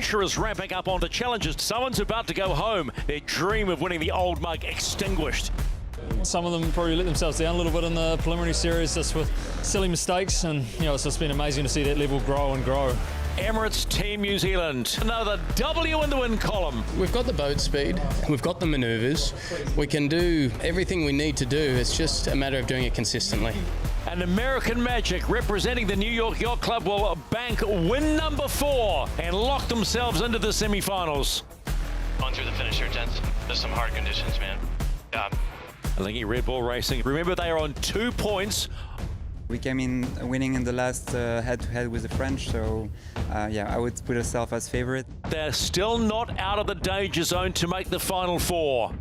pressure is ramping up on the challengers. Someone's about to go home. Their dream of winning the old mug extinguished. Some of them probably let themselves down a little bit in the preliminary series just with silly mistakes, and it's just been amazing to see that level grow and grow. Emirates Team New Zealand, another W in the win column. We've got the boat speed, we've got the manoeuvres, we can do everything we need to do, it's just a matter of doing it consistently. And American Magic, representing the New York Yacht Club, will bank win number 4 and lock themselves into the semi-finals. On through the finish here, gents. There's some hard conditions, man. Alinghi Red Bull Racing. Remember, they are on 2 points. We came in winning in the last head-to-head with the French, so yeah, I would put ourselves as favorite. They're still not out of the danger zone to make the final 4.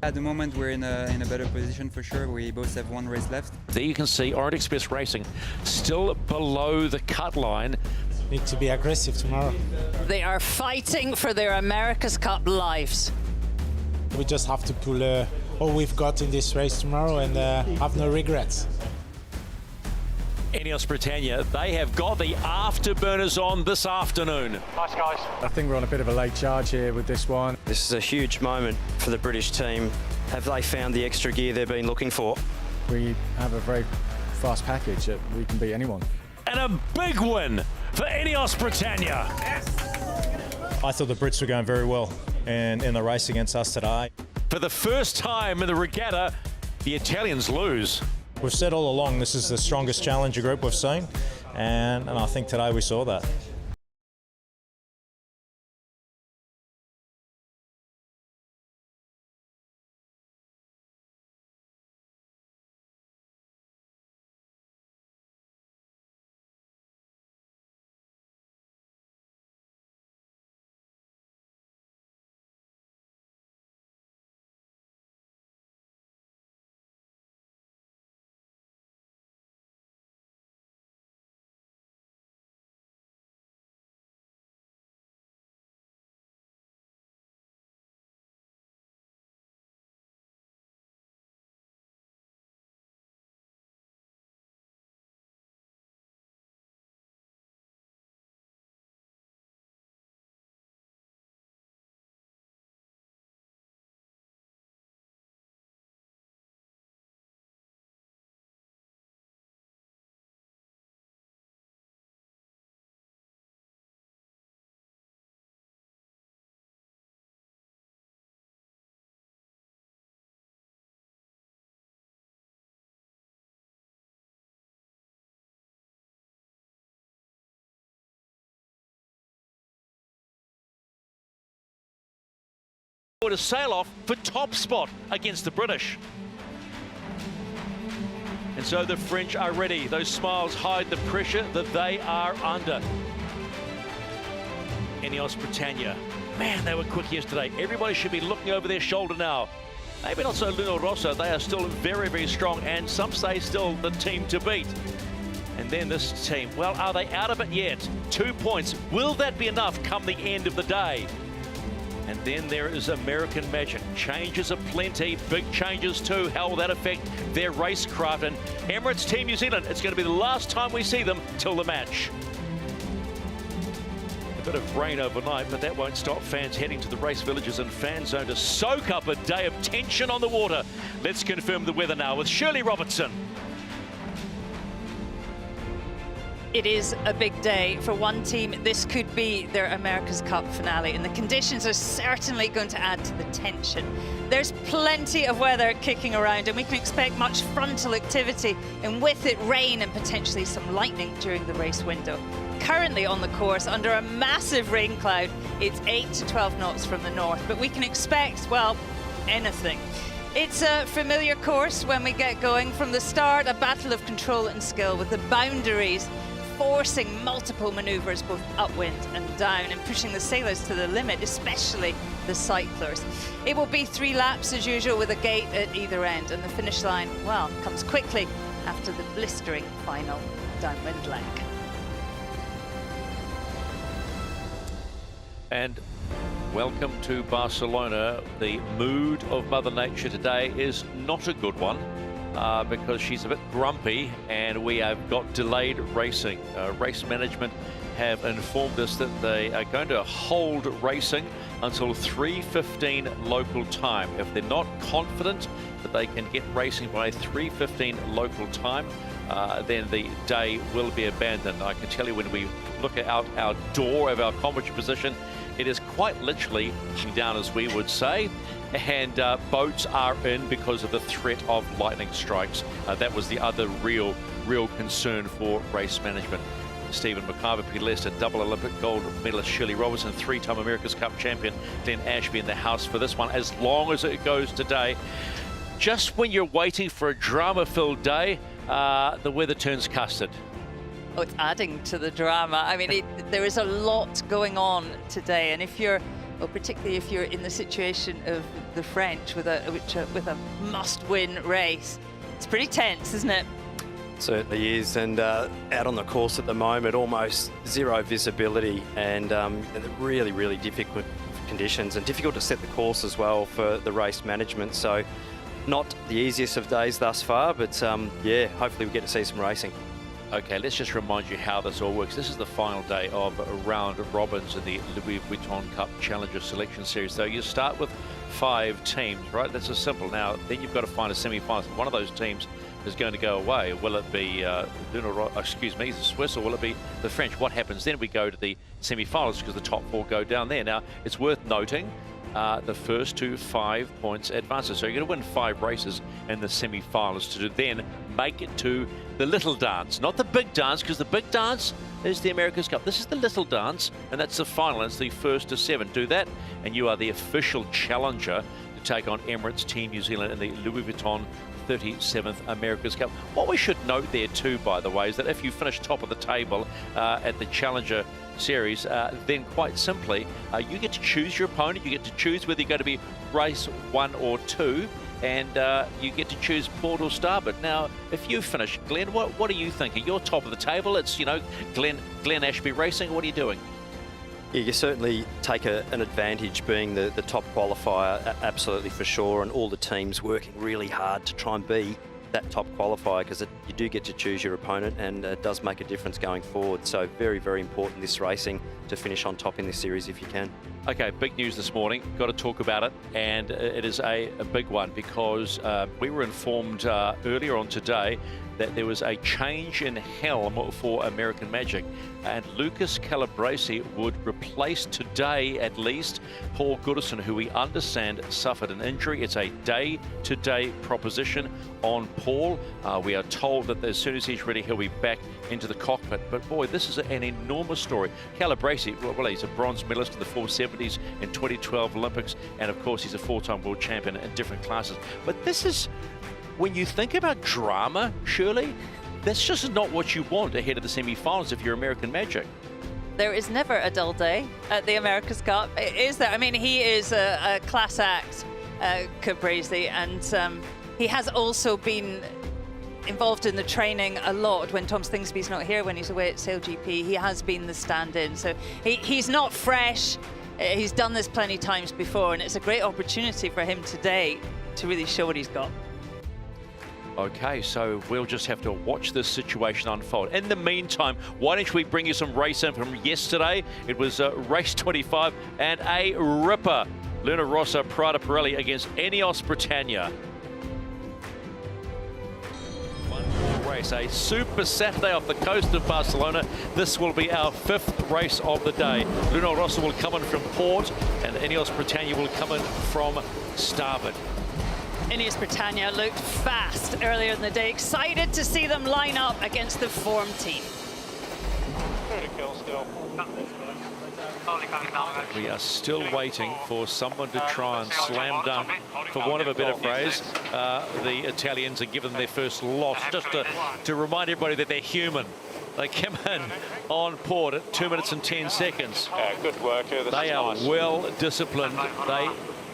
At the moment, we're in a better position for sure. We both have 1 race left. There you can see Orient Express Racing still below the cut line. Need to be aggressive tomorrow. They are fighting for their America's Cup lives. We just have to pull all we've got in this race tomorrow and have no regrets. Britannia, they have got the afterburners on this afternoon. Nice, guys. I think we're on a bit of a late charge here with this one. This is a huge moment for the British team. Have they found the extra gear they've been looking for? We have a very fast package that we can beat anyone. And a big win for Britannia. I thought the Brits were going very well in the race against us today. For the first time in the regatta, the Italians lose. We've said all along this is the strongest challenger group we've seen, and I think today we saw that. To sail off for top spot against the British. And so the French are ready. Those smiles hide the pressure that they are under. Britannia. Man, they were quick yesterday. Everybody should be looking over their shoulder now. Maybe not so Lino Rosso. They are still very, very strong, and some say still the team to beat. And then this team, well, are they out of it yet? 2 points. Will that be enough come the end of the day? And then there is American Magic. Changes aplenty, big changes too. How will that affect their racecraft? And Emirates Team New Zealand, it's going to be the last time we see them till the match. A bit of rain overnight, but that won't stop fans heading to the race villages and fan zone to soak up a day of tension on the water. Let's confirm the weather now with Shirley Robertson. It is a big day for one team. This could be their America's Cup finale, and the conditions are certainly going to add to the tension. There's plenty of weather kicking around, and we can expect much frontal activity, and with it rain and potentially some lightning during the race window. Currently on the course, under a massive rain cloud, it's 8 to 12 knots from the north, but we can expect, well, anything. It's a familiar course when we get going. From the start, a battle of control and skill, with the boundaries forcing multiple manoeuvres both upwind and down and pushing the sailors to the limit, especially the cyclers. It will be 3 laps as usual, with a gate at either end, and the finish line, well, comes quickly after the blistering final downwind leg. And welcome to Barcelona. The mood of Mother Nature today is not a good one. Because she's a bit grumpy, and we have got delayed racing. Race management have informed us that they are going to hold racing until 3:15 local time. If they're not confident that they can get racing by 3:15 local time, then the day will be abandoned. I can tell you, when we look out our door of our commentary position, it is quite literally down, as we would say, and boats are in because of the threat of lightning strikes. That was the other real concern for race management. Stephen McIver, Peter Lester, double Olympic gold medalist Shirley Robertson, three-time America's Cup champion Glenn Ashby in the house for this one, as long as it goes today. Just when you're waiting for a drama-filled day, the weather turns custard. Oh, it's adding to the drama. I mean, there is a lot going on today, and if you're, well, particularly if you're in the situation of the French with a must-win race, it's pretty tense, isn't it? Certainly is, and out on the course at the moment, almost zero visibility, and really difficult conditions, and difficult to set the course as well for the race management. So not the easiest of days thus far, but yeah, hopefully we get to see some racing. Okay, let's just remind you how this all works. This is the final day of round robins in the Louis Vuitton Cup Challenger Selection Series. So you start with 5 teams, right? That's as simple. Now, then you've got to find a semi-final. One of those teams is going to go away. Will it be the Swiss, or will it be the French? What happens then? We go to the semi-finals because the top 4 go down there. Now, it's worth noting the first to 5 points advances. So you're going to win 5 races in the semi-finals to then make it to the little dance, not the big dance, because the big dance is the America's Cup. This is the little dance, and that's the final. It's the 1st to 7. Do that, and you are the official challenger to take on Emirates Team New Zealand in the Louis Vuitton 37th America's Cup. What we should note there too, by the way, is that if you finish top of the table at the Challenger Series, then quite simply, you get to choose your opponent. You get to choose whether you're going to be race 1 or 2, and you get to choose port or starboard. Now, if you finish, Glenn, what are you thinking? You're top of the table. It's, you know, Glenn Ashby Racing. What are you doing? Yeah, you certainly take an advantage being the top qualifier, absolutely for sure, and all the teams working really hard to try and be that top qualifier, because you do get to choose your opponent, and it does make a difference going forward. So very important this racing to finish on top in this series if you can. Okay, big news this morning. Got to talk about it, and it is a big one, because we were informed earlier on today that there was a change in helm for American Magic, and Lucas Calabresi would replace today, at least, Paul Goodison, who we understand suffered an injury. It's a day-to-day proposition on Paul. We are told that as soon as he's ready, he'll be back into the cockpit. But boy, this is an enormous story. Calabresi, well, he's a bronze medalist in the 470s in 2012 Olympics, and of course he's a 4-time world champion in different classes. But this is, when you think about drama, Shirley, that's just not what you want ahead of the semi-finals if you're American Magic. There is never a dull day at the America's Cup, is there? I mean, he is a class act, Cabresi, and he has also been involved in the training a lot when Tom Stingsby's not here, when he's away at SailGP. He has been the stand-in, so he's not fresh. He's done this plenty times before, and it's a great opportunity for him today to really show what he's got. Okay, so we'll just have to watch this situation unfold. In the meantime, why don't we bring you some race in from yesterday? It was race 25 and a ripper. Luna Rossa Prada Pirelli against Ineos Britannia. One more race, a super Saturday off the coast of Barcelona. This will be our 5th race of the day. Luna Rossa will come in from port, and Ineos Britannia will come in from starboard. Ineos Britannia looked fast earlier in the day. Excited to see them line up against the form team. We are still waiting for someone to try and slam dunk, for want of a better phrase, the Italians, and give them their first loss, just to remind everybody that they're human. They come in on port at 2 minutes and 10 seconds. Good work. They are well disciplined, they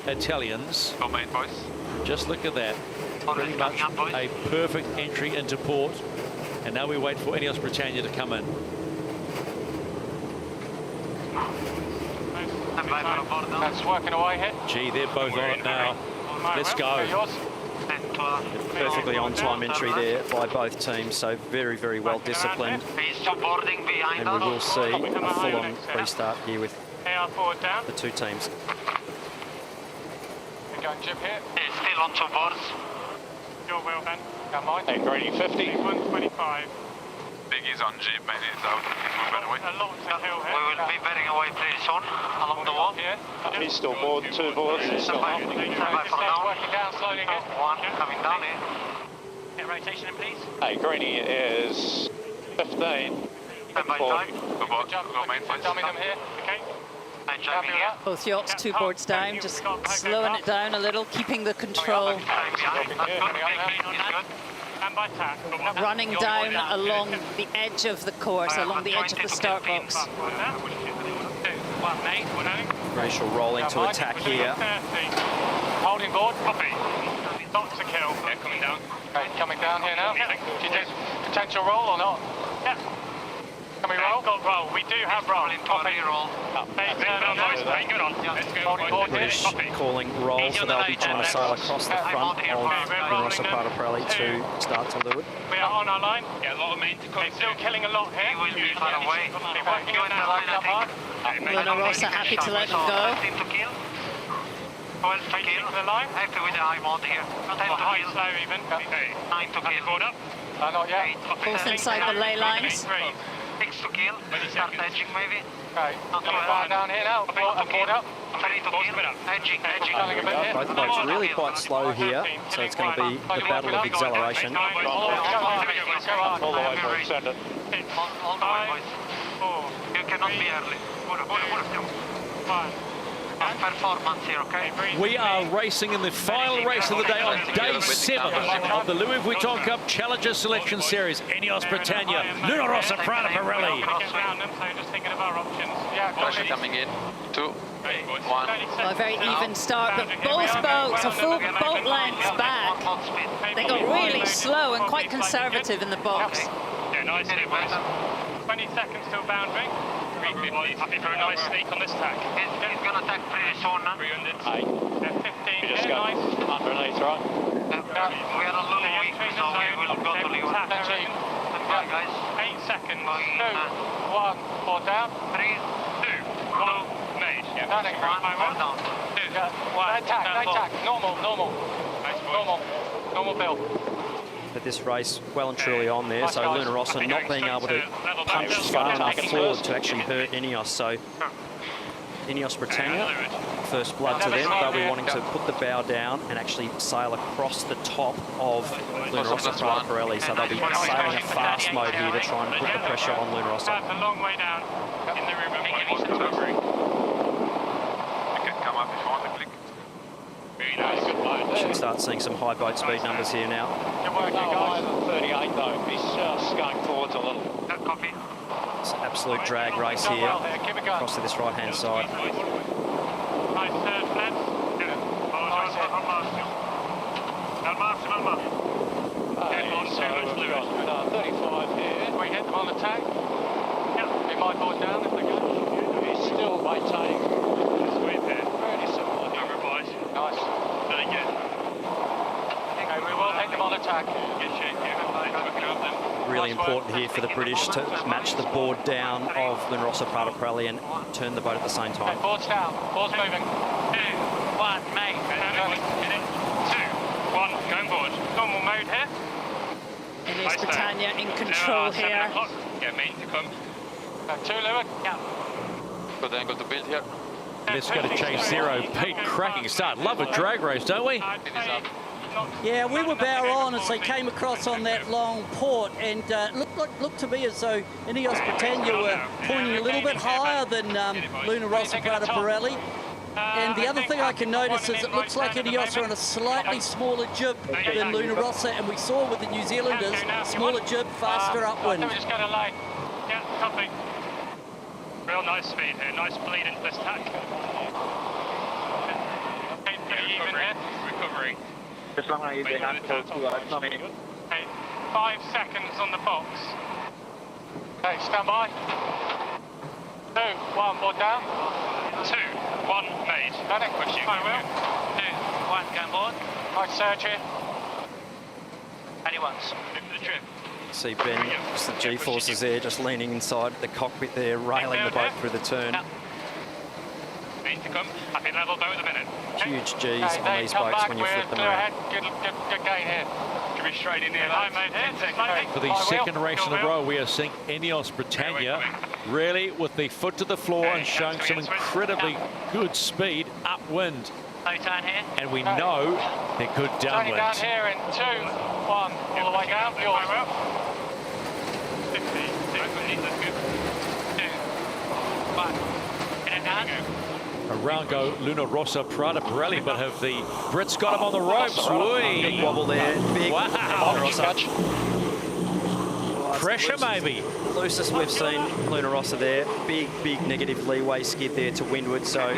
Italians. Just look at that. Pretty much a perfect entry into port. And now we wait for Ineos Britannia to come in. That's working away here. Gee, they're both on it now. Let's go. Perfectly on-time entry there by both teams, so very, very well disciplined. And we will see a full-on restart here with the two teams. We're going jib here. It's still on two boards. Your wheel, Ben. Come on. Hey, grading 50. 125. Biggie's on jib, mate. It's out. We're better away. A lot to hill here. We will be bearing away pretty soon along the wall. He's still board, two boards. Still Stand by for down. working down slowly again. One coming down here. Get rotation in, please. Hey, grading is 15. Stand by tight. Go main place. Dumbing them here. Okay. And jamming here. Both yachts, two boards down, just slowing it down a little, keeping the control. And by tack. Running down along the edge of the course, along the edge of the start box. Racial rolling to attack here. Holding board. Copy. Not to kill. Yeah, coming down. Okay, coming down here now. Do you think potential roll or not? Yeah. Can we roll? Roll. We do have roll. Copy. Roll. British calling roll, so they'll be trying to sail across the front of Luna Rossa Prada Pirelli to start to leeward. We are on our line. Yeah, a lot of main to come. They're still killing a lot here. He will be far away. Working on that line up hard. Luna Rossa happy to let them go. 15 to kill. 12 to kill. The line. Happy with the high mode here. 10 to High, kill. slow even. 9 to kill. Board up. Not yet. Both inside the ley lines. 6 to kill. Start edging maybe. Okay. Coming far down here now. Board up. 3 to kill. Edging. Coming a bit here. Both boats really quite slow here, so it's going to be the battle of acceleration. All the way, boys. Send it. All the way, boys. 4. You cannot be early. 5. Performance here, okay? We are racing in the final race of the day on day 7 of the Louis Vuitton Cup Challenger Selection Series. Ineos Britannia, Luna Rossa Prada Pirelli. Just thinking of our options. Yeah, Fletcher coming in. 2, 1. Well, a very even start, but both boats are full boat lengths back. They got really slow and quite conservative in the box. Yeah, nice here, boys. 20 seconds till boundary. 350. Happy for a nice sneak on this tack. He's gonna attack pretty soon. 300. 15. You just go underneath, right? We are a little weak, so we will go to leeward. Bye, guys. 8 seconds. 2, 1. Board down. 3, 2, 1. Made. Yeah. Turning one, hold down. 2, 1. No tack. Normal. Normal build. But this race well and truly on there, so Luna Rossa not being able to punch far enough forward to actually hurt Ineos. So Ineos Britannia, first blood to them, they'll be wanting to put the bow down and actually sail across the top of Luna Rossa Prada Pirelli. So they'll be sailing a fast mode here to try and put the pressure on Luna Rossa. That's a long way down in the river. You can come up if you want to click. Very nice. Good line. Should start seeing some high boat speed numbers here now. You're working, guys. 38 though. He's just going forwards a little. Copy. It's an absolute drag race here across to this right-hand side. Nice Fletch. We've got 35 here. We hit them on the tack. He might board down if they go. He's still maintaining. Sweep here. Really simple. Nice. Very good. Okay, we will hit them on attack. Really important here for the British to match the board down of Luna Rossa Prada Pirelli and turn the boat at the same time. Okay, board's down. Board's moving. 2, 1, mate. 2, 1, going board. Normal mode here. Ineos Britannia in control here. Yeah, main to come. 2 leeward. Yeah. Good angle to build here. Let's go to chase 0. Pete, cracking start. Love a drag race, don't we? Yeah, we were bow on as they came across on that long port, and looked to me as though Ineos Britannia were pointing a little bit higher than Luna Rossa Prada Pirelli. And the other thing I can notice is it looks like Ineos are on a slightly smaller jib than Luna Rossa, and we saw with the New Zealanders, smaller jib, faster upwind. We're just going to lay. Yeah, copy. Real nice speed here, nice bleed into this tack. Pretty even here. Recovery. Okay, 5 seconds on the box. Okay, stand by. 2, 1, board down. 2, 1, made. Push you. I will. 2, 1, going board. Nice surge here. Anyone's. The trip. See Ben, just the G-forces there, just leaning inside the cockpit there, railing the boat through the turn. Need to come. Happy level boat at the minute. Huge G's on these boats when you flip them around. Good gain here. Should be straight in here. For the second race in a row, we are seeing Ineos Britannia really with the foot to the floor and showing some incredibly good speed upwind. And we know they're good downwind. Down here in 2, 1, all the way down. Yours. 50, 6, 2, 1. In and down. Around go Luna Rossa, Prada Pirelli, but have the Brits got him on the ropes? Big wobble there. Big pressure maybe. Loosest we've seen Luna Rossa there. Big negative leeway skid there to windward, so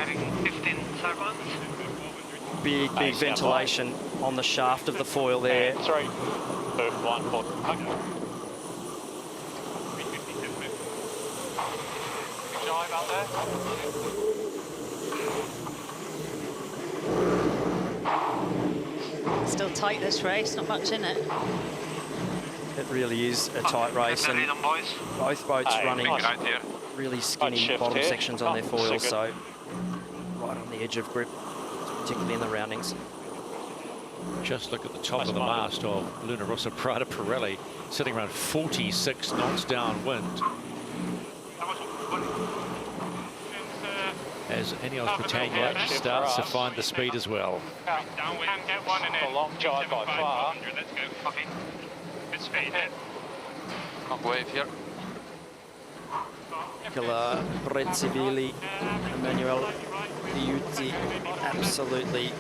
big ventilation on the shaft of the foil there. 3, 2, 1, 4. Drive out there. Still tight this race, not much in it. It really is a tight race, and both boats running really skinny bottom sections on their foils, so right on the edge of grip, particularly in the roundings. Just look at the top of the mast of Luna Rossa Prada Pirelli, sitting around 46 knots downwind. As Ineos Britannia starts to find the speed as well. A long drive by far. Let's go. Copy. Good speed. Long wave here. Nicola Brezzivili, Emmanuel Liuzzi, absolutely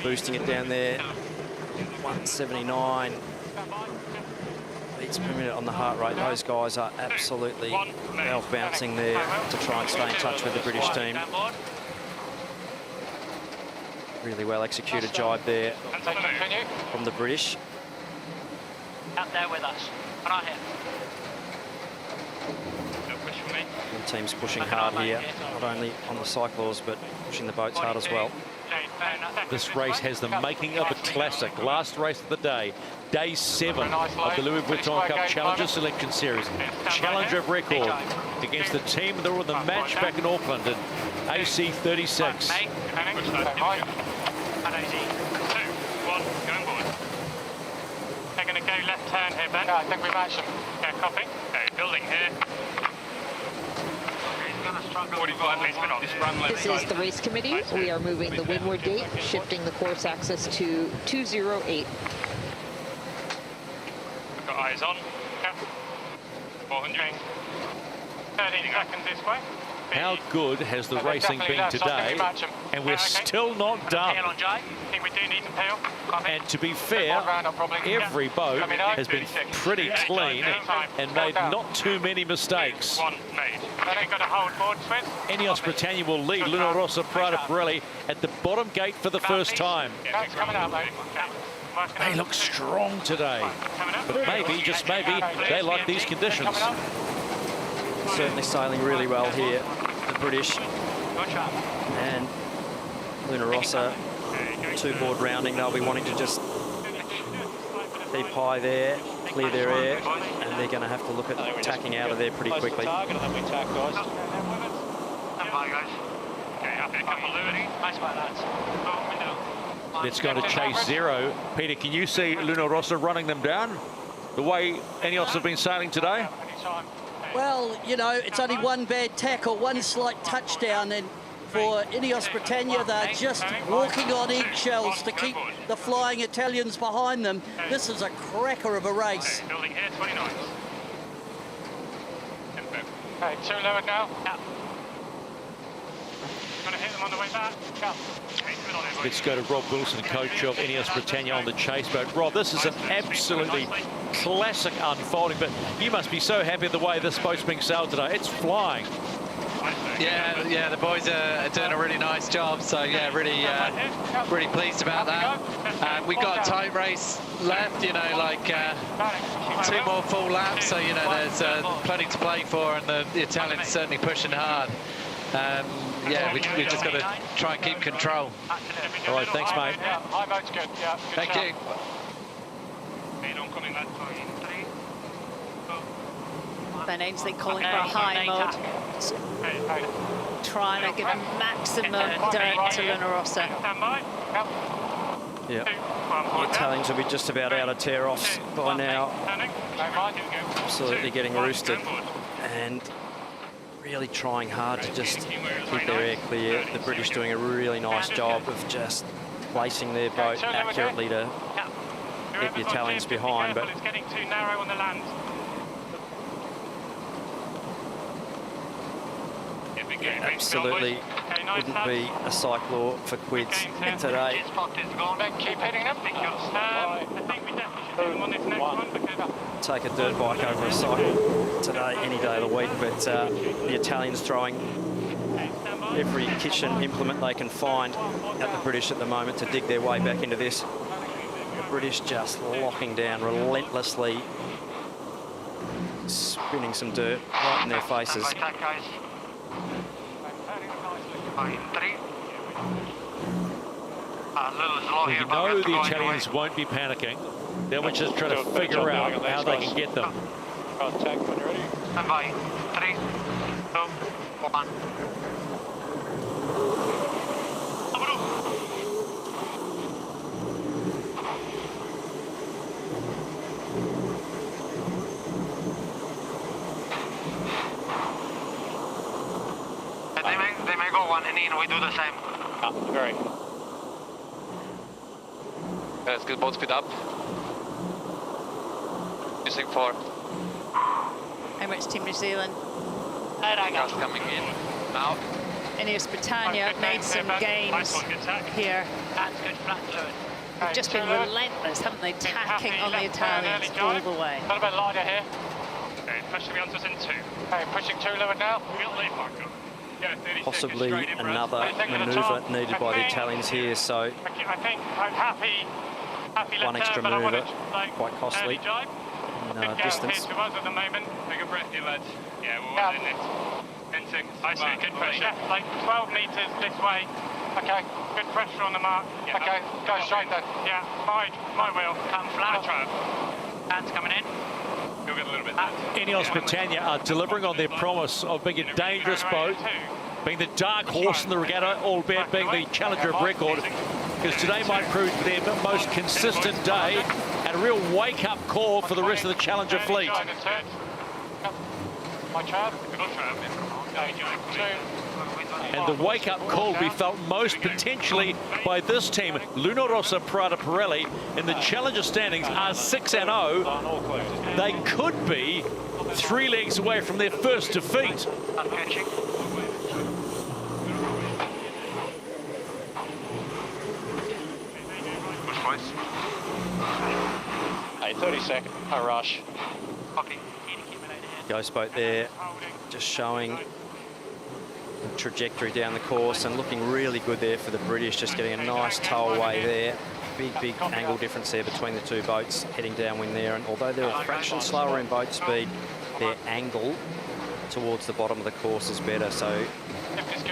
boosting it down there. 179 beats per minute on the heart rate. Those guys are absolutely bouncing there to try and stay in touch with the British team. Really well executed jibe there from the British. Out there with us. Right here. The team's pushing hard here, not only on the Cyclors, but pushing the boats hard as well. This race has the making of a classic. Last race of the day, day 7 of the Louis Vuitton Cup Challenger Selection Series. Challenger of record against the team that were in the match back in Auckland in AC 36. They're going to go left turn here, Ben. I think we match them. Yeah, copy. Okay, building here. This is the race committee. We are moving the windward gate, shifting the course axis to 208. Got eyes on. Yeah. 400. 13 seconds this way. How good has the racing been today? And we're still not done. Think we do need to peel. And to be fair, every boat has been pretty clean and made not too many mistakes. Ineos Britannia will lead Luna Rossa Prada Pirelli at the bottom gate for the first time. They look strong today, but maybe, just maybe, they like these conditions. Certainly sailing really well here, the British. And Luna Rossa, 2-board rounding, they'll be wanting to just keep high there, clear their air, and they're going to have to look at tacking out of there pretty quickly. Let's go to chase 0. Peter, can you see Luna Rossa running them down the way Ineos have been sailing today? Well, you know, it's only one bad tackle, one slight touchdown, and for Ineos Britannia, they're just walking on eggshells to keep the flying Italians behind them. This is a cracker of a race. Building here, 29. Okay, 2 lowered now. Gonna hit them on the way back. Let's go to Rob Wilson, coach of Ineos Britannia on the chase boat. Rob, this is an absolutely classic unfolding, but you must be so happy with the way this boat's being sailed today. It's flying. Yeah, the boys are doing a really nice job, so yeah, really pleased about that. We've got a tight race left, you know, like 2 more full laps, so you know there's plenty to play for, and the Italians are certainly pushing hard. Yeah, we've just got to try and keep control. All right, thanks, mate. Yeah, high boat's good. Yeah, good Thank shot. you. Ben Ainsley calling for a high mode. Trying to give maximum direct to Luna Rossa. Yeah, the Italians will be just about out of tear-offs by now. Absolutely getting roosted and really trying hard to just keep their air clear. The British doing a really nice job of just placing their boat accurately to get the Italians behind, but it's getting too narrow on the land. absolutely wouldn't be a Cyclor for quids today. Keep hitting them. I think we definitely should do them on this next one because Take a dirt bike over a cycle today, any day of the week, but the Italians throwing every kitchen implement they can find at the British at the moment to dig their way back into this. The British just locking down relentlessly, spinning some dirt right in their faces. You know the Italians won't be panicking. They'll just try to figure out how they can get them. Contact when you're ready. Stand by. 3, 2, 1. They may go one and in, we do the same. Great. Let's get boat speed up. Using 4. Emirates Team New Zealand. Gas coming in now. Ineos Britannia made some gains here. That's good flat fluid. They've just been relentless, haven't they? Tacking on the Italians all the way. A little bit lighter here. Okay, pushing the answers in 2. Okay, pushing 2 leeward now. Possibly another manoeuvre needed by the Italians here, so I think I'm happy one extra manoeuvre, quite costly. Distance. To us at the moment. Take a breath, you lads. Yeah, we're well in it. I see, good pressure. Like 12 metres this way. Okay, good pressure on the mark. Yeah, okay, go straight then. Yeah, my wheel. Come flat. Hands coming in. You'll get a little bit. Ineos Britannia are delivering on their promise of being a dangerous boat, being the dark horse in the regatta, albeit being the challenger of record, because today might prove their most consistent day and a real wake-up call for the rest of the challenger fleet. And the wake-up call will be felt most potentially by this team. Luna Rossa Prada Pirelli in the challenger standings are 6-0. They could be 3 legs away from their first defeat. Hey, 30 seconds, a rush. Ghost boat there, just showing the trajectory down the course and looking really good there for the British, just getting a nice tow away there. Big angle difference there between the two boats heading downwind there, and although they're a fraction slower in boat speed, their angle towards the bottom of the course is better, so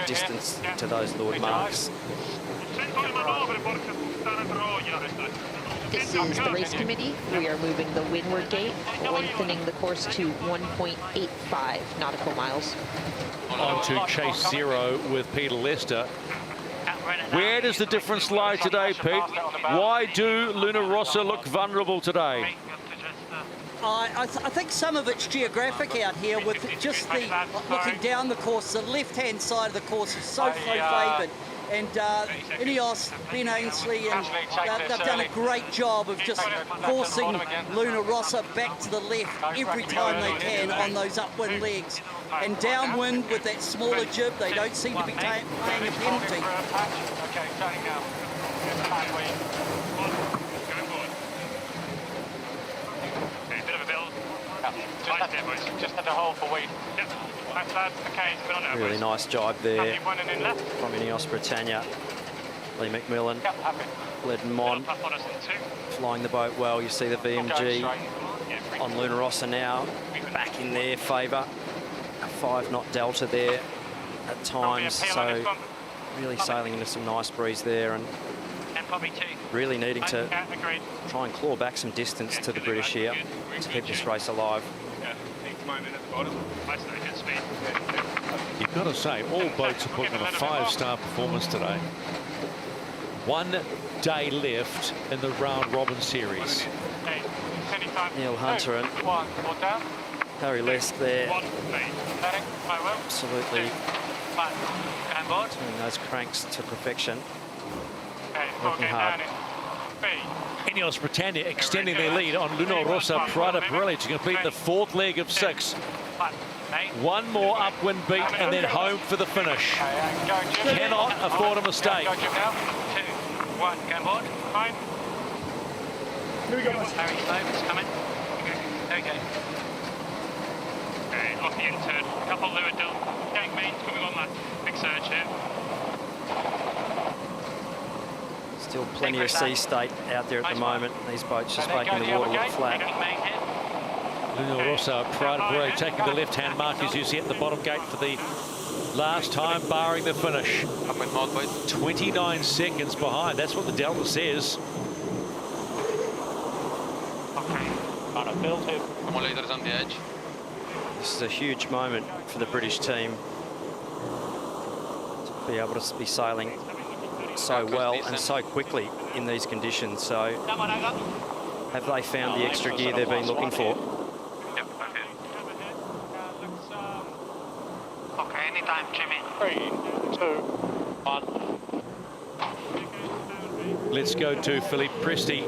distance to those leeward marks. This is the race committee. We are moving the windward gate, lengthening the course to 1.85 nautical miles. On to chase 0 with Peter Lester. Where does the difference lie today, Pete? Why do Luna Rossa look vulnerable today? I think some of it's geographic out here with just the looking down the course. The left-hand side of the course is so favoured. And Ineos, Ben Ainsley, and they've done a great job of just forcing Luna Rossa back to the left every time they can on those upwind legs. And downwind with that smaller jib, they don't seem to be paying a penalty. Okay, turning now. Bit of a build. Just had to hold for weight. Yep. Okay, it's been on average. Really nice jibe there from Ineos Britannia. Lee McMillan led them on, flying the boat well. You see the VMG on Luna Rossa now, back in their favour. A 5-knot delta there at times, so really sailing into some nice breeze there, and really needing to Yeah, agreed. try and claw back some distance to the British here to keep this race alive. You've got to say, all boats are putting on a 5-star performance today. 1 day left in the round robin series. Neil Hunter and Harry Lest there. Absolutely doing those cranks to perfection. Working hard. Ineos Britannia extending their lead on Luna Rossa Prada Pirelli to complete the 4th leg of 6. 1 more upwind beat and then home for the finish. Cannot afford a mistake. 2, 1, go board. Fine. Here we go. Harry slow, it's coming. Okay. Okay, off the intern. Couple Lewis gang mains coming on that big surge here. Still plenty of sea state out there at the moment. These boats just making the water look flat. Luna Rossa Prada Pirelli taking the left-hand mark as you see at the bottom gate for the last time, barring the finish. 29 seconds behind. That's what the delta says. On a field here. Come on, leaders on the edge. This is a huge moment for the British team to be able to be sailing so well and so quickly in these conditions. So have they found the extra gear they've been looking for? Okay, anytime, Jimmy. 3, 2, 1. Let's go to Philippe Presti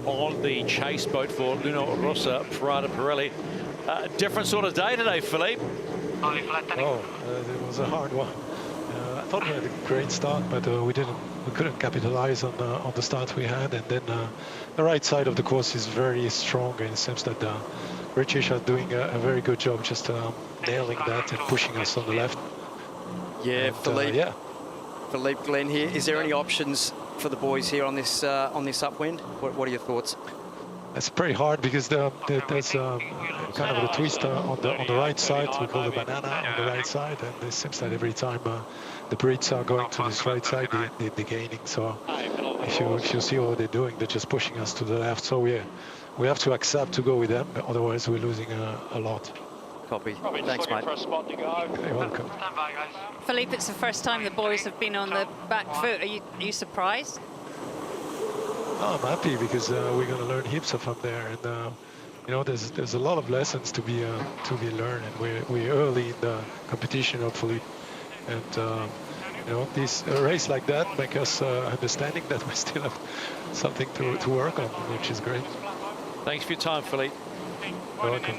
on the chase boat for Luna Rossa Prada Pirelli. Different sort of day today, Philippe. It was a hard one. I thought we had a great start, but we couldn't capitalize on the start we had. And then the right side of the course is very strong, and it seems that the British are doing a very good job just nailing that and pushing us on the left. Yeah, and, Philippe. Philippe, Glenn here. Is there any options for the boys here on this upwind? What are your thoughts? It's pretty hard because there's kind of a twist on the right side. We call the banana on the right side, and it seems that every time the Brits are going to this right side, they're gaining. So if you see what they're doing, they're just pushing us to the left. So we have to accept to go with them, otherwise we're losing a lot. Copy. Thanks, mate. You're welcome. Philippe, it's the first time the boys have been on the back foot. Are you surprised? I'm happy because we're going to learn heaps from there, and you know, there's a lot of lessons to be learned, and we're early in the competition, hopefully, and you know, this race like that make us understanding that we still have something to work on, which is great. Thanks for your time, Philippe. You're welcome.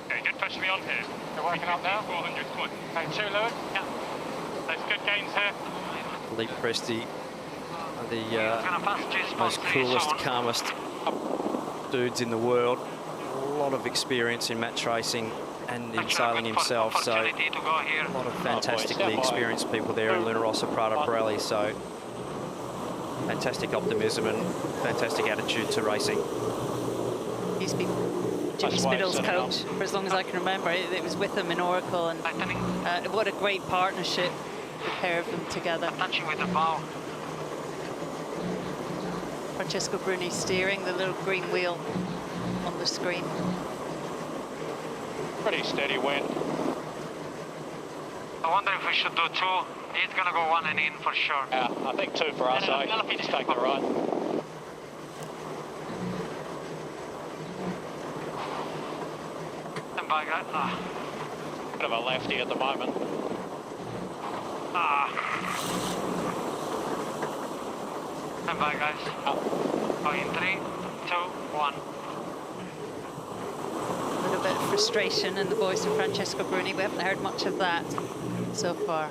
Okay, good push me on here. You're working up now? 400, come on. Okay, 2 Lewis. Yeah. There's good gains here. Philippe Presti, the most coolest, calmest dudes in the world. A lot of experience in match racing and in sailing himself, so a lot of fantastically experienced people there in Luna Rossa Prada Pirelli, so fantastic optimism and fantastic attitude to racing. He's been Jimmy Spittle's coach for as long as I can remember. It was with him in Oracle, and what a great partnership, the pair of them together. Touching with the bow. Francesco Bruni steering the little green wheel on the screen. Pretty steady wind. I wonder if we should do 2. He's gonna go 1 and in for sure. Yeah, I think 2 for us, eh? Just take the right. Stand by, guys. Bit of a lefty at the moment. Stand by, guys. Oh, in 3, 2, 1. A little bit of frustration in the voice of Francesco Bruni. We haven't heard much of that so far.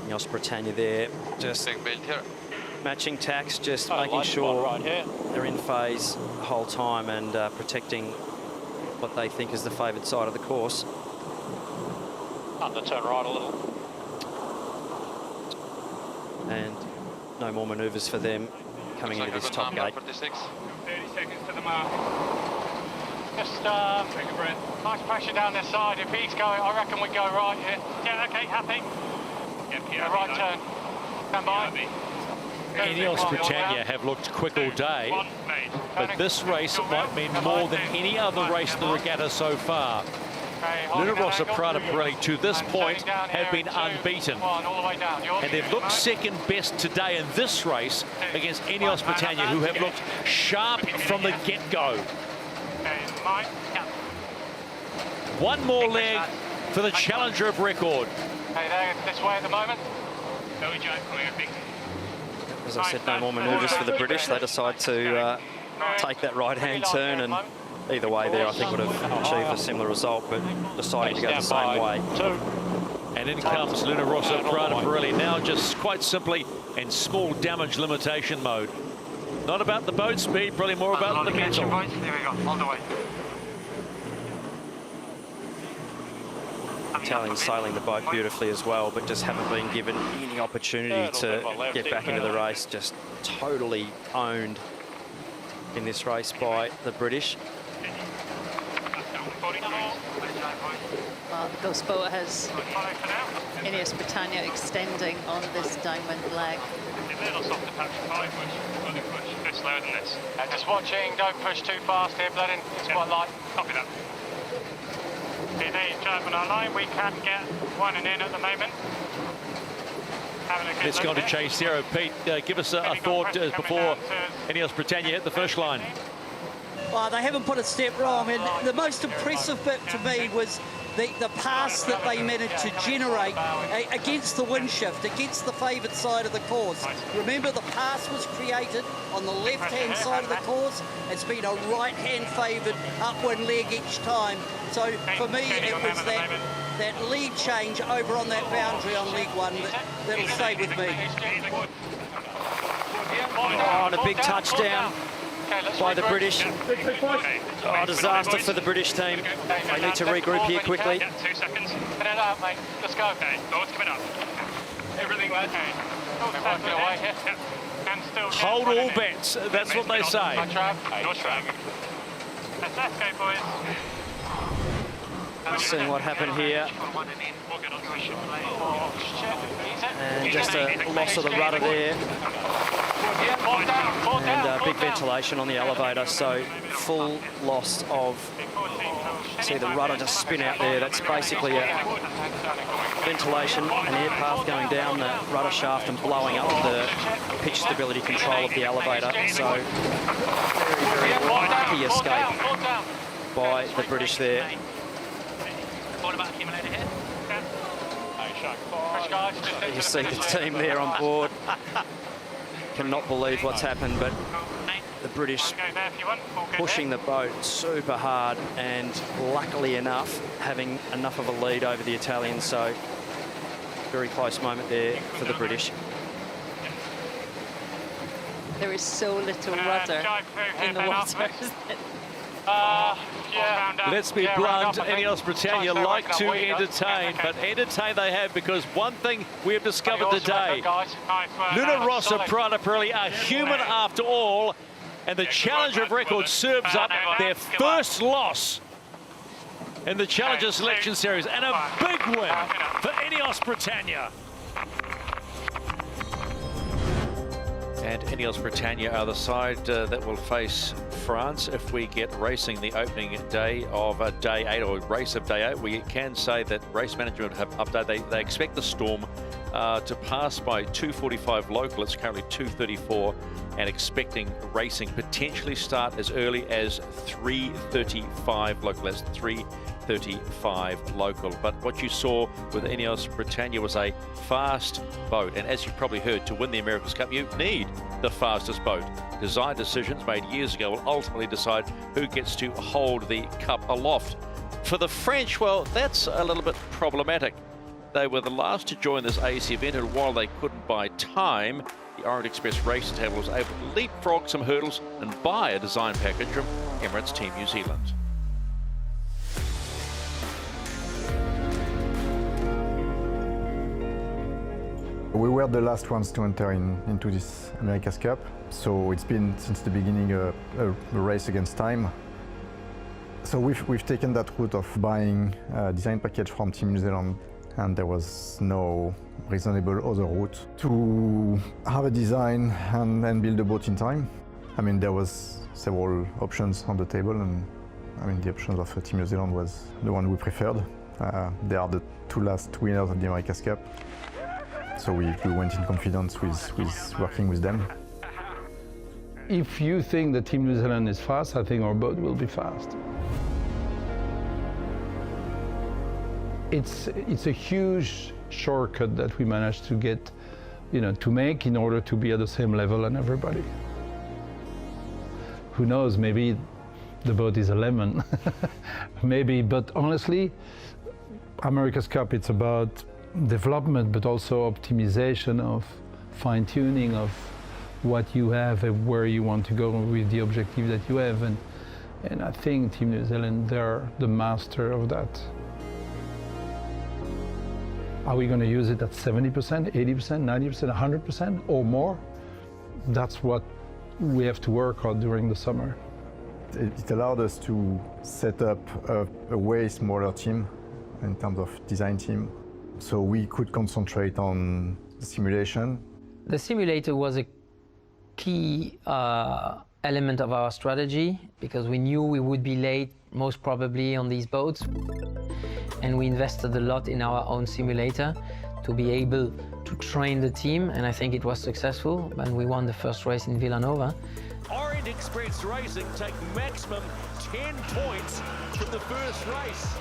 Ineos Britannia there, just matching tacks, just making sure they're in phase the whole time and protecting what they think is the favoured side of the course. Time to turn right a little. And no more manoeuvres for them coming into this top gate. 30 seconds to the mark. Just take a breath. Nice pressure down their side. If he's going, I reckon we go right here. Yeah, okay, happy. Yeah, right turn. Stand by. Ineos Britannia have looked quick all day, but this race might mean more than any other race in the regatta so far. Luna Rossa Prada Pirelli to this point have been unbeaten, and they've looked second best today in this race against Ineos Britannia, who have looked sharp from the get-go. One more leg for the challenger of record. Hey, they're this way at the moment. As I said, no more manoeuvres for the British. They decide to take that right-hand turn, and either way there, I think would have achieved a similar result, but deciding to go the same way. And in comes Luna Rossa Prada Pirelli, now just quite simply in small damage limitation mode. Not about the boat speed, probably more about the mental. There we go, all the way. Italians sailing the boat beautifully as well, but just haven't been given any opportunity to get back into the race. Just totally owned in this race by the British. Well, the Ghost boat has Ineos Britannia extending on this downwind leg. Just watching, don't push too fast here, Blooding. It's quite light. Copy that. Gentlemen online, we can get one and in at the moment. Let's go to Chase Zero. Pete, give us a thought before Ineos Britannia hit the finish line. Well, they haven't put a step wrong, and the most impressive bit to me was the pass that they managed to generate against the wind shift, against the favoured side of the course. Remember, the pass was created on the left-hand side of the course. It's been a right-hand favoured upwind leg each time. So for me, it was that lead change over on that boundary on leg one that'll stay with me. Oh, and a big touchdown by the British. Oh, disaster for the British team. They need to regroup here quickly. 2 seconds. Get it out, mate. Let's go. Okay, boat's coming up. Everything okay. Working away here. And still Hold all bets. That's what they say. No trap. Let's go, boys. Seeing what happened here. And just a loss of the rudder there. And big ventilation on the elevator, so full loss of, see the rudder just spin out there. That's basically a ventilation, an air path going down the rudder shaft and blowing up the pitch stability control of the elevator. So very, very lucky escape by the British there. You see the team there on board. Cannot believe what's happened, but the British pushing the boat super hard and luckily enough having enough of a lead over the Italians, so very close moment there for the British. There is so little rudder in the water, isn't it? Let's be blunt, Ineos Britannia like to entertain, but entertain they have, because one thing we have discovered today, Luna Rossa Prada Pirelli are human after all, and the challenger of record serves up their first loss in the Challenger Selection Series, and a big win for Ineos Britannia. And Ineos Britannia are the side that will face France if we get racing the opening day of day 8, or race of day 8. We can say that race management have updated. They expect the Storm to pass by 2:45 local. It's currently 2:34, and expecting racing potentially start as early as 3:35 local. That's 3:35 local. But what you saw with Ineos Britannia was a fast boat, and as you probably heard, to win the America's Cup you need the fastest boat. Design decisions made years ago will ultimately decide who gets to hold the cup aloft. For the French, well, that's a little bit problematic. They were the last to join this AC event, and while they couldn't buy time, the Orient Express racing table was able to leapfrog some hurdles and buy a design package from Emirates Team New Zealand. We were the last ones to enter into this America's Cup, so it's been since the beginning a race against time. So we've taken that route of buying a design package from Team New Zealand and there was no reasonable other route to have a design and build a boat in time. I mean, there was several options on the table, and I mean, the option of Team New Zealand was the one we preferred. They are the two last winners of the America's Cup, so we went in confidence with working with them. If you think that Team New Zealand is fast, I think our boat will be fast. It's a huge shortcut that we managed to get, to make in order to be at the same level as everybody. Who knows, maybe the boat is a lemon, maybe, but honestly, America's Cup, it's about development, but also optimization of fine-tuning of what you have and where you want to go with the objective that you have. And I think Team New Zealand, they're the master of that. Are we going to use it at 70%, 80%, 90%, 100% or more? That's what we have to work on during the summer. It allowed us to set up a way smaller team in terms of design team, so we could concentrate on the simulation. The simulator was a key element of our strategy because we knew we would be late most probably on these boats, and we invested a lot in our own simulator to be able to train the team, and I think it was successful, and we won the first race in Villanova. Orient Express Racing take maximum 10 points from the first race.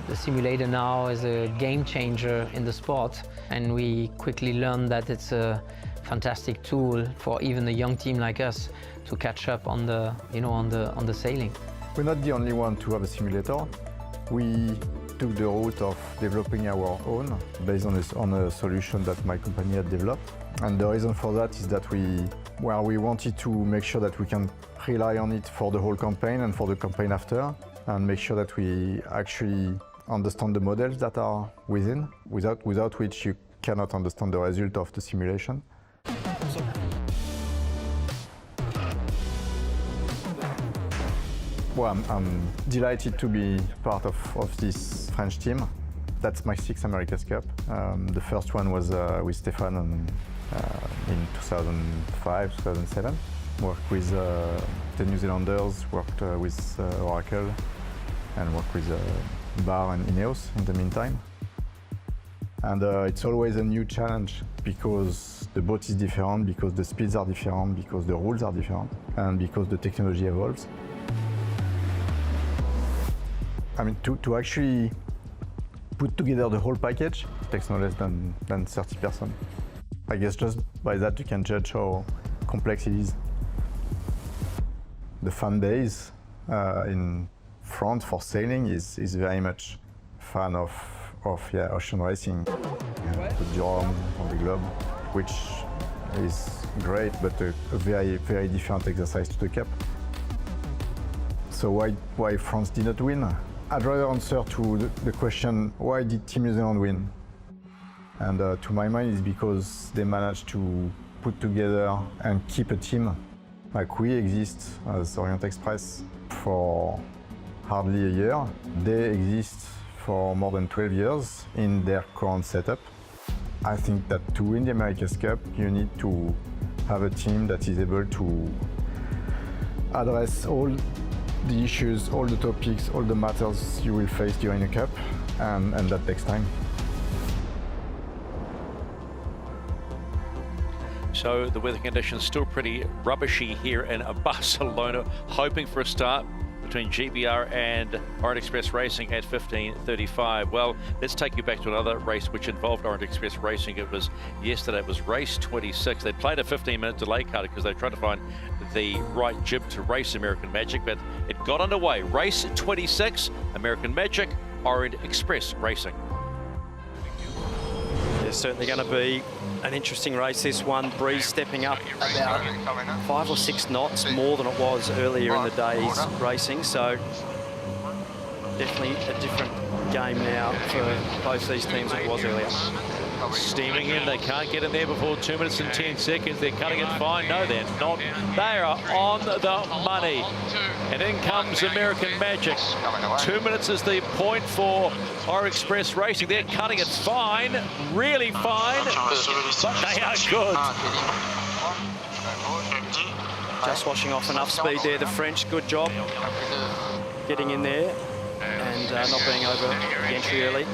The simulator now is a game changer in the sport, and we quickly learned that it's a fantastic tool for even a young team like us to catch up on the, on the sailing. We're not the only one to have a simulator. We took the route of developing our own based on a solution that my company had developed. And the reason for that is that we wanted to make sure that we can rely on it for the whole campaign and for the campaign after, and make sure that we actually understand the models that are within, without which you cannot understand the result of the simulation. Well, I'm delighted to be part of this French team. That's my 6th America's Cup. The first one was with Stefan in 2005, 2007. Worked with the New Zealanders, worked with Oracle, and worked with Bar and Ineos in the meantime. And it's always a new challenge because the boat is different, because the speeds are different, because the rules are different, and because the technology evolves. I mean, to actually put together the whole package takes no less than 30%. I guess just by that you can judge how complex it is. The fan base in France for sailing is very much fan of ocean racing. The drum on the globe, which is great, but a very, very different exercise to the Cup. So why France did not win? I'd rather answer to the question, why did Team New Zealand win? And to my mind, it's because they managed to put together and keep a team. Like we exist as Orient Express for hardly a year. They exist for more than 12 years in their current setup. I think that to win the America's Cup, you need to have a team that is able to address all the issues, all the topics, all the matters you will face during a Cup, and that takes time. So the weather conditions still pretty rubbishy here in Barcelona, hoping for a start between GBR and Orient Express Racing at 15:35. Well, let's take you back to another race which involved Orient Express Racing. It was yesterday, it was race 26. They played a 15-minute delay cut because they tried to find the right jib to race American Magic, but it got underway. Race 26, American Magic, Orient Express Racing. There's certainly going to be an interesting race, this one. Breeze stepping up about 5 or 6 knots more than it was earlier in the day's racing, so definitely a different game now for both these teams than it was earlier. Steaming in, they can't get in there before 2 minutes and 10 seconds. They're cutting it fine. No, they're not. They are on the money. And in comes American Magic. 2 minutes is the point for Orient Express Racing. They're cutting it fine, really fine, but they are good. Just washing off enough speed there, the French. Good job getting in there and not being over the entry early.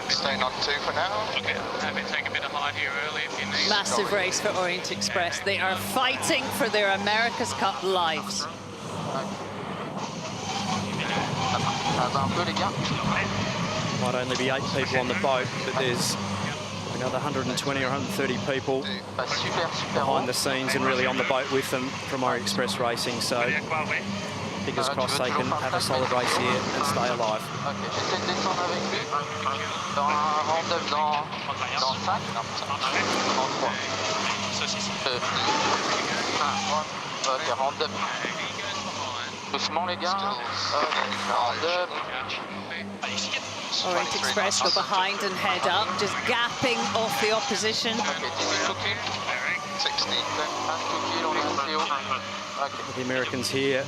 Staying on 2 for now. Okay, have it take a bit of height here early if you need. Massive race for Orient Express. They are fighting for their America's Cup lives. Might only be 8 people on the boat, but there's another 120 or 130 people behind the scenes and really on the boat with them from Orient Express Racing. So fingers crossed they can have a solid race here and stay alive. Orient Express go behind and head up, just gapping off the opposition. The Americans here,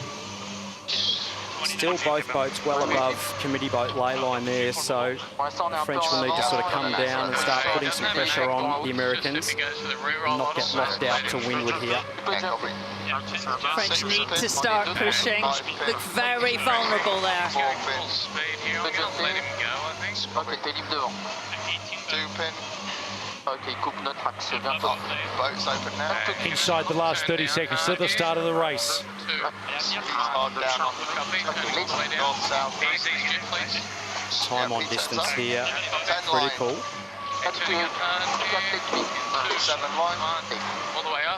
still both boats well above committee boat ley line there, so the French will need to sort of come down and start putting some pressure on the Americans and not get locked out to windward here. French need to start pushing. Look very vulnerable there. Boats open now. Inside the last 30 seconds to the start of the race. Time on distance here, critical. 7 line. All the way up.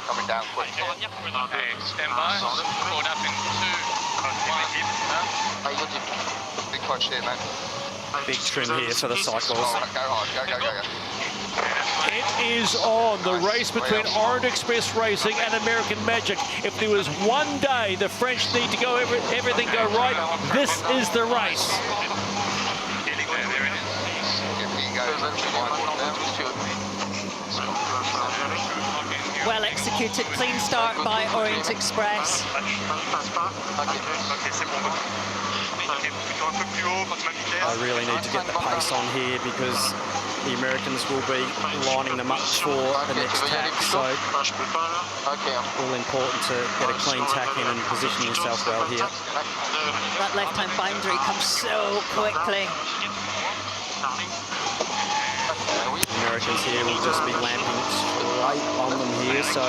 Coming down quick. Okay, stand by. Caught up in 2, 1. Big push here, man. Big trim here for the Cyclors. Go hard, go. It is on, the race between Orient Express Racing and American Magic. If there was one day the French need to go everything go right, this is the race. Well executed, clean start by Orient Express. I really need to get the pace on here because the Americans will be lining them up for the next tack, so all important to get a clean tack in and position yourself well here. That left-hand boundary comes so quickly. The Americans here will just be lamping straight on them here, so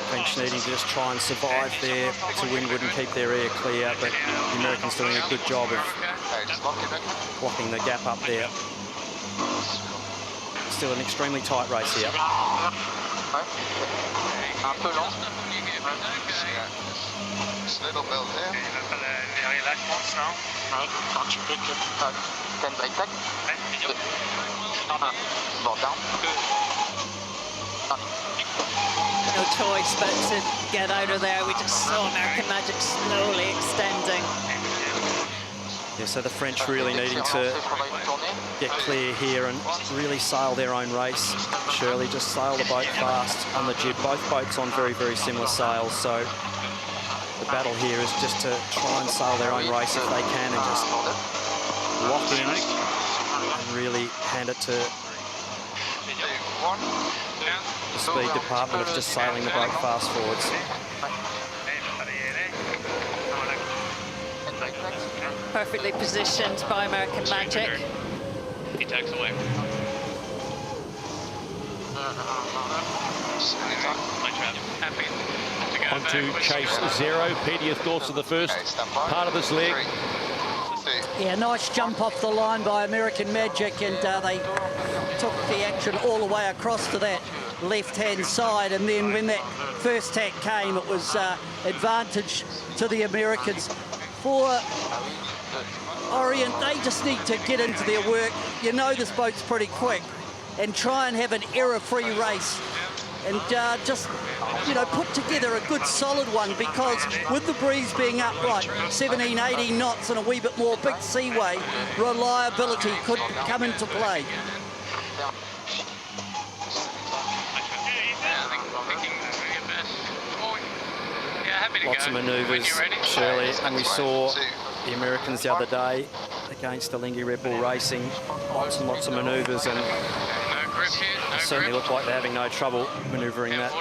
French needing to just try and survive there to windward and keep their air clear, but the Americans doing a good job of blocking the gap up there. Still an extremely tight race here. Little build here. No choice but to get out of there. We just saw American Magic slowly extending. Yeah, so the French really needing to get clear here and really sail their own race. Shirley, just sail the boat fast on the jib. Both boats on very, very similar sails, so the battle here is just to try and sail their own race if they can and just lock in and really hand it to the speed department of just sailing the boat fast forwards. Perfectly positioned by American Magic. He takes away. On to chase zero. Peter, your thoughts of the first part of this leg? Yeah, nice jump off the line by American Magic, and they took the action all the way across to that left-hand side, and then when that first tack came, it was advantage to the Americans. For Orient, they just need to get into their work. You know this boat's pretty quick, and try and have an error-free race. and just, you know, put together a good solid one, because with the breeze being upright, 17, 18 knots and a wee bit more big seaway, reliability could come into play. Lots of manoeuvres, Shirley, and we saw the Americans the other day against Alinghi Red Bull Racing. Lots and lots of manoeuvres, and they certainly look like they're having no trouble manoeuvring that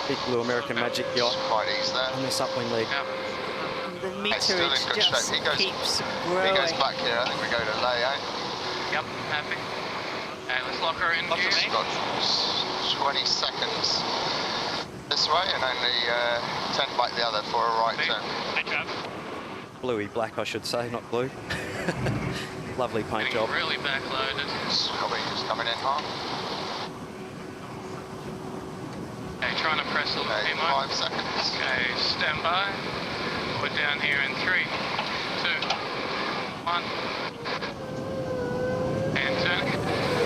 big blue American Magic yacht on this upwind leg. The meterage just keeps growing. He goes back here, I think we go to lay, eh? Yep, happy. Okay, let's lock her in here. We've got 20 seconds this way and only 10 back the other for a right turn. Bluey black, I should say, not blue. Lovely paint job. Really backloaded. Probably just coming in hard. Okay, trying to press a little bit more. 5 seconds. Okay, stand by. We're down here in 3, 2, 1. And turn.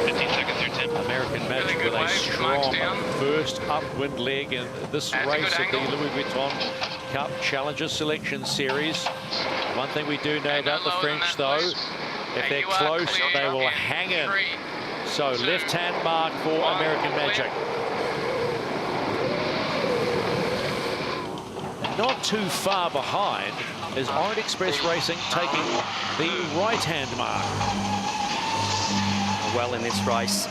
15 seconds through 10. American Magic with a strong first upwind leg in this race of the Louis Vuitton Cup Challenger Selection Series. One thing we do know about the French, though, if they're close, they will hang in. So left-hand mark for American Magic. Not too far behind is Orient Express Racing taking the right-hand mark. Well in this race,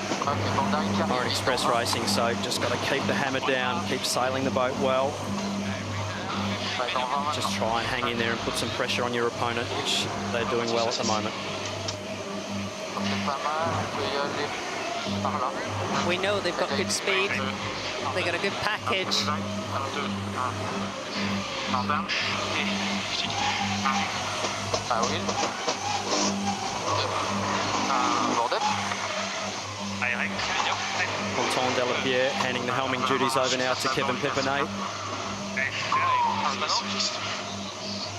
Orient Express Racing, so just got to keep the hammer down, keep sailing the boat well. Just try and hang in there and put some pressure on your opponent, which they're doing well at the moment. We know they've got good speed. They've got a good package. Vuitton Delapierre handing the helming duties over now to Kevin Pepinay.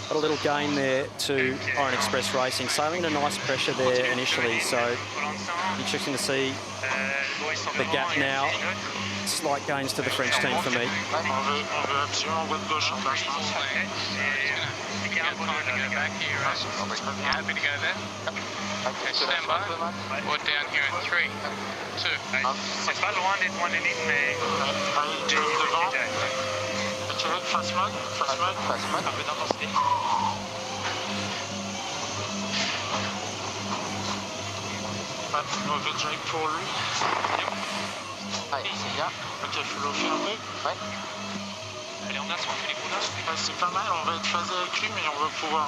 Got a little gain there to Orient Express Racing, sailing at a nice pressure there initially, so interesting to see the gap now. Slight gains to the French team for me. Happy to go there. Okay, stand by. We're down here in 3, 2. C'est pas loin d'être moins limite, mais... Face mode, un peu d'intensité. Pas de mauvais drag pour lui. Ouais, c'est bien. Ok, il faut l'ouvrir un peu. Ouais. Allez, on a ce qu'on fait les coups. C'est pas mal, on va être phasé avec lui, mais on va pouvoir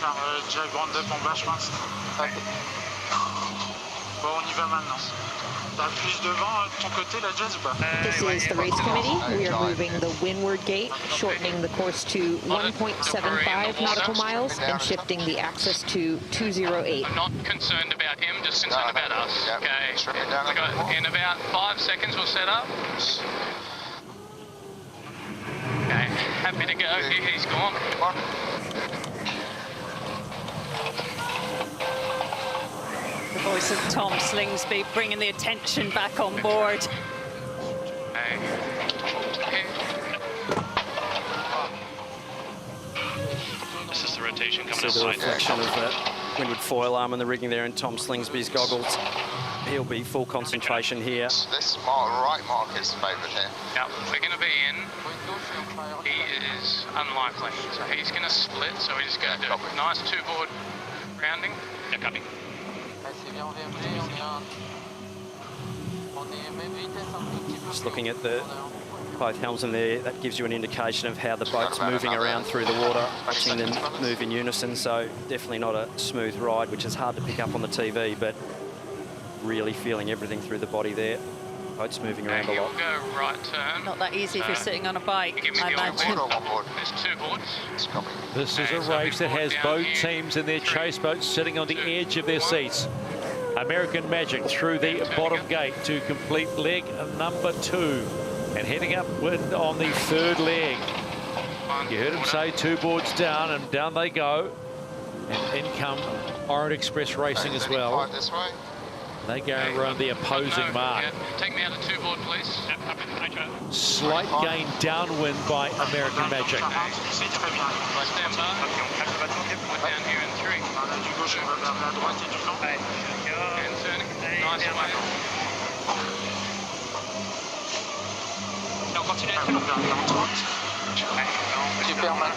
faire drag roundup en bâche mince. Ouais. Bon, on y va maintenant. T'as plus de vent de ton côté, la Jazz, ou pas? This is the race committee. We are moving the windward gate, shortening the course to 1.75 nautical miles and shifting the axis to 208. I'm not concerned about him, just concerned about us. Okay. In about 5 seconds, we'll set up. Okay, happy to go. He's gone. The voice of Tom Slingsby bringing the attention back on board. This is the rotation coming See the reflection of that windward foil arm and the rigging there in Tom Slingsby's goggles. He'll be full concentration here. This right mark is favoured here. Yep, we're going to be in. He is unlikely, so he's going to split, so we're just going to do a nice 2-board rounding. Yeah, copy. Just looking at both helms in there, that gives you an indication of how the boat's moving around through the water, watching them move in unison, so definitely not a smooth ride, which is hard to pick up on the TV, but really feeling everything through the body there. Boat's moving around a lot. Go right turn. Not that easy if you're sitting on a bike, I imagine. There's 2 boards. This is a race that has both teams in their chase boats sitting on the edge of their seats. American Magic through the bottom gate to complete leg number 2 and heading upwind on the 3rd leg. You heard him say 2 boards down, and down they go. And in come Orient Express Racing as well. This way. They go around the opposing mark. Take me out of 2 board, please. Slight gain downwind by American Magic. Stand by. We're down here in 3. And turning. Nice one. On continue à faire vers 30. Superman.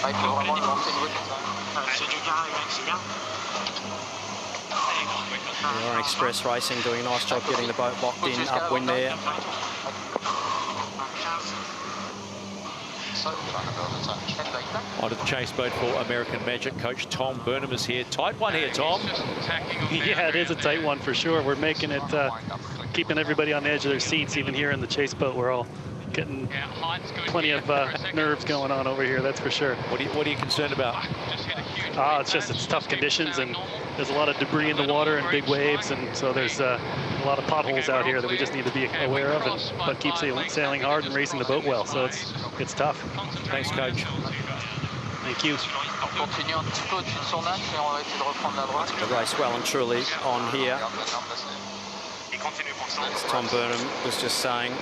Il faut vraiment le monter le c'est du gars, c'est bien. Orient Express Racing doing a nice job getting the boat locked in upwind there. Onto the chase boat for American Magic. Coach Tom Burnham is here. Tight one here, Tom. Yeah, it is a tight one for sure. We're making it, keeping everybody on the edge of their seats, even here in the chase boat. We're all getting plenty of nerves going on over here, that's for sure. What are you concerned about? It's tough conditions, and there's a lot of debris in the water and big waves, and so there's a lot of potholes out here that we just need to be aware of, but keep sailing hard and racing the boat well. So it's tough. Thanks, Coach. Thank you. The race well and truly on here. As Tom Burnham was just saying,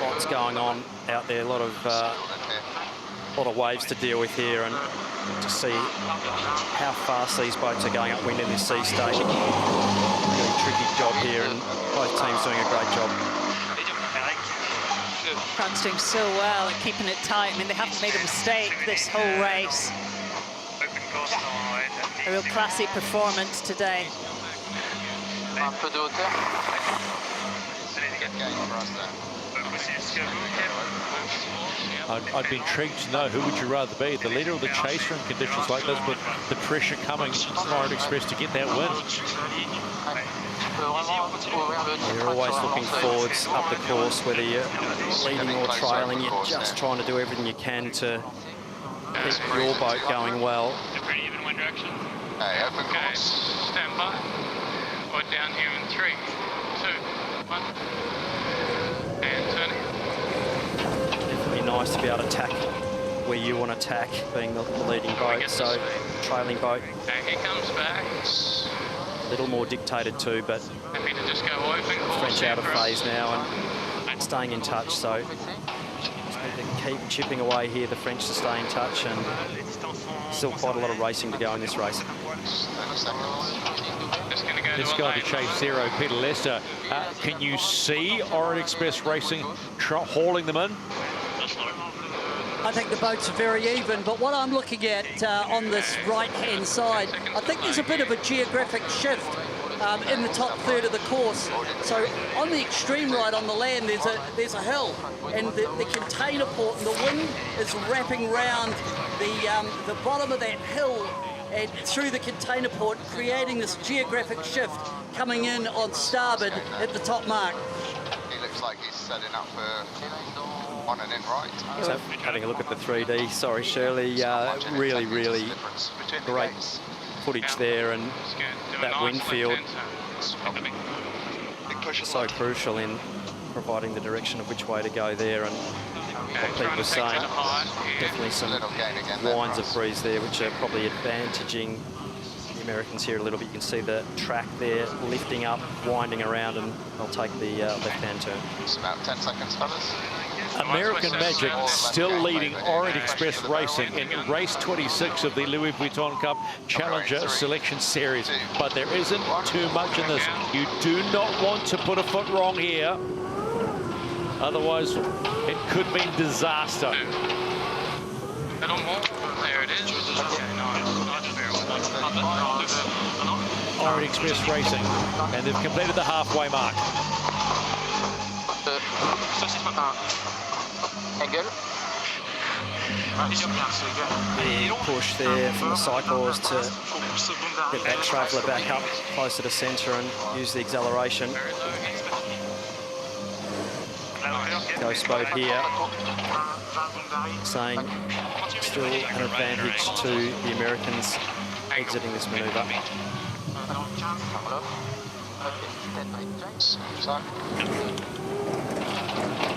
lots going on out there, a lot of waves to deal with here, and to see how fast these boats are going upwind in this sea state. Really tricky job here, and both teams doing a great job. France doing so well at keeping it tight. I mean, they haven't made a mistake this whole race. A real classy performance today. I'd be intrigued to know, who would you rather be, the leader or the chaser in conditions like this, with the pressure coming from Orient Express to get that win? You're always looking forwards up the course, whether you're leading or trailing. You're just trying to do everything you can to keep your boat going well. Pretty even wind direction. Okay, stand by. We're down here in 3, 2, 1. And turning. Definitely nice to be able to tack where you want to tack, being the leading boat. So trailing boat. Okay, he comes back. A little more dictated too, but Happy to just go open course. French out of phase now and staying in touch. So just need to keep chipping away here, the French to stay in touch, and still quite a lot of racing to go in this race. Let's go to chase 0, Peter Lester. Can you see Orient Express Racing hauling them in? I think the boats are very even, but what I'm looking at on this right-hand side, I think there's a bit of a geographic shift in the top third of the course. So on the extreme right on the land, there's a hill, and the container port, and the wind is wrapping round the bottom of that hill and through the container port, creating this geographic shift coming in on starboard at the top mark. He looks like he's setting up for on and in right. So having a look at the 3D, sorry Shirley, really great footage there, and that wind field so crucial in providing the direction of which way to go there, and what Pete was saying, definitely some winds of breeze there which are probably advantaging the Americans here a little bit. You can see the track there lifting up, winding around, and they'll take the left-hand turn. It's about 10 seconds, fellas. American Magic still leading Orient Express Racing in race 26 of the Louis Vuitton Cup Challenger Selection Series. But there isn't too much in this. You do not want to put a foot wrong here. Otherwise, it could mean disaster. There it is. Orient Express Racing, and they've completed the halfway mark. Big push there from the Cyclors to get that traveller back up closer to centre and use the acceleration. Ghost boat here, saying still an advantage to the Americans exiting this manoeuvre.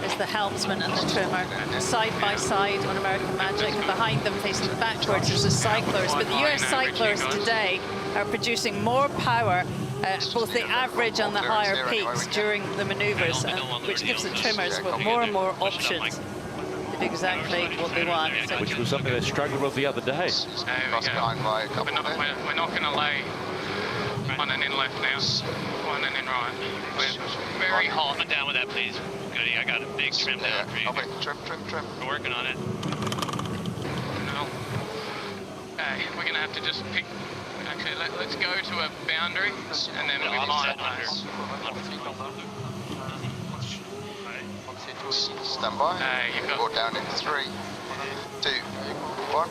There's the helmsman and the trimmer side by side on American Magic, and behind them facing backwards there's the Cyclors. But the US Cyclors today are producing more power, both the average and the higher peaks during the manoeuvres, which gives the trimmers more and more options to do exactly what they want. So which was something they struggled with the other day. We're not going to lay on and in left now, on and in right. We're very hot. Down with that, please. Goody, I got a big trim down for you. Trim. We're working on it. No. Okay, we're going to have to just pick. Actually, let's go to a boundary, and then we might. Stand by. Go down in 3, 2, 1.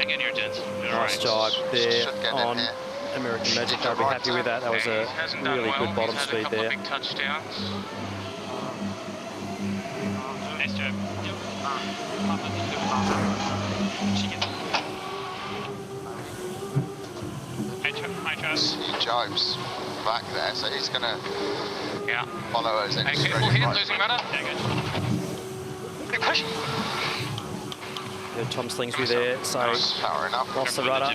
Again, your gents. Nice job there on American Magic. They'll be happy with that. That was a really good bottom speed there. Big touchdowns. Nice job. He jibes back there, so he's going to follow us in. Careful here, losing rudder. Big push. Good Tom Slingsby there, so lost the rudder.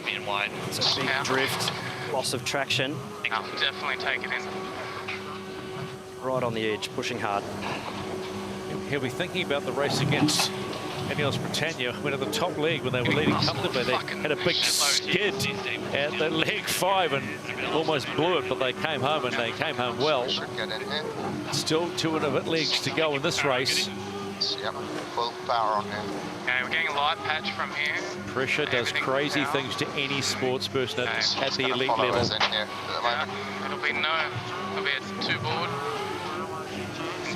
It's a big drift, loss of traction. Definitely take it in. Right on the edge, pushing hard. He'll be thinking about the race against Emirates Britannia when at the top leg, when they were leading comfortably, they had a big skid at the leg 5 and almost blew it, but they came home and they came home well. Still 2 and a bit legs to go in this race. Yep, full power on here. Okay, we're getting a light patch from here. Pressure does crazy things to any sports person at the elite level. It'll be it'll be a 2 board.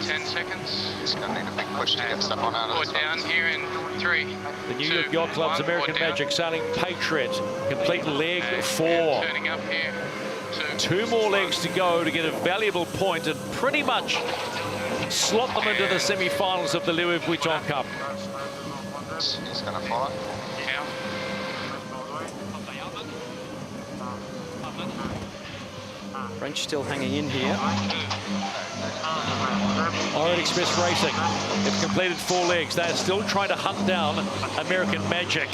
10 seconds. It's going to need a big push to get stuff on out of this. Down here in 3. The New York Yacht Club's American Magic sailing Patriot. Complete leg 4. Turning up here. 2 more legs to go to get a valuable point and pretty much slot them into the semi-finals of the Louis Vuitton Cup. He's going to follow. Yeah. French still hanging in here. Orient Express Racing have completed 4 legs. They are still trying to hunt down American Magic.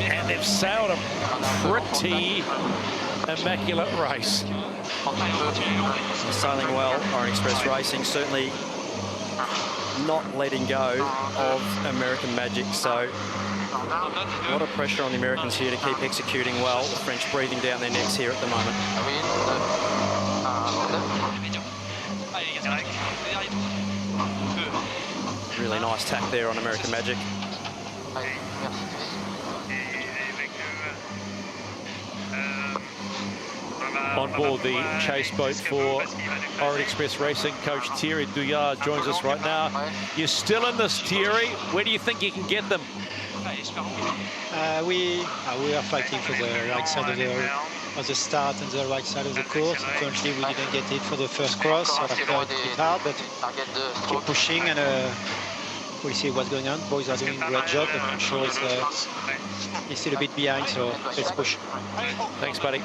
And they've sailed a pretty immaculate race. Sailing well, Orient Express Racing, certainly not letting go of American Magic. So a lot of pressure on the Americans here to keep executing well. The French breathing down their necks here at the moment. Really nice tack there on American Magic. On board the chase boat for Orient Express Racing, Coach Thierry Douillard joins us right now. You're still in this, Thierry. Where do you think you can get them? We are fighting for the right side of the start and the right side of the course. Unfortunately, we didn't get it for the first cross, so after it's a bit hard, but keep pushing and we'll see what's going on. Boys are doing a great job. I'm sure he's still a bit behind, so let's push. Thanks, buddy.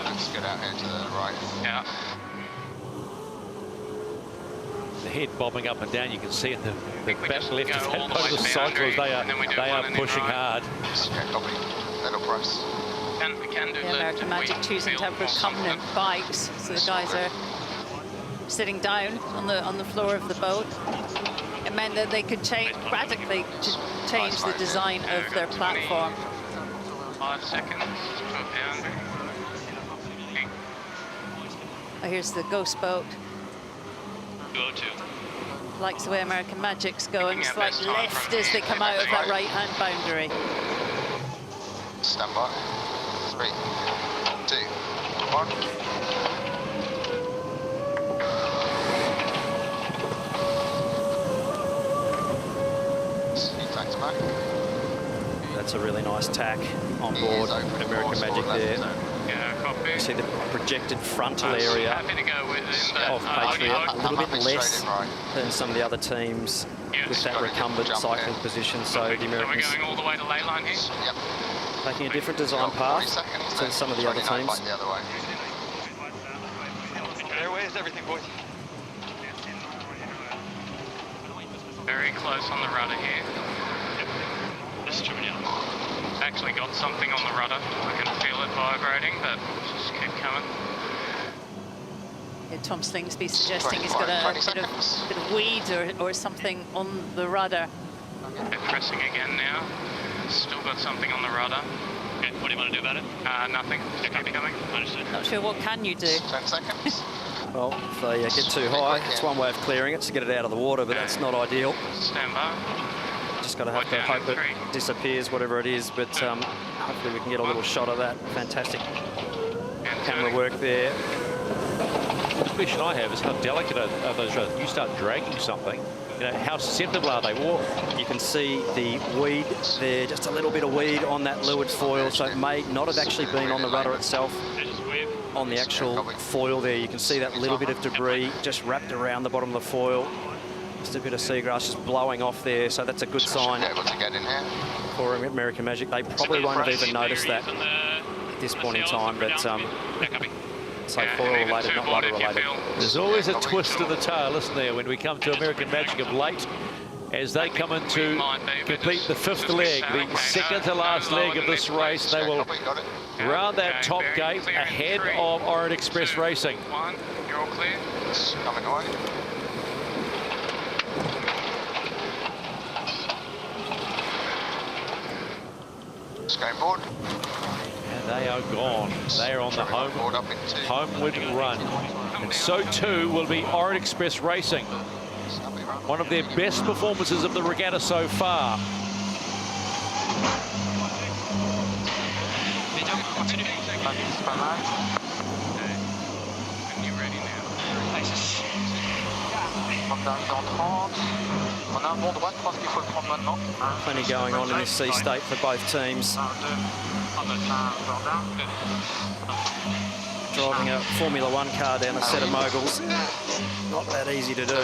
Let's get out here to the right. Yeah. The head bobbing up and down, you can see it. The back left of that boat of the Cyclors, they are pushing hard. Yeah, copy. Little press. The American Magic choosing to have recumbent bikes, so the guys are sitting down on the floor of the boat. It meant that they could radically change the design of their platform. 5 seconds to a boundary. Oh, here's the ghost boat. Go to. Likes the way American Magic's going. Slight lift as they come out of that right-hand boundary. Stand by. 3, 2, 1. He tacks back. That's a really nice tack on board American Magic there. Yeah, copy. You see the projected frontal area Happy to go with of Patriot, a little bit less than some of the other teams with that recumbent cycling position. So the Americans So we're going all the way to ley line here? Yep. taking a different design path to some of the other teams. Where's everything, boys? Very close on the rudder here. Actually got something on the rudder. I can feel it vibrating, but just keep coming. Yeah, Tom Slingsby suggesting he's got a bit of weed or something on the rudder. They're pressing again now. Still got something on the rudder. Okay, what do you want to do about it? Nothing. Just keep coming. Understood. Not sure what can you do. 10 seconds. Well, if they get too high, it's one way of clearing it, to get it out of the water, but that's not ideal. Stand by. Just got to have to hope it disappears, whatever it is, but hopefully we can get a little shot of that. Fantastic camera work there. The question I have is how delicate are those rods? You start dragging something, you know, how susceptible are they? Well, you can see the weed there, just a little bit of weed on that leeward foil, so it may not have actually been on the rudder itself. On the actual foil there, you can see that little bit of debris just wrapped around the bottom of the foil. Just a bit of seagrass just blowing off there, so that's a good sign for American Magic. They probably won't have even noticed that at this point in time, but so foil related, not rudder related. There's always a twist of the tail, isn't there, when we come to American Magic of late, as they come in to complete the fifth leg, the second to last leg of this race. They will round that top gate ahead of Orient Express Racing. You're all clear. Coming away. Skateboard. And they are gone. They are on the homeward run. And so too will be Orient Express Racing. One of their best performances of the regatta so far. Plenty going on in this sea state for both teams. Driving a Formula One car down a set of moguls, not that easy to do.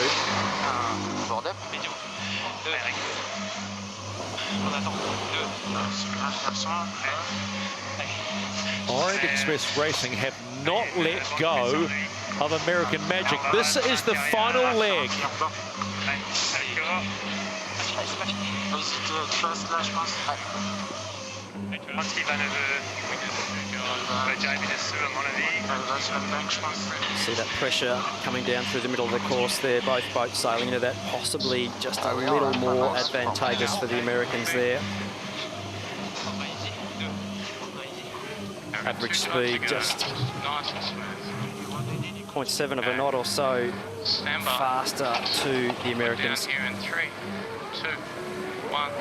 Orient Express Racing have not let go of American Magic. This is the final leg. See that pressure coming down through the middle of the course there, both boats sailing into that, possibly just a little more advantageous for the Americans there. Average speed just 0.7 of a knot or so faster to the Americans. Here in 3, 2, 1.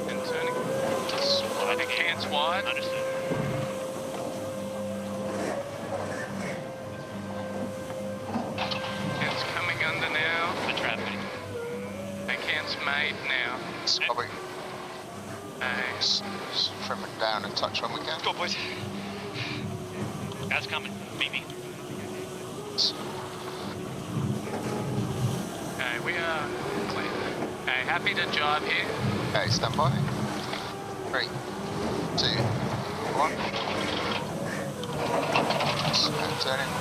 And turning. Sliding hands wide. Understood. Hands coming under now. The traffic. Backhand's made now. Probably. Trim it down and touch when we can. Go, boys. Guys coming. Meet me. Okay, we are clear. Okay, happy to jibe here. Okay, stand by. 3, 2, 1. And turning.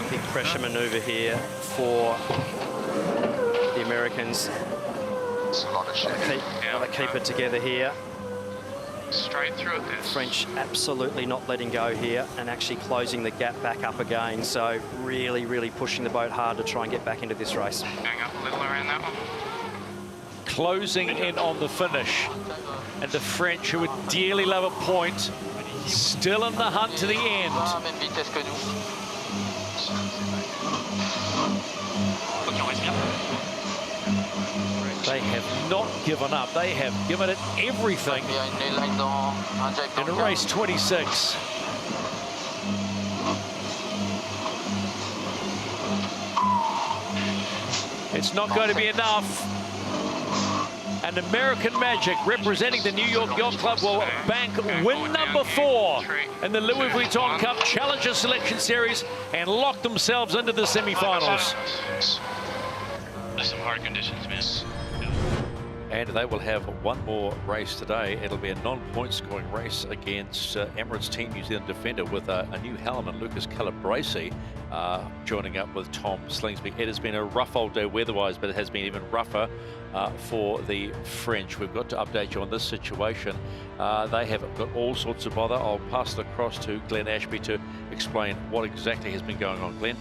Big pressure manoeuvre here for the Americans. It's a lot of shit. Gotta keep it together here. Straight through it this. French absolutely not letting go here and actually closing the gap back up again. So really, really pushing the boat hard to try and get back into this race. Going up a little around that one. Closing in on the finish. And the French, who would dearly love a point, still in the hunt to the end. They have not given up. They have given it everything in race 26. It's not going to be enough. And American Magic, representing the New York Yacht Club, will bank win number 4 in the Louis Vuitton Cup Challenger Selection Series and lock themselves into the semi-finals. There's some hard conditions, man. And they will have one more race today. It'll be a non-point scoring race against Emirates Team New Zealand defender with a new helm and Lucas Calabresi joining up with Tom Slingsby. It has been a rough old day weather-wise, but it has been even rougher for the French. We've got to update you on this situation. They have got all sorts of bother. I'll pass it across to Glenn Ashby to explain what exactly has been going on. Glenn?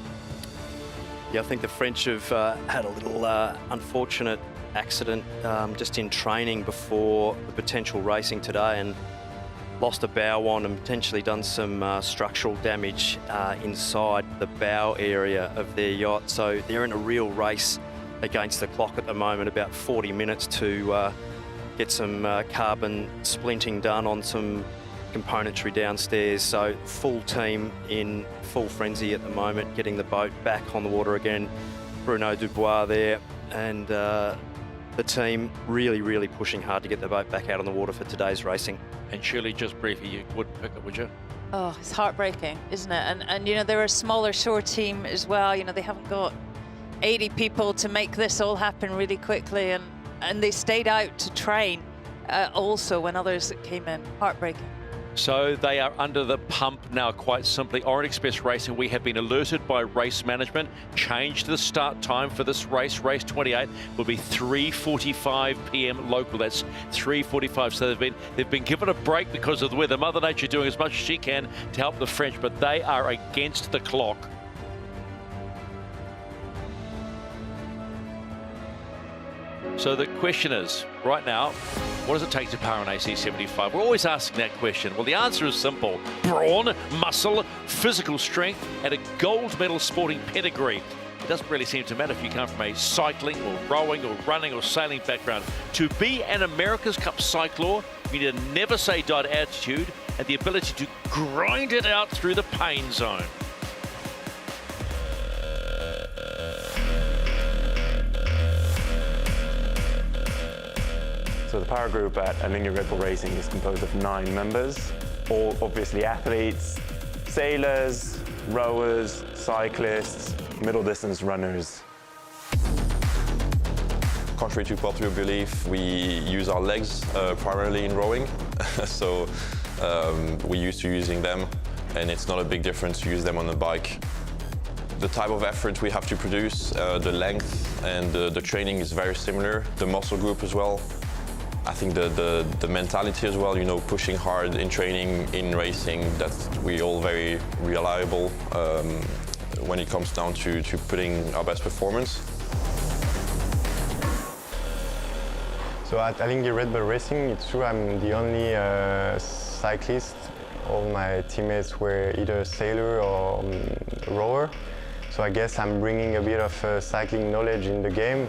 Yeah, I think the French have had a little unfortunate accident just in training before the potential racing today, and lost a bow on and potentially done some structural damage inside the bow area of their yacht. So they're in a real race against the clock at the moment, about 40 minutes to get some carbon splinting done on some componentry downstairs. So full team in full frenzy at the moment, getting the boat back on the water again. Bruno Dubois there, and the team really pushing hard to get the boat back out on the water for today's racing. And Shirley, just briefly, you wouldn't pick it, would you? Oh, it's heartbreaking, isn't it? And you know, they're a smaller shore team as well. You know, they haven't got 80 people to make this all happen really quickly, and they stayed out to train also when others came in. Heartbreaking. So they are under the pump now, quite simply. Orient Express Racing, we have been alerted by race management, changed the start time for this race. Race 28 will be 3:45 p.m. local. That's 3:45. So they've been given a break because of the weather. Mother Nature doing as much as she can to help the French, but they are against the clock. So the question is, right now, what does it take to power an AC-75? We're always asking that question. Well, the answer is simple. Brawn, muscle, physical strength, and a gold medal sporting pedigree. It doesn't really seem to matter if you come from a cycling or rowing or running or sailing background. To be an America's Cup Cyclor, you need a never say die attitude and the ability to grind it out through the pain zone. So the power group at Alinghi Red Bull Racing is composed of 9 members, all obviously athletes, sailors, rowers, cyclists, middle distance runners. Contrary to popular belief, we use our legs primarily in rowing, so we're used to using them, and it's not a big difference to use them on the bike. The type of effort we have to produce, the length and the training is very similar, the muscle group as well. I think the mentality as well, you know, pushing hard in training, in racing, that we're all very reliable when it comes down to putting our best performance. So at Alinghi Red Bull Racing, it's true I'm the only cyclist. All my teammates were either a sailor or a rower. So I guess I'm bringing a bit of cycling knowledge in the game.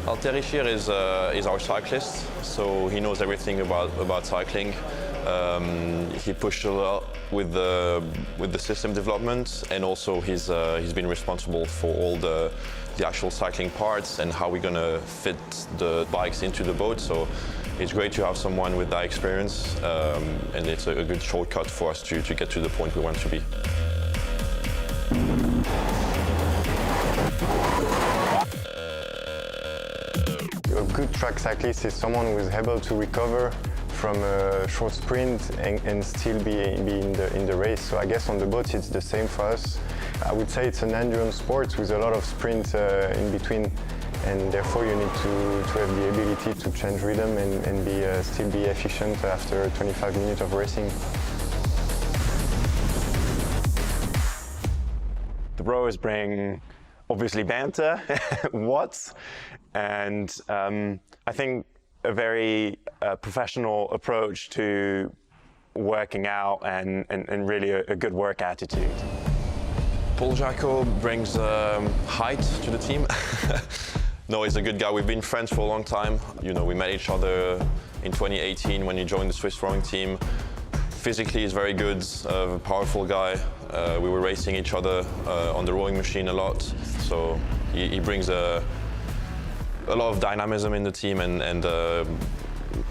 Alterichir is our cyclist, so he knows everything about cycling. He pushed a lot with the system development, and also he's been responsible for all the actual cycling parts and how we're gonna fit the bikes into the boat. So it's great to have someone with that experience, and it's a good shortcut for us to get to the point we want to be. A good track cyclist is someone who is able to recover from a short sprint and still be in the race. So I guess on the boat it's the same for us. I would say it's an endurance sport with a lot of sprint in between, and therefore you need to have the ability to change rhythm and still be efficient after 25 minutes of racing. The rowers bring obviously banter, watts, and I think a very professional approach to working out and really a good work attitude. Paul Jacko brings height to the team. No, he's a good guy. We've been friends for a long time. You know, we met each other in 2018 when he joined the Swiss rowing team. Physically, he's very good, a powerful guy. We were racing each other on the rowing machine a lot, so he brings a a lot of dynamism in the team and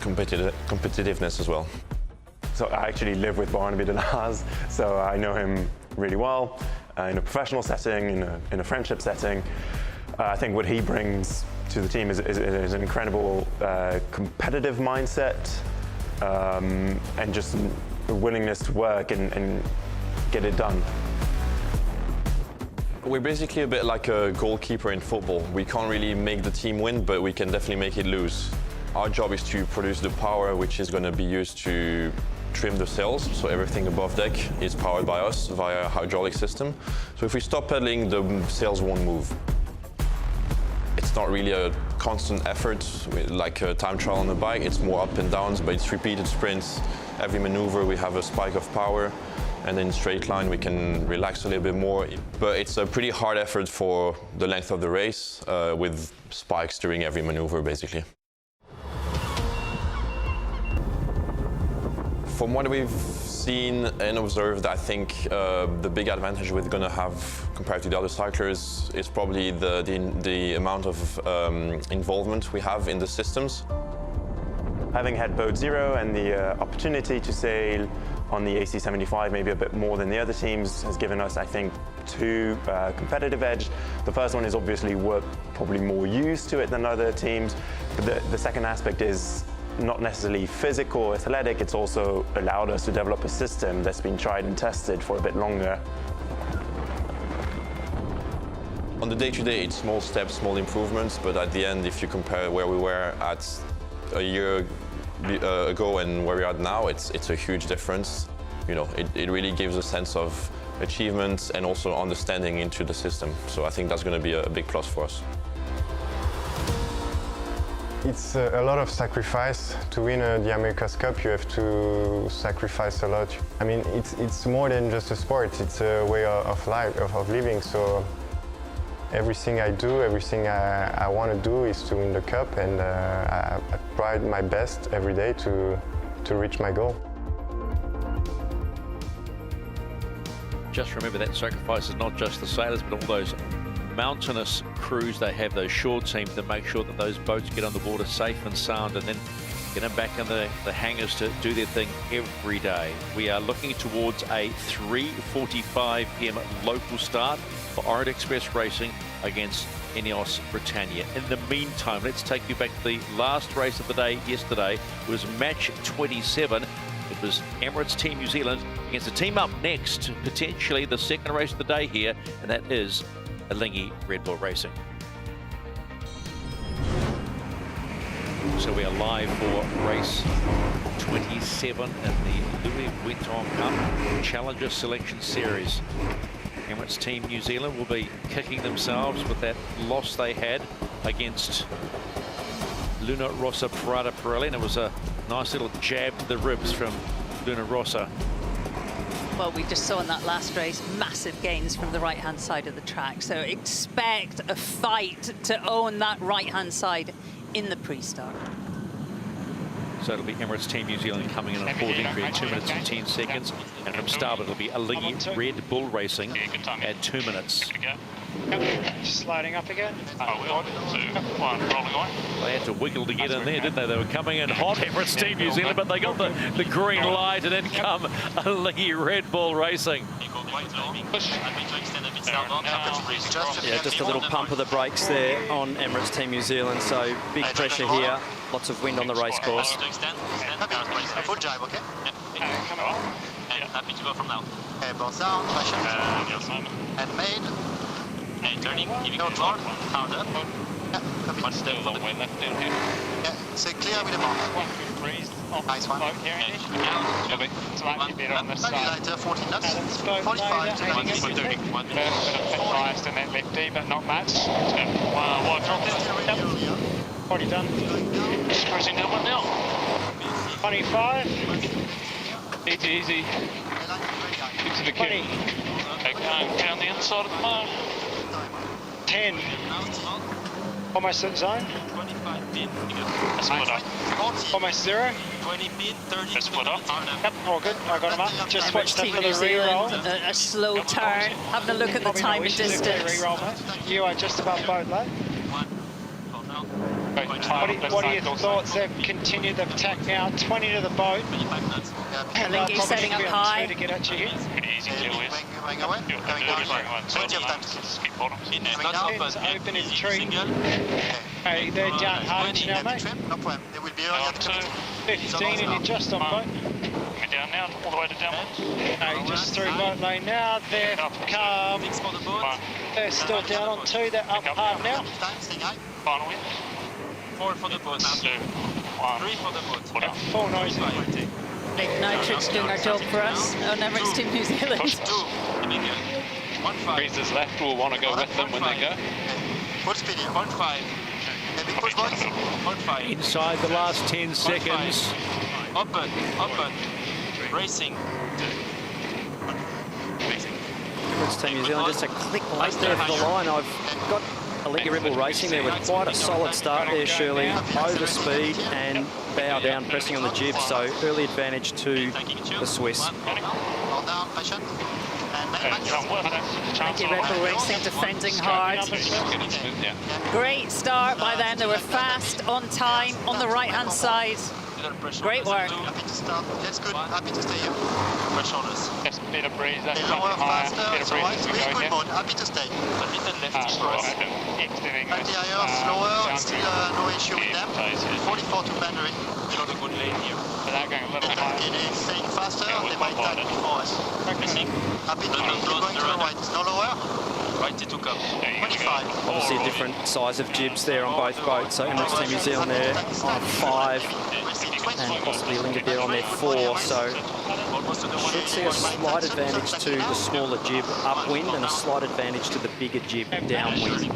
competitiveness as well. So I actually live with Barnaby de Lars, so I know him really well in a professional setting, in a friendship setting. I think what he brings to the team is an incredible competitive mindset and just a willingness to work and get it done. We're basically a bit like a goalkeeper in football. We can't really make the team win, but we can definitely make it lose. Our job is to produce the power which is going to be used to trim the sails, so everything above deck is powered by us via a hydraulic system. So if we stop pedaling, the sails won't move. It's not really a constant effort like a time trial on the bike. It's more up and downs, but it's repeated sprints. Every maneuver we have a spike of power, and in straight line we can relax a little bit more. But it's a pretty hard effort for the length of the race with spikes during every maneuver basically. From what we've seen and observed, I think the big advantage we're going to have compared to the other cyclers is probably the amount of involvement we have in the systems. Having had boat zero and the opportunity to sail on the AC75 maybe a bit more than the other teams has given us, I think, two competitive edge. The first one is obviously we're probably more used to it than other teams, but the second aspect is not necessarily physical or athletic, it's also allowed us to develop a system that's been tried and tested for a bit longer. On the day-to-day, it's small steps, small improvements, but at the end, if you compare where we were at a year ago and where we are now, it's a huge difference. You know, it really gives a sense of achievement and also understanding into the system. So I think that's going to be a big plus for us. It's a lot of sacrifice. To win the America's Cup, you have to sacrifice a lot. I mean, it's more than just a sport. It's a way of life, of living. So everything I do, everything I want to do is to win the cup, and I try my best every day to reach my goal. Just remember that sacrifice is not just the sailors, but all those mountainous crews they have, those shore teams that make sure that those boats get on the water safe and sound and then get them back in the hangars to do their thing every day. We are looking towards a 3:45 p.m. local start for Orient Express Racing against Ineos Britannia. In the meantime, let's take you back to the last race of the day yesterday. It was match 27. It was Emirates Team New Zealand against a team up next, potentially the second race of the day here, and that is Alinghi Red Bull Racing. So we are live for race 27 in the Louis Vuitton Cup Challenger Selection Series. Emirates Team New Zealand will be kicking themselves with that loss they had against Luna Rossa Prada Pirelli, and it was a nice little jab to the ribs from Luna Rossa. Well, we just saw in that last race massive gains from the right-hand side of the track. So expect a fight to own that right-hand side in the pre-start. So it'll be Emirates Team New Zealand coming in on fourth entry at 2 minutes and 10 seconds. And from start, it'll be Alinghi Red Bull Racing at 2 minutes. Just sliding up again. 2, 1, rolling on. They had to wiggle to get in there, didn't they? They were coming in hot, Emirates Team New Zealand, but they got the green light, and then come Alinghi Red Bull Racing. Yeah, just a little pump of the brakes there on Emirates Team New Zealand, so big pressure here, lots of wind on the race course. Full drive, okay? Happy to go from now. Okay, both down, pressure. And main. And turning, giving control, hard up. Yeah, One step for the wind left down here. Yeah, so clear with the mark. Nice one. Slightly better on the side. Lighter, 14 knots. 45 to 1 biased and then lifty, but not much. Wide drop there. Already done. Just cruising down one now. 25. Easy. Into the kit. Okay, down the inside of the mile. 10. Almost at zone. That's split up. Almost 0. 20 pin, 30. That's split up. Yep, all good. I got him up. Just watched that Team for New the re-roll. Zealand, a slow turn, having a look at the time and distance. You are just above boat low. What are your thoughts? They've continued the attack now, 20 to the boat. Alinghi setting up high. To get at you here. Pretty easy kill is. Going away. Plenty of time. Keep bottom. It's not Open in tree. Hey, they're down hard now, mate. No problem. They will be early at 15 and you're just on boat. We're down now, all the way to downwards. Hey, just through boat lane now. They're calm. They're still down on 2. They're up hard now. Final win. 4 for the boat. 2, 1. 3 for the boat. 4 noisy. Big nitrogen doing our job for us on Emirates Team New Zealand. 1-5. Breezers left will want to go with them when they go. Full speed here. 1-5. Big push, boys. 1-5. Inside the last 10 seconds. Open. Racing. Emirates Team New Zealand just a click late there for the line. I've got Alinghi Rebel Racing there with quite a solid start there, Shirley. Over speed and bow down, pressing on the jib, so early advantage to the Swiss. Alinghi Rebel Racing defending hard. Great start by them. They were fast, on time, on the right-hand side. Great work. Happy to start. That's good. Happy to stay here. Fresh shoulders. Yes, bit of breeze. That's lower, faster. Bit of breeze as we go Good again. mode. Happy to stay. A bit and left is for us. Extending And the higher, slower. Still no issue with them. 44 to boundary. We're on a good lane here. Without going a little higher. It is staying faster. They might tag before us. Happy to keep going to the right. No lower. Righty to come. 25. Obviously a different size of jibs there on both boats. So Emirates Team New Zealand there on 5 and possibly Alinghi there on their 4. So should see a slight advantage to the smaller jib upwind and a slight advantage to the bigger jib downwind.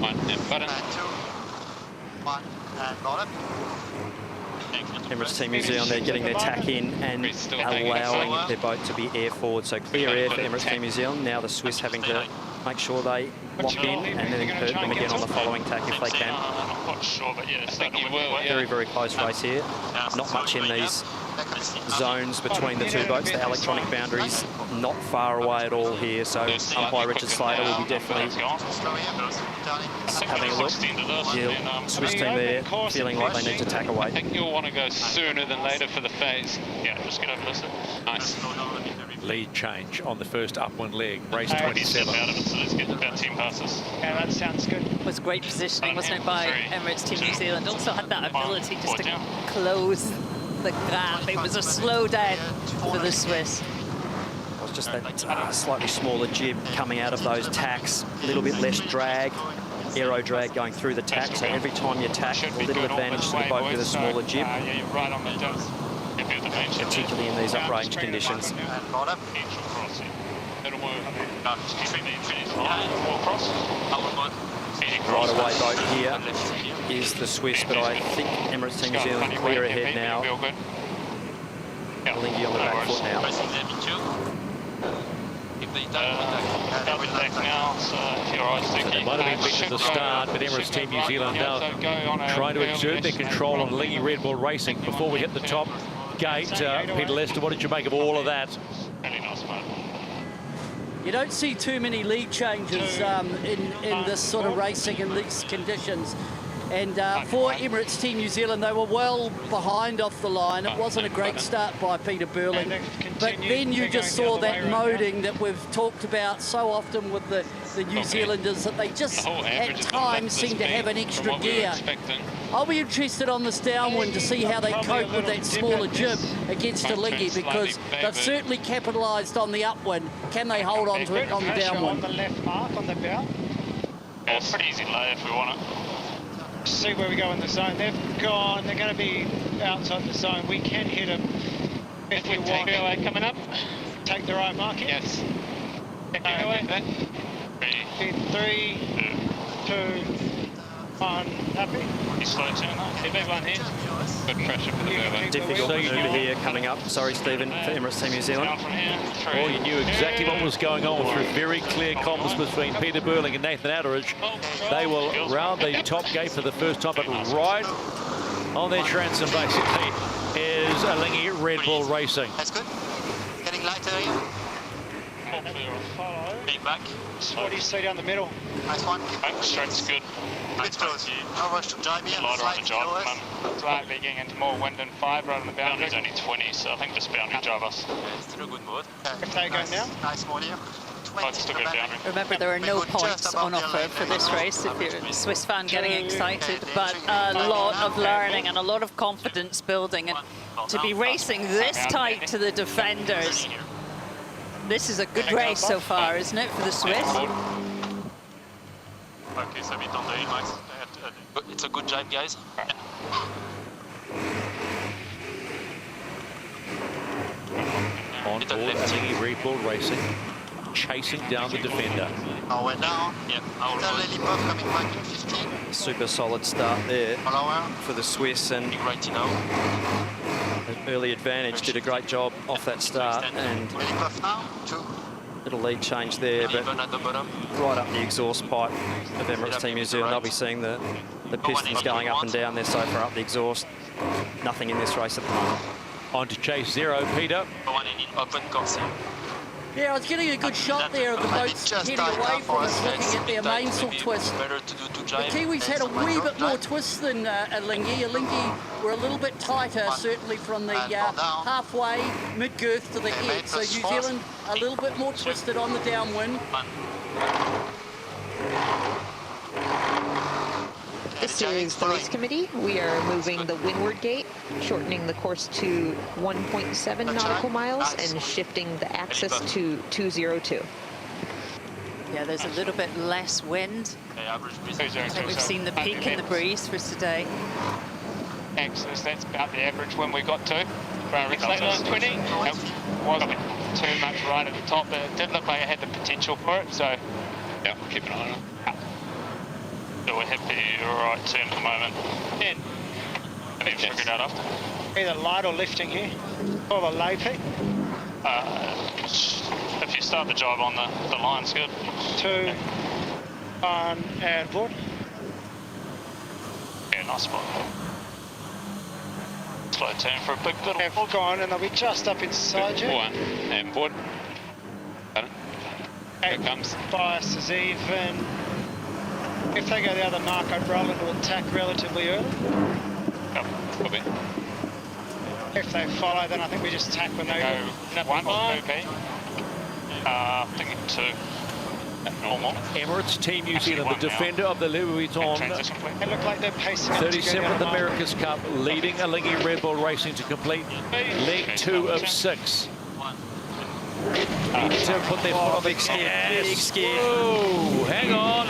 Emirates Team New Zealand, they're getting their tack in and allowing their boat to be air forward. So clear air for Emirates Team New Zealand. Now the Swiss having to make sure they lock in and then hurt them again on the following tack if they can. I'm not sure, but yeah, I think you will. Very, very close race here. Not much in these zones between the two boats. The electronic boundaries not far away at all here. So umpire Richard Slater will be definitely having a look. The Swiss team there feeling like they need to tack away. I think you'll want to go sooner than later for the phase. Yeah, just get over this. Nice. Lead change on the first upwind leg, race 27. Out of it, so let's get about 10 passes. Yeah, that sounds good. It was great positioning, wasn't it, by Emirates Team New Zealand? Also had that ability just to close the gap. It was a slow down for the Swiss. It was just that slightly smaller jib coming out of those tacks, a little bit less drag, aero drag going through the tack. So every time you tack, a little advantage to the boat with a smaller jib. Yeah, you're right on the depth. Particularly in these uprange conditions. Right away boat here is the Swiss, but I think Emirates Team New Zealand clear ahead now. Alinghi on the back foot now. They might have been beaten at the start, but Emirates Team New Zealand now trying to exert their control on Alinghi Red Bull Racing. Before we hit the top gate, Peter Lester, what did you make of all of that? You don't see too many lead changes in this sort of racing in these conditions. And for Emirates Team New Zealand, they were well behind off the line. It wasn't a great start by Peter Burling. But then you just saw that moding that we've talked about so often with the New Zealanders, that they just at times seem to have an extra gear. I'll be interested on this downwind to see how they cope with that smaller jib against Alinghi, because they've certainly capitalised on the upwind. Can they hold on to it on the downwind? On the left mark on the bow. Yeah, it's pretty easy lay if we want it. See where we go in the zone. They've gone. They're going to be outside the zone. We can hit them if we walk. Coming up. Take the right marking. Yes. In 3, 2, 1. Happy. He's slow turn up. Keep everyone here. Good pressure for the Verbo. Difficult maneuver here coming up. Sorry, Stephen, for Emirates Team New Zealand. Well, you knew exactly what was going on through very clear comms between Peter Burling and Nathan Atteridge. They will round the top gate for the first time, but right on their transom, basically, is Alinghi Red Bull Racing. That's good. Getting lighter here. Big back. What do you see down the middle? Nice one. Back straight's good. Bit close. No rush to jibe here. Lighter on the jibe at the moment. Slightly getting into more wind and 5 rather than the boundary. Boundary's only 20, so I think just boundary jibe us. It's still a good mode. If they go now? Nice mode here. I'd still go boundary. Remember, there are no points on offer for this race if you're a Swiss fan getting excited, but a lot of learning and a lot of confidence building. And to be racing this tight to the defenders, this is a good race so far, isn't it, for the Swiss? Okay, so bit on the hill, Max. It's a good jibe, guys. On board, Alinghi Red Bull Racing, chasing down the defender. Oh, we're down. Yep. Lily Puff coming back in 15. Super solid start there for the Swiss, and an early advantage. Did a great job off that start, and little lead change there, but right up the exhaust pipe of Emirates Team New Zealand. They'll be seeing the pistons going up and down there so far up the exhaust. Nothing in this race at the moment. On to chase 0, Peter. Yeah, I was getting a good shot there of the boats heading away from us, looking at their mainsail twist. The Kiwis had a wee bit more twist than Alinghi. Alinghi were a little bit tighter, certainly from the halfway, mid-girth to the head. So New Zealand a little bit more twisted on the downwind. This is the race committee. We are moving the windward gate, shortening the course to 1.7 nautical miles and shifting the axis to 202. Yeah, there's a little bit less wind. I think we've seen the peak in the breeze for today. Axis, that's about the average wind we got to. For our Cyclor 20, it wasn't too much right at the top, but it did look like it had the potential for it, so yeah, keep an eye on it. So we're happy, all right, term at the moment. And maybe figure it out after. Either light or lifting here, or a low peak. If you start the jibe on the line's good. 2 on and board. Yeah, nice spot. Slow turn for a big little. Have gone, and they'll be just up inside you. 1 and board. Here it comes. Bias is even. If they go the other mark, I'd roll into attack relatively early. Yep, probably. If they follow, then I think we just attack when they go 1 or 2 B. I think 2. Normal. Emirates Team New Zealand, the defender of the Louis Vuitton. They look like they're pacing 37th America's Cup, leading Alinghi Red Bull Racing to complete leg 2 of 6. Need to put their foot on the gas. Big skid. Oh, hang on.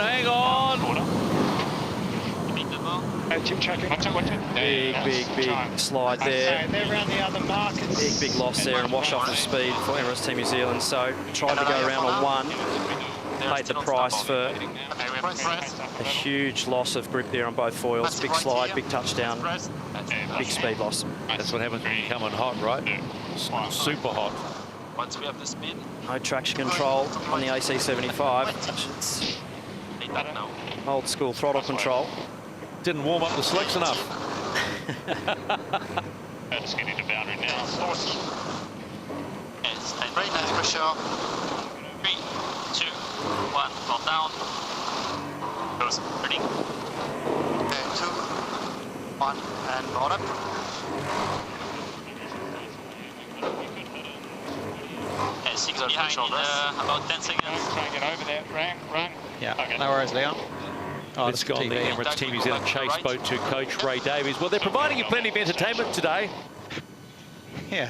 Big slide there. They're around the other mark. Big loss there and wash off of speed for Emirates Team New Zealand. So tried to go around on 1. Paid the price for a huge loss of grip there on both foils. Big slide, big touchdown, big speed loss. That's what happens when you come on hot, right? Super hot. Once we have the speed. No traction control on the AC75. It's old school throttle control. Didn't warm up the slicks enough. Just getting to boundary now. Yes, and very nice pressure. 3, 2, 1, fall down. Goes, ready. Okay, 2, 1, and board up. Okay, 6 are behind in about 10 seconds. Try and get over that run. Yeah, okay. No worries, Leon. Oh, Let's go on the Emirates Team New Zealand chase boat to Coach Ray Davies. Well, they're providing you plenty of entertainment today. Yeah,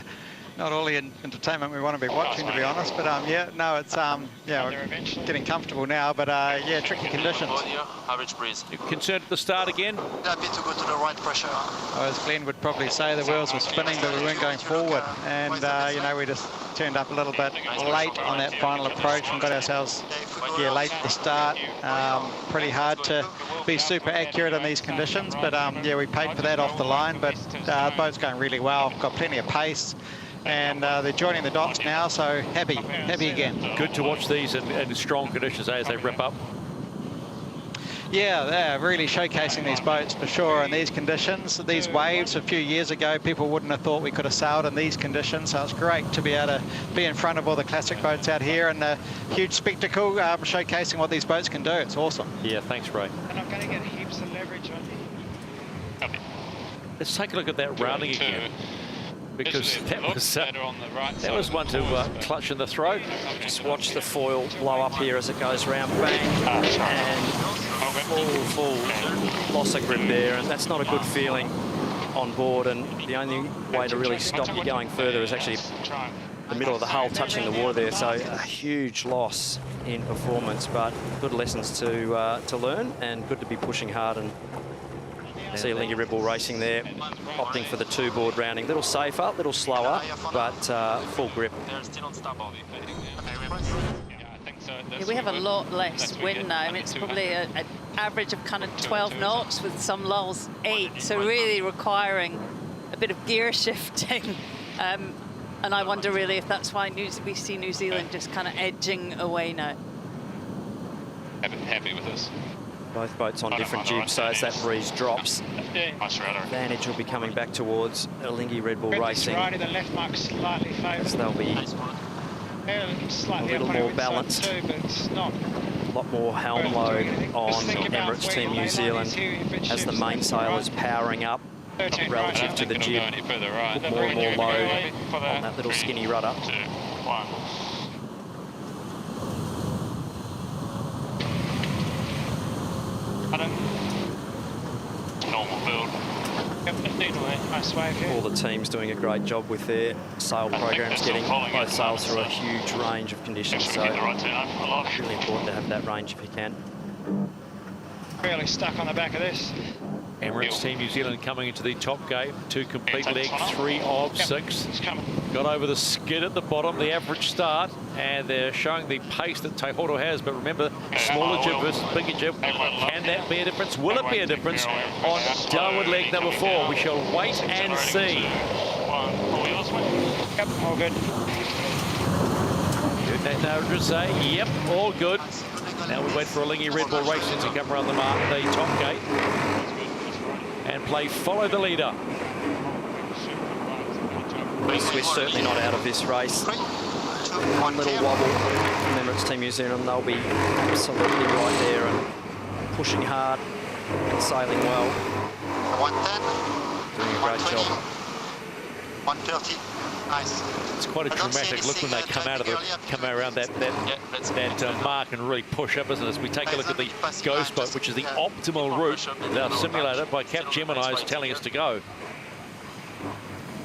not all the entertainment we want to be watching, to be honest. But yeah, no, it's yeah, we're getting comfortable now. But yeah, tricky conditions. Average breeze. You're concerned at the start again? Happy to go to the right pressure. As Glenn would probably say, the wheels were spinning, but we weren't going forward. And you know, we just turned up a little bit late on that final approach and got ourselves late at the start. Pretty hard to be super accurate in these conditions, but yeah, we paid for that off the line. But the boat's going really well, got plenty of pace, and they're joining the docks now, so happy again. Good to watch these in strong conditions as they rip up. Yeah, they're really showcasing these boats for sure in these conditions. These waves a few years ago, people wouldn't have thought we could have sailed in these conditions, so it's great to be able to be in front of all the classic boats out here, and a huge spectacle showcasing what these boats can do. It's awesome. Yeah, thanks, Ray. And I'm going to get heaps of leverage on you. Let's take a look at that rounding again, because that was one to clutch in the throat. Just watch the foil blow up here as it goes round, bang, and full loss of grip there, and that's not a good feeling on board, and the only way to really stop you going further is actually the middle of the hull touching the water there, so a huge loss in performance, but good lessons to learn, and good to be pushing hard. And see Alinghi Red Bull Racing there, opting for the 2-board rounding. A little safer, a little slower, but full grip. Yeah, we have a lot less wind now. I mean, it's probably an average of kind of 12 knots with some lulls 8, so really requiring a bit of gear shifting. And I wonder really if that's why we see New Zealand just kind of edging away now. Happy with this. Both boats on different jibs, so as that breeze drops, advantage will be coming back towards Alinghi Red Bull Racing. The left mark's slightly favoured. So they'll be a little more balanced. Too, but it's not. A lot more helm load on Emirates Team New Zealand as the mainsail is powering up relative to the jib. Put more and more load on that little skinny rudder. Normal build. Nice wave here. All the teams doing a great job with their sail programs, getting both sails through a huge range of conditions. So really important to have that range if you can. Really stuck on the back of this. Emirates Team New Zealand coming into the top gate to complete leg 3 of 6. Got over the skid at the bottom, the average start, and they're showing the pace that Teihoto has. But remember, smaller jib versus bigger jib. Can that be a difference? Will it be a difference on downward leg number 4? We shall wait and see. Yep, all good. Good, Nathan would say, yep, all good. Now we wait for Alinghi Red Bull Racing to come around the top gate and play follow the leader. We're certainly not out of this race. One little wobble from Emirates Team New Zealand, they'll be absolutely right there and pushing hard and sailing well. 110. Doing a great job. 130. Nice. It's quite a dramatic look when they come around that mark and really push up, isn't it? As we take a look at the Ghost boat, which is the optimal route that simulated by Cap Gemini is telling us to go.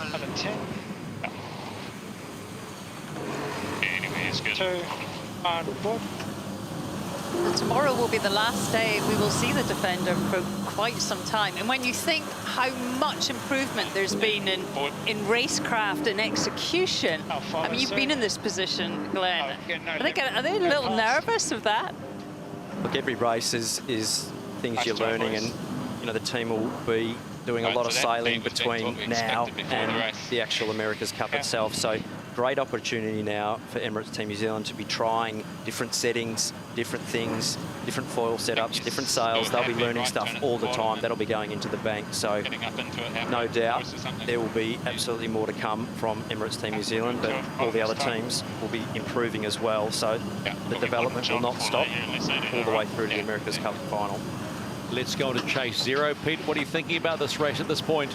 Another 10. Anyway, it's good. 2 on board. Tomorrow will be the last day we will see the Defender for quite some time. And when you think how much improvement there's been in racecraft and execution, I mean, you've been in this position, Glenn. Are they a little nervous of that? Look, every race is things you're learning, and you know the team will be doing a lot of sailing between now and the actual America's Cup itself. So great opportunity now for Emirates Team New Zealand to be trying different settings, different things, different foil setups, different sails. They'll be learning stuff all the time. That'll be going into the bank. So no doubt there will be absolutely more to come from Emirates Team New Zealand, but all the other teams will be improving as well. So the development will not stop all the way through to the America's Cup final. Let's go to chase 0. Pete, what are you thinking about this race at this point?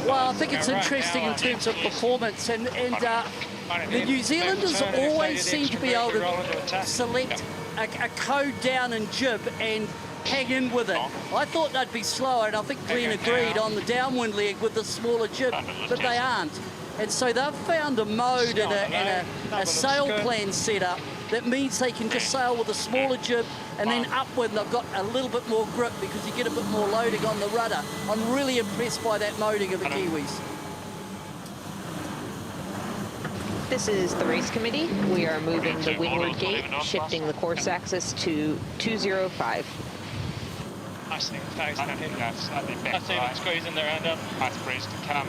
Well, I think it's interesting in terms of performance, and the New Zealanders always seem to be able to select a code down and jib and hang in with it. I thought they'd be slower, and I think Glenn agreed on the downwind leg with the smaller jib, but they aren't. And so they've found a mode and a sail plan set up that means they can just sail with a smaller jib, and then upwind they've got a little bit more grip because you get a bit more loading on the rudder. I'm really impressed by that moding of the Kiwis. This is the race committee. We are moving the windward gate, shifting the course axis to 205. I think it's going to hit. I see it squeezing the roundup. Nice breeze to come.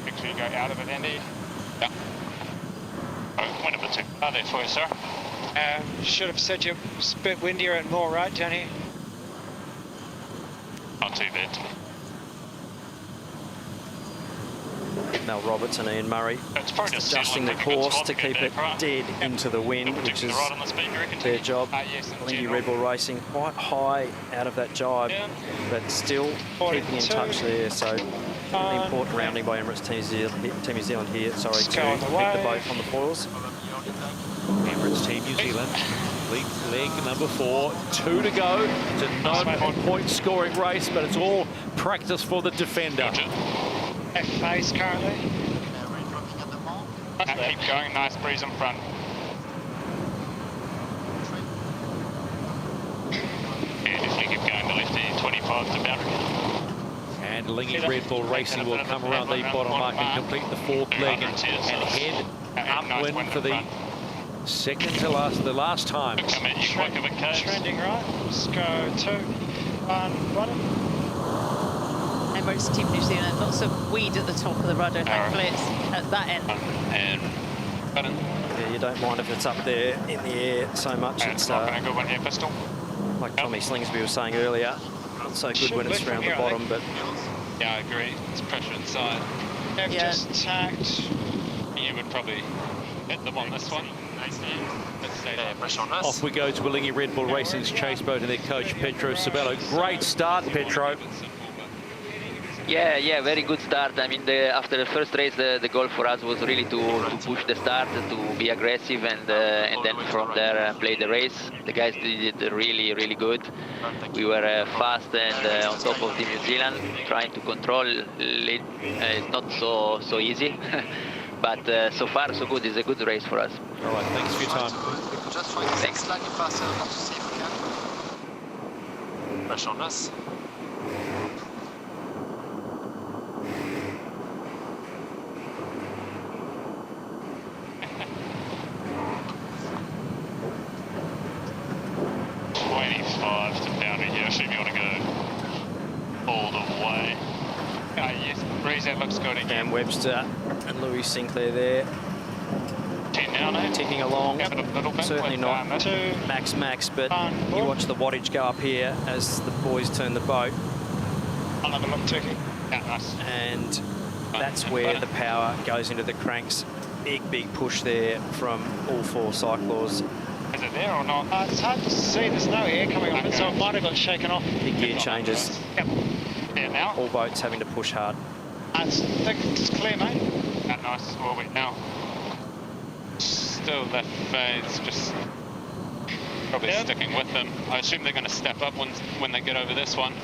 Make sure you go out of it, Andy. Yeah. Wind number 2. Are there for you, sir? Should have said you're a bit windier and more right down here. Not too bad. Mel Roberts and Ian Murray It's probably just adjusting the course to keep it dead into the wind, which is their job. Alinghi Red Bull Racing quite high out of that jibe, but still keeping in touch there. So really important rounding by Emirates Team New Zealand here. Sorry to keep the boat on the foils. Emirates Team New Zealand, leg number 4, 2 to go. It's a 9-point scoring race, but it's all practice for the defender. Back face currently. Keep going, nice breeze in front. Yeah, definitely keep going to lefty, 25 to boundary. And Alinghi Red Bull Racing will come around the bottom mark and complete the 4th leg and head upwind for the second to last, the last time. Trending right. Let's go 2, 1, bottom. Emirates Team New Zealand, lots of weed at the top of the rudder. Thankfully it's at that end. And button. Yeah, you don't mind if it's up there in the air so much. And it's not going to go one here, pistol. like Tommy Slingsby was saying earlier, not so good when it's around the bottom, but yeah, I agree. It's pressure inside. They've just tacked. You would probably hit them on this one. Let's stay there. Pressure on us. Off we go to Alinghi Red Bull Racing's chase boat and their coach Petro Sabello. Great start, Petro. Yeah, very good start. I mean, after the first race, the goal for us was really to push the start, to be aggressive, and then from there play the race. The guys did it really good. We were fast and on top of Team New Zealand, trying to control it. It's not so easy, but so far so good. It's a good race for us. All right, thanks for your time. Just find Thanks. slightly faster to see if we can. Pressure on us. To boundary here. I assume you want to go all the way. Yes, breeze, that looks good again. Dan Webster and Louis Sinclair there. 10 down, eh? Ticking along. Yeah, but a little bit Certainly with, not max, but you watch the wattage go up here as the boys turn the boat. I'll have a look, ticking. Yeah, nice. And that's where the power goes into the cranks. Big push there from all 4 Cyclors. Is it there or not? It's hard to see. There's no air coming off it, so it might have got shaken off. Big gear changes. Yep. Yeah, now? All boats having to push hard. It's thick, it's clear, mate. That nice. Well, wait, now. Still left phase, just probably sticking with them. I assume they're going to step up when they get over this one.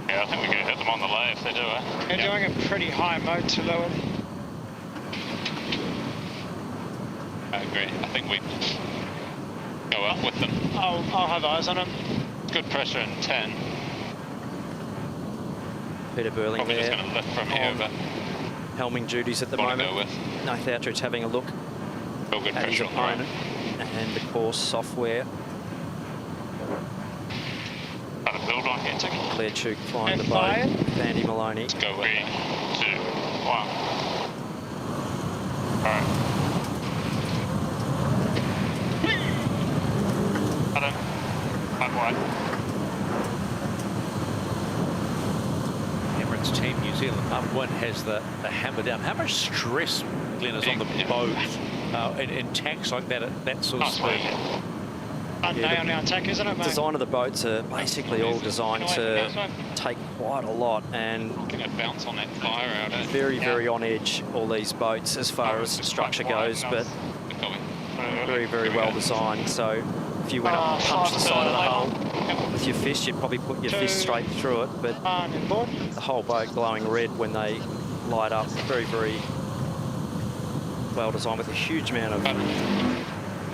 Yeah, I think we're going to hit them on the lay if they do it. They're doing a pretty high mode to lower. I agree. I think we go up with them. I'll have eyes on them. Good pressure in 10. Peter Burling Probably there. just going to lift from here, but helming duties at the moment. Nath Outridge having a look real good at his pressure on the opponent and the course software. Got a build on here, Tick. Claire Chuk flying the boat. Vandy Maloney. Let's go 3, 2, 1. All right. Wide. Emirates Team New Zealand upwind has the hammer down. How much stress, Glenn, is on the boat in tanks like that at that sort of speed? On our attack, isn't it, mate? The design of the boats are basically all designed to take quite a lot, and bounce on that fire out. Very on edge, all these boats as far as structure goes, but very well designed. So if you went up and punched the side of the hull with your fist, you'd probably put your fist straight through it, but the whole boat glowing red when they light up. Very well designed with a huge amount of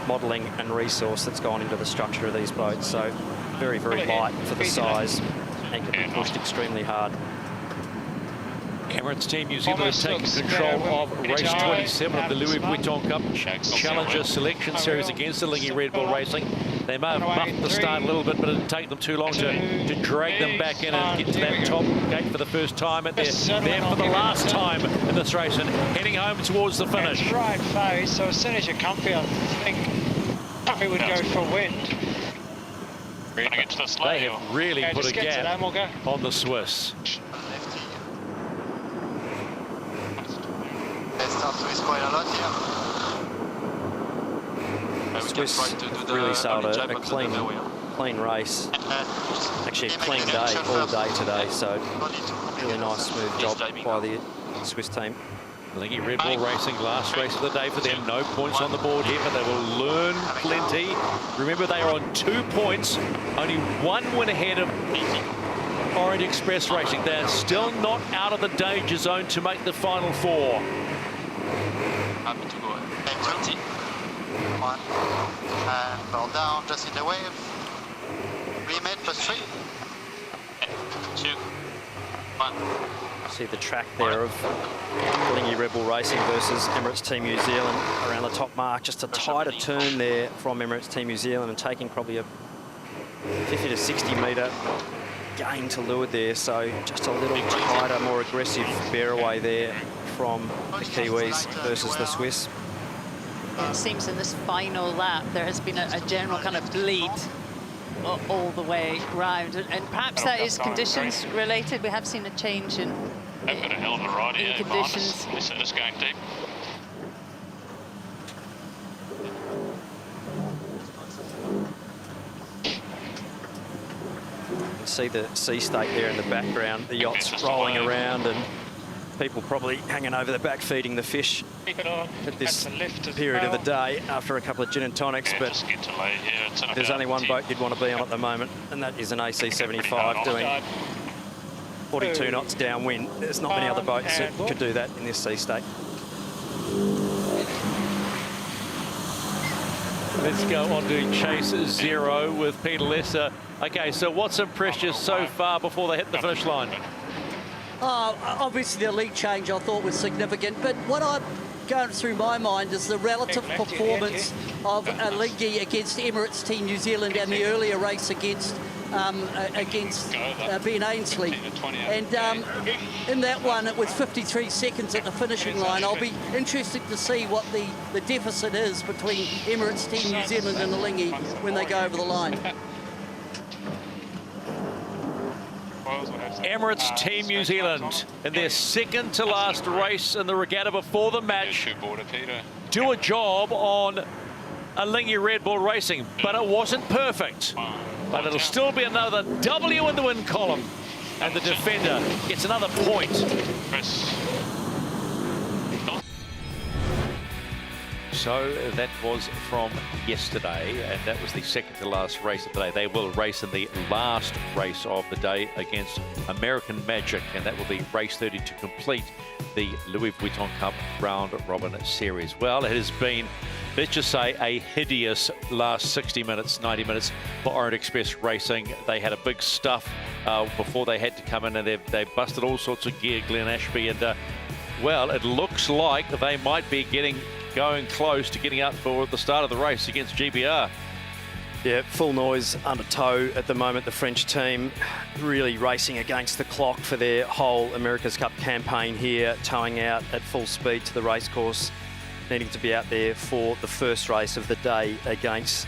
modelling and resource that's gone into the structure of these boats. So very light for the size and can be pushed extremely hard. Emirates Team New Zealand have taken control of race 27 of the Louis Vuitton Cup Challenger Selection Series against Alinghi Red Bull Racing. They may have muffed the start a little bit, but it didn't take them too long to drag them back in and get to that top gate for the first time. And they're there for the last time in this race and heading home towards the finish. Right phase, so as soon as you're comfy, I think We would go for wind. We're going to get to the slow They hill. have really put a gap on the Swiss. Let's start Swiss quite a lot here. Swiss really sailed a clean race. Actually, a clean day all day today. So really nice, smooth job by the Swiss team. Alinghi Red Bull Racing, last race of the day for them. No points on the board here, but they will learn plenty. Remember, they are on 2 points, only 1 win ahead of Orient Express Racing. They are still not out of the danger zone to make the final 4. Happy to go. 20. 1. And ball down, just in the wave. Remade +3. 2. 1. See the track there of Alinghi Red Bull Racing versus Emirates Team New Zealand around the top mark. Just a tighter turn there from Emirates Team New Zealand and taking probably a 50 to 60 metre gain to leeward there. So just a little tighter, more aggressive bear away there from the Kiwis versus the Swiss. It seems in this final lap there has been a general kind of bleed all the way round, and perhaps that is conditions related. We have seen a change in They've got a hell of a ride here, conditions. This is going deep. You see the sea state there in the background, the yacht's rolling around and people probably hanging over the back feeding the fish at this period of the day after a couple of gin and tonics. But there's only one boat you'd want to be on at the moment, and that is an AC-75 doing 42 knots downwind. There's not many other boats that could do that in this sea state. Let's go on to Chase 0 with Peter Lesser. Okay, so what's impressed you so far before they hit the finish line? Obviously the lead change I thought was significant, but what I'm going through my mind is the relative performance of Alinghi against Emirates Team New Zealand and the earlier race against Ben Ainsley. And in that one, it was 53 seconds at the finishing line. I'll be interested to see what the deficit is between Emirates Team New Zealand and Alinghi when they go over the line. Emirates Team New Zealand in their second to last race in the regatta before the match do a job on Alinghi Red Bull Racing, but it wasn't perfect. But it'll still be another W in the win column, and the defender gets another point. So that was from yesterday, and that was the second to last race of the day. They will race in the last race of the day against American Magic, and that will be race 30 to complete the Louis Vuitton Cup round robin series. Well, it has been, let's just say, a hideous last 60 minutes, 90 minutes for Orient Express Racing. They had a big stuff before they had to come in, and they busted all sorts of gear, Glenn Ashby, and well, it looks like they might be going close to getting up for the start of the race against GBR. Yeah, full noise under tow at the moment. The French team really racing against the clock for their whole America's Cup campaign here, towing out at full speed to the racecourse, needing to be out there for the first race of the day against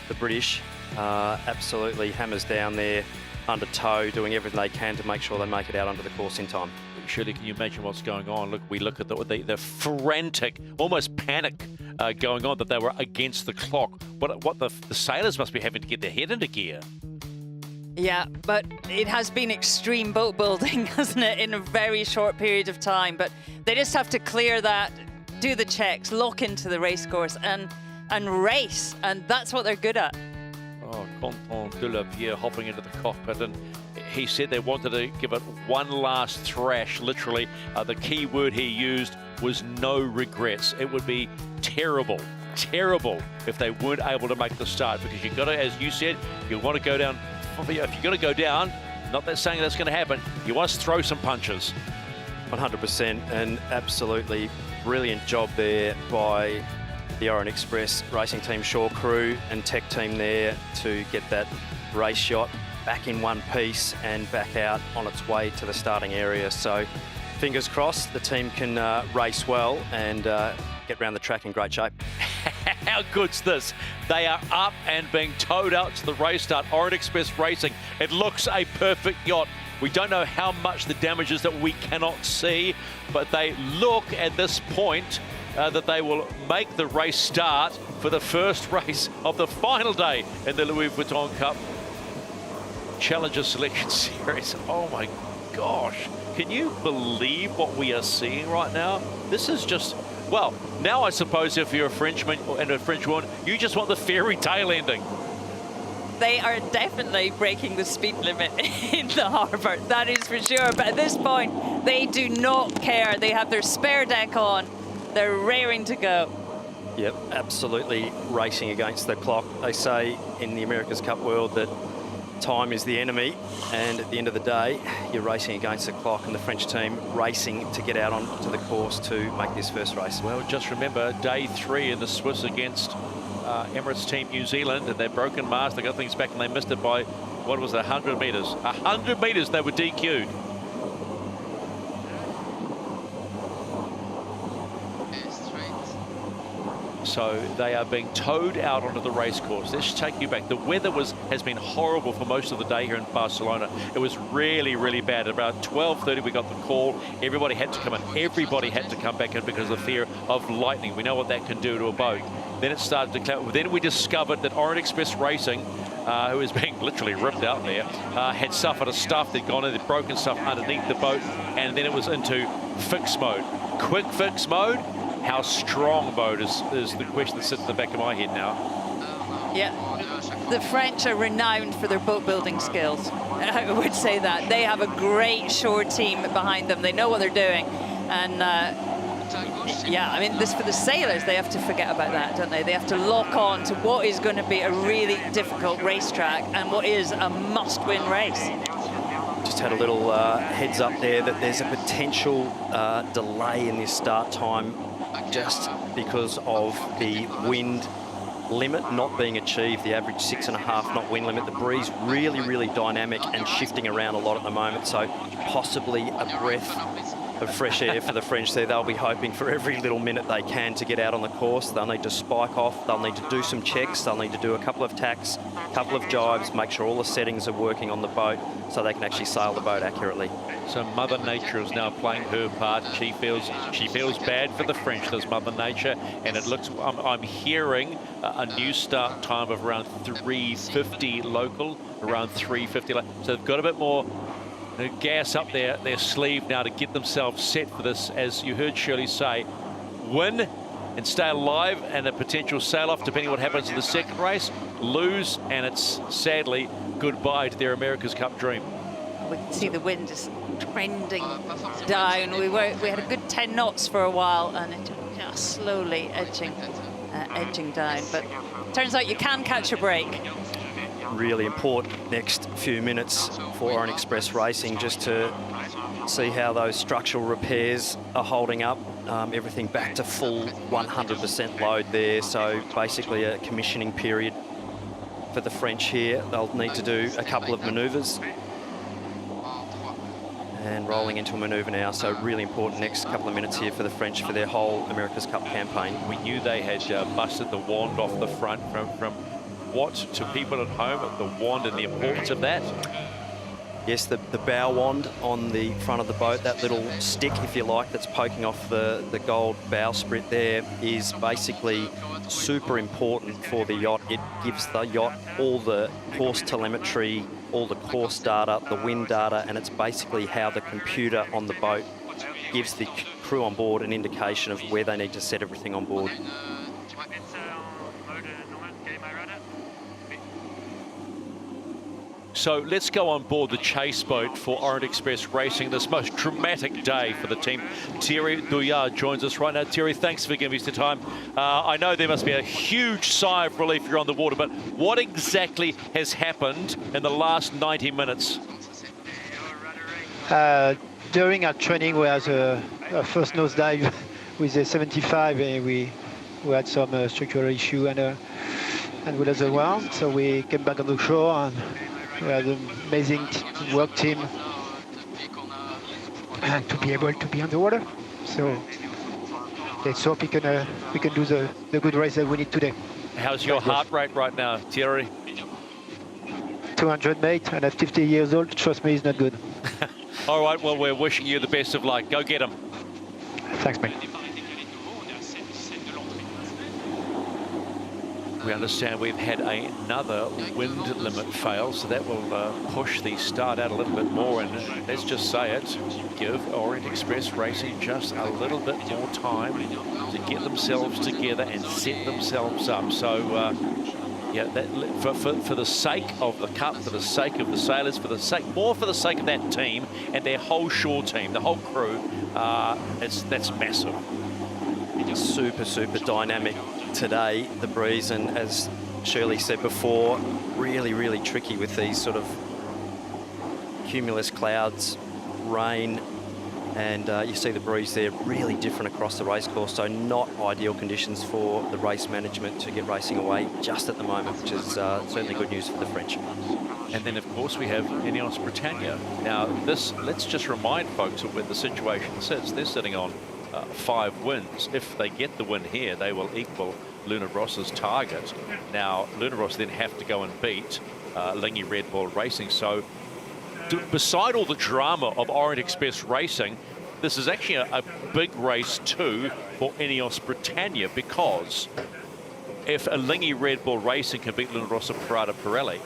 the British. Absolutely hammers down there under tow, doing everything they can to make sure they make it out onto the course in time. Shirley, can you imagine what's going on? Look, we look at the frantic, almost panic going on, that they were against the clock. What the sailors must be having to get their head into gear. Yeah, but it has been extreme boat building, hasn't it, in a very short period of time. But they just have to clear that, do the checks, lock into the race course and race, and that's what they're good at. Oh, Quentin Delavier hopping into the cockpit, and he said they wanted to give it one last thrash, literally. The key word he used was no regrets. It would be terrible if they weren't able to make the start, because you've got to, as you said, you want to go down. If you're going to go down, not that saying that's going to happen, you want to throw some punches. 100%, and absolutely brilliant job there by the Orient Express Racing Team Shore crew and tech team there to get that race yacht back in one piece and back out on its way to the starting area. So fingers crossed the team can race well and get around the track in great shape. How good's this? They are up and being towed out to the race start. Orient Express Racing. It looks a perfect yacht. We don't know how much the damage is that we cannot see, but they look at this point that they will make the race start for the first race of the final day in the Louis Vuitton Cup Challenger Selection Series. Oh my gosh. Can you believe what we are seeing right now? This is just, well, now I suppose if you're a Frenchman and a French woman, you just want the fairy tale ending. They are definitely breaking the speed limit in the harbour, that is for sure. But at this point, they do not care. They have their spare deck on. They're raring to go. Yep, absolutely racing against the clock. They say in the America's Cup world that time is the enemy, and at the end of the day, you're racing against the clock, and the French team racing to get out onto the course to make this first race. Well, just remember, day 3 in the Swiss against Emirates Team New Zealand, and their broken mast, they got things back and they missed it by, what was it, 100 metres? 100 metres they were DQ'd. So they are being towed out onto the race course. Let's take you back. The weather has been horrible for most of the day here in Barcelona. It was really, really bad. At about 12:30 we got the call. Everybody had to come in. Everybody had to come back in because of the fear of lightning. We know what that can do to a boat. Then it started to cloud. Then we discovered that Orient Express Racing, who was being literally ripped out there, had suffered a stuff. They'd gone in, they'd broken stuff underneath the boat, and then it was into fix mode. Quick fix mode. How strong boat is the question that sits in the back of my head now. Yeah, the French are renowned for their boat building skills. I would say that. They have a great shore team behind them. They know what they're doing. And yeah, I mean, this for the sailors, they have to forget about that, don't they? They have to lock on to what is going to be a really difficult racetrack and what is a must-win race. Just had a little heads up there that there's a potential delay in this start time just because of the wind limit not being achieved, the average 6.5 knot wind limit. The breeze really, really dynamic and shifting around a lot at the moment, so possibly a breath of fresh air for the French there. They'll be hoping for every little minute they can to get out on the course. They'll need to spike off, they'll need to do some checks, they'll need to do a couple of tacks, a couple of jives, make sure all the settings are working on the boat so they can actually sail the boat accurately. So Mother Nature is now playing her part. She feels bad for the French, does Mother Nature, and it looks, I'm hearing a new start time of around 3:50 local, around 3:50. So they've got a bit more gas up their sleeve now to get themselves set for this. As you heard Shirley say, win and stay alive and a potential sail-off depending what happens in the second race. Lose and it's sadly goodbye to their America's Cup dream. We can see the wind is trending down. We had a good 10 knots for a while and it just slowly edging down, but turns out you can catch a break. Really important next few minutes for Orient Express Racing, just to see how those structural repairs are holding up. Everything back to full 100% load there, so basically a commissioning period for the French here. They'll need to do a couple of manoeuvres and rolling into a manoeuvre now, so really important next couple of minutes here for the French for their whole America's Cup campaign. We knew they had busted the wand off the front from what to people at home, the wand and the importance of that? Yes, the bow wand on the front of the boat, that little stick, if you like, that's poking off the gold bowsprit there, is basically super important for the yacht. It gives the yacht all the course telemetry, all the course data, the wind data, and it's basically how the computer on the boat gives the crew on board an indication of where they need to set everything on board. So let's go on board the chase boat for Orient Express Racing, this most dramatic day for the team. Thierry Douillard joins us right now. Thierry, thanks for giving us the time. I know there must be a huge sigh of relief you're on the water, but what exactly has happened in the last 90 minutes? During our training, we had a first nosedive with a 75, and we had some structural issue and we lost the one. So we came back on the shore and we had an amazing work team and to be able to be underwater. So let's hope we can do the good race that we need today. How's your heart rate right now, Thierry? 200, mate, and at 50 years old, trust me, it's not good. All right, well, we're wishing you the best of luck. Go get him. Thanks, mate. We understand we've had another wind limit fail, so that will push the start out a little bit more. And let's just say it, give Orient Express Racing just a little bit more time to get themselves together and set themselves up. So, yeah, that, for the sake of the Cup, for the sake of the sailors, for the sake of that team and their whole shore team, the whole crew, that's massive. Super, super dynamic today, the breeze, and as Shirley said before, really, really tricky with these sort of cumulus clouds, rain, and you see the breeze there, really different across the race course, so not ideal conditions for the race management to get racing away just at the moment, which is certainly good news for the French. And then, of course, we have Emirates Britannia. Now, let's just remind folks of where the situation sits. They're sitting on 5 wins. If they get the win here, they will equal Luna Ross's target. Now, Luna Ross then have to go and beat Alinghi Red Bull Racing. So, beside all the drama of Orient Express Racing, this is actually a big race too for Ineos Britannia, because if Alinghi Red Bull Racing can beat Luna Rossa Parada Pirelli,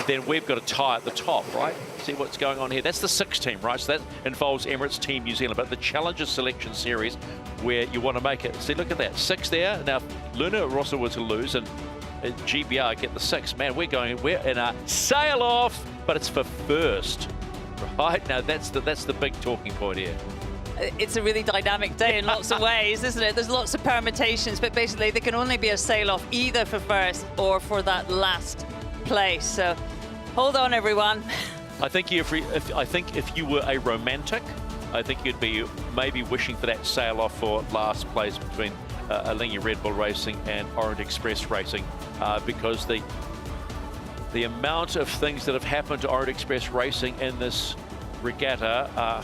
then we've got a tie at the top, right? See what's going on here. That's the 6th team, right? So that involves Emirates Team New Zealand, but the Challenger Selection Series where you want to make it. See, look at that, 6 there. Now, Luna Rossa was to lose and GBR get the 6. Man, we're in a sail-off, but it's for first, right? Now, that's the big talking point here. It's a really dynamic day in lots of ways, isn't it? There's lots of permutations, but basically there can only be a sail-off either for first or for that last place. So hold on, everyone. I think if you were a romantic, I think you'd be maybe wishing for that sail-off for last place between Alinghi Red Bull Racing and Orient Express Racing, because the amount of things that have happened to Orient Express Racing in this regatta,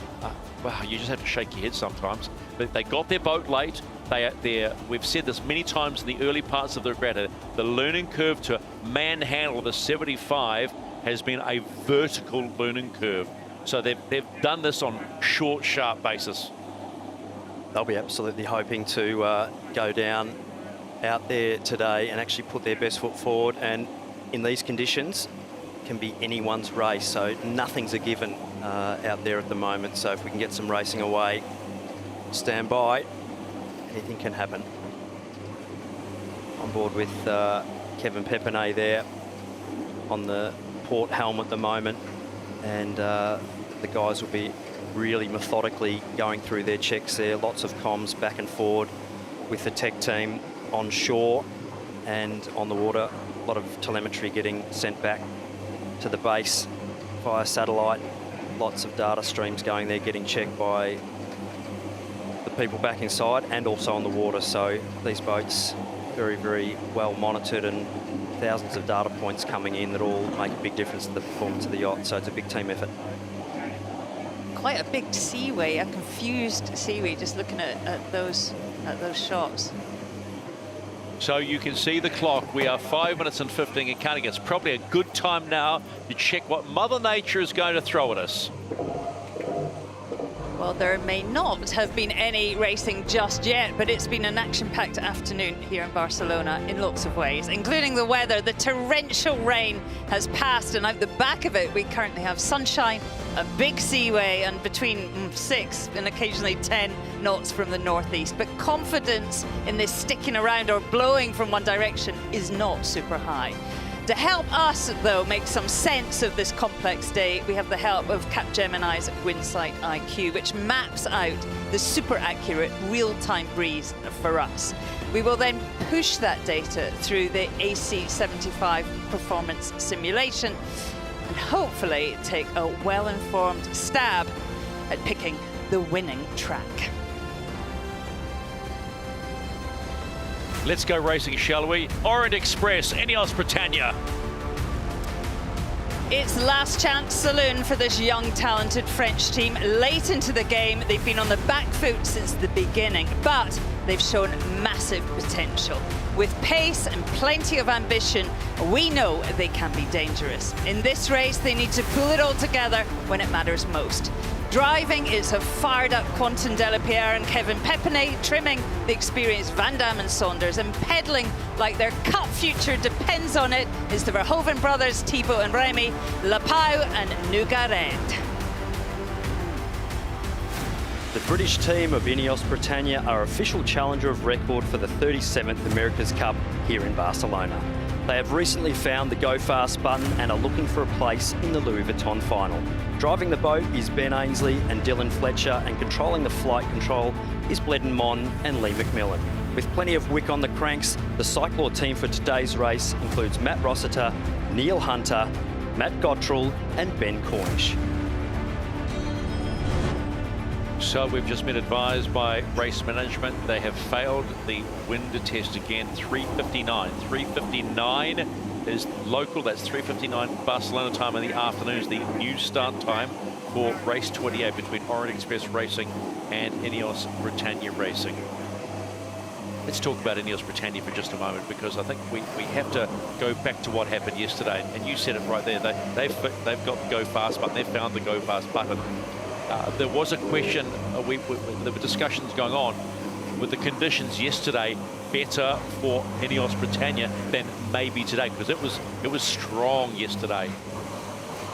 wow, you just have to shake your head sometimes. But they got their boat late. We've said this many times in the early parts of the regatta, the learning curve to manhandle the 75 has been a vertical learning curve. So they've done this on short, sharp basis. They'll be absolutely hoping to go down out there today and actually put their best foot forward. And in these conditions, it can be anyone's race. So nothing's a given out there at the moment. So if we can get some racing away, stand by, anything can happen. On board with Kevin Pepinay there on the port helm at the moment, and the guys will be really methodically going through their checks there. Lots of comms back and forward with the tech team on shore and on the water. A lot of telemetry getting sent back to the base via satellite. Lots of data streams going there, getting checked by the people back inside and also on the water. So these boats very, very well monitored, and thousands of data points coming in that all make a big difference to the performance of the yacht. So it's a big team effort. Quite a big seaway, a confused seaway, just looking at those shots. So you can see the clock. We are 5 minutes and 15 and counting. It's probably a good time now to check what Mother Nature is going to throw at us. Well, there may not have been any racing just yet, but it's been an action-packed afternoon here in Barcelona in lots of ways, including the weather. The torrential rain has passed, and out the back of it, we currently have sunshine, a big seaway, and between 6 and occasionally 10 knots from the northeast. But confidence in this sticking around or blowing from one direction is not super high. To help us, though, make some sense of this complex day, we have the help of Capgemini's Windsight IQ, which maps out the super accurate real-time breeze for us. We will then push that data through the AC75 performance simulation and hopefully take a well-informed stab at picking the winning track. Let's go racing, shall we? Orient Express, Ineos Britannia. It's last chance saloon for this young, talented French team. Late into the game, they've been on the back foot since the beginning, but they've shown massive potential. With pace and plenty of ambition, we know they can be dangerous. In this race, they need to pull it all together when it matters most. Driving is a fired-up Quentin Delapierre and Kevin Pepinay, trimming the experienced Van Damme and Saunders, and pedalling like their cup future depends on it is the Verhoeven brothers, Thibaut and Remy, Lapau and Nougaret. The British team of Ineos Britannia are official challenger of record for the 37th America's Cup here in Barcelona. They have recently found the Go Fast button and are looking for a place in the Louis Vuitton final. Driving the boat is Ben Ainsley and Dylan Fletcher, and controlling the flight control is Bledden Mon and Lee McMillan. With plenty of wick on the cranks, the Cyclor team for today's race includes Matt Rossiter, Neil Hunter, Matt Gottrell and Ben Cornish. So we've just been advised by race management they have failed the wind test again. 3:59. 3:59 is local. That's 3:59 Barcelona time in the afternoon is the new start time for race 28 between Orient Express Racing and Ineos Britannia Racing. Let's talk about Ineos Britannia for just a moment, because I think we have to go back to what happened yesterday. And you said it right there. They've got the Go Fast button. They've found the Go Fast button. There was a question, there were discussions going on with the conditions yesterday better for Ineos Britannia than maybe today, because it was strong yesterday.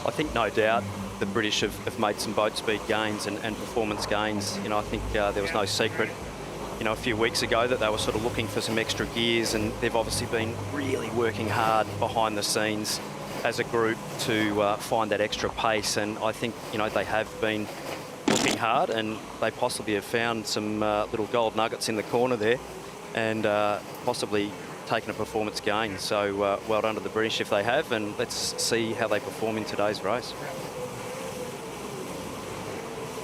I think no doubt the British have made some boat speed gains and performance gains. You know, I think there was no secret, you know, a few weeks ago that they were sort of looking for some extra gears, and they've obviously been really working hard behind the scenes as a group to find that extra pace. And I think, you know, they have been looking hard, and they possibly have found some little gold nuggets in the corner there, and possibly taken a performance gain. So well done to the British if they have, and let's see how they perform in today's race.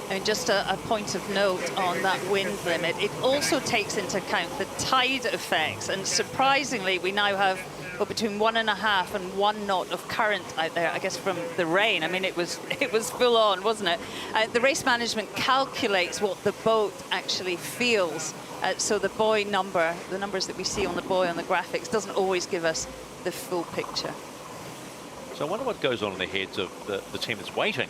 And just a point of note on that wind limit, it also takes into account the tide effects, and surprisingly we now have between 1.5 and 1 knot of current out there, I guess, from the rain. I mean, it was full on, wasn't it? The race management calculates what the boat actually feels. So the buoy number, the numbers that we see on the buoy on the graphics, doesn't always give us the full picture. So I wonder what goes on in the heads of the team that's waiting.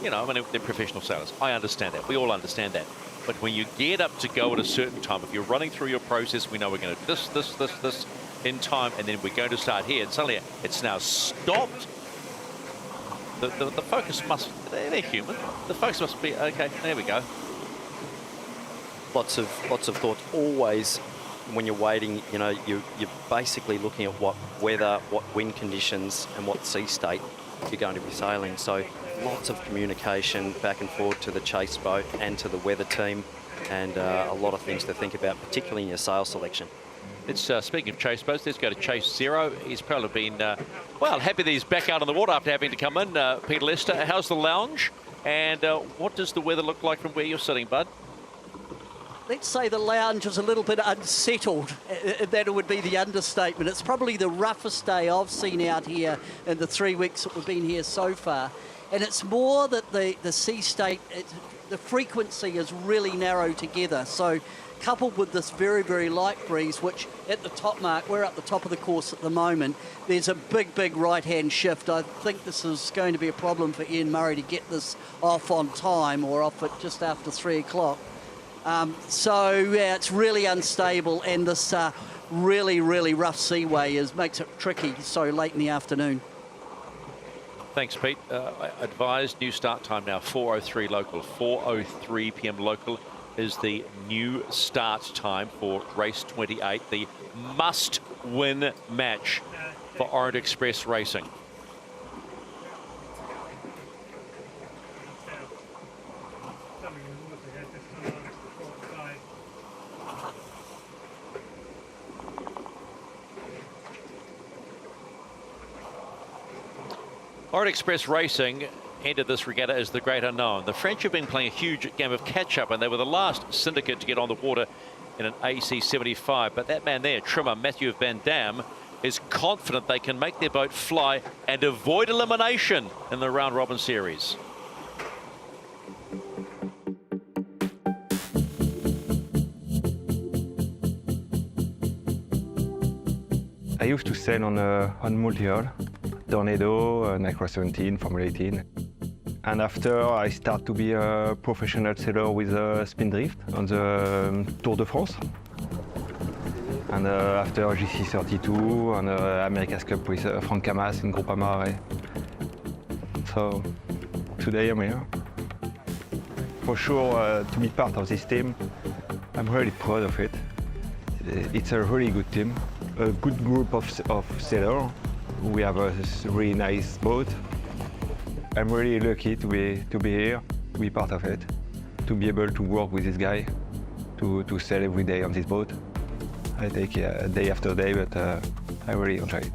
You know, I mean, they're professional sailors. I understand that. We all understand that. But when you get up to go at a certain time, if you're running through your process, we know we're going to this in time, and then we're going to start here, and suddenly it's now stopped. The focus must, they're human. The focus must be, okay, there we go. Lots of thoughts. Always, when you're waiting, you know, you're basically looking at what weather, what wind conditions, and what sea state you're going to be sailing. So lots of communication back and forth to the chase boat and to the weather team, and a lot of things to think about, particularly in your sail selection. It's speaking of chase boats, let's go to Chase Zero. He's probably been, well, happy that he's back out on the water after having to come in. Peter Lester, how's the lounge? And what does the weather look like from where you're sitting, bud? Let's say the lounge is a little bit unsettled. That would be the understatement. It's probably the roughest day I've seen out here in the 3 weeks that we've been here so far. And it's more that the sea state, the frequency is really narrow together. So coupled with this very, very light breeze, which at the top mark, we're at the top of the course at the moment, there's a big right-hand shift. I think this is going to be a problem for Ian Murray to get this off on time, or off at just after 3 o'clock. So yeah, it's really unstable, and this really rough seaway makes it tricky so late in the afternoon. Thanks, Pete. Advised new start time now, 4:03 local. 4:03 p.m. local is the new start time for race 28, the must-win match for Orient Express Racing. Orient Express Racing entered this regatta as the great unknown. The French have been playing a huge game of catch-up, and they were the last syndicate to get on the water in an AC 75. But that man there, trimmer Mathieu Van Damme, is confident they can make their boat fly and avoid elimination in the round robin series. I used to sail on multi-hull, Tornado, Nycra 17, Formula 18. And after I start to be a professional sailor with Spindrift on the Tour de France. And after GC32 and America's Cup with Frank Camas in Groupama. So today I'm here. For sure, to be part of this team, I'm really proud of it. It's a really good team, a good group of sailors. We have a really nice boat. I'm really lucky to be here, to be part of it, to be able to work with this guy, to sail every day on this boat. I take day after day, but I really enjoy it.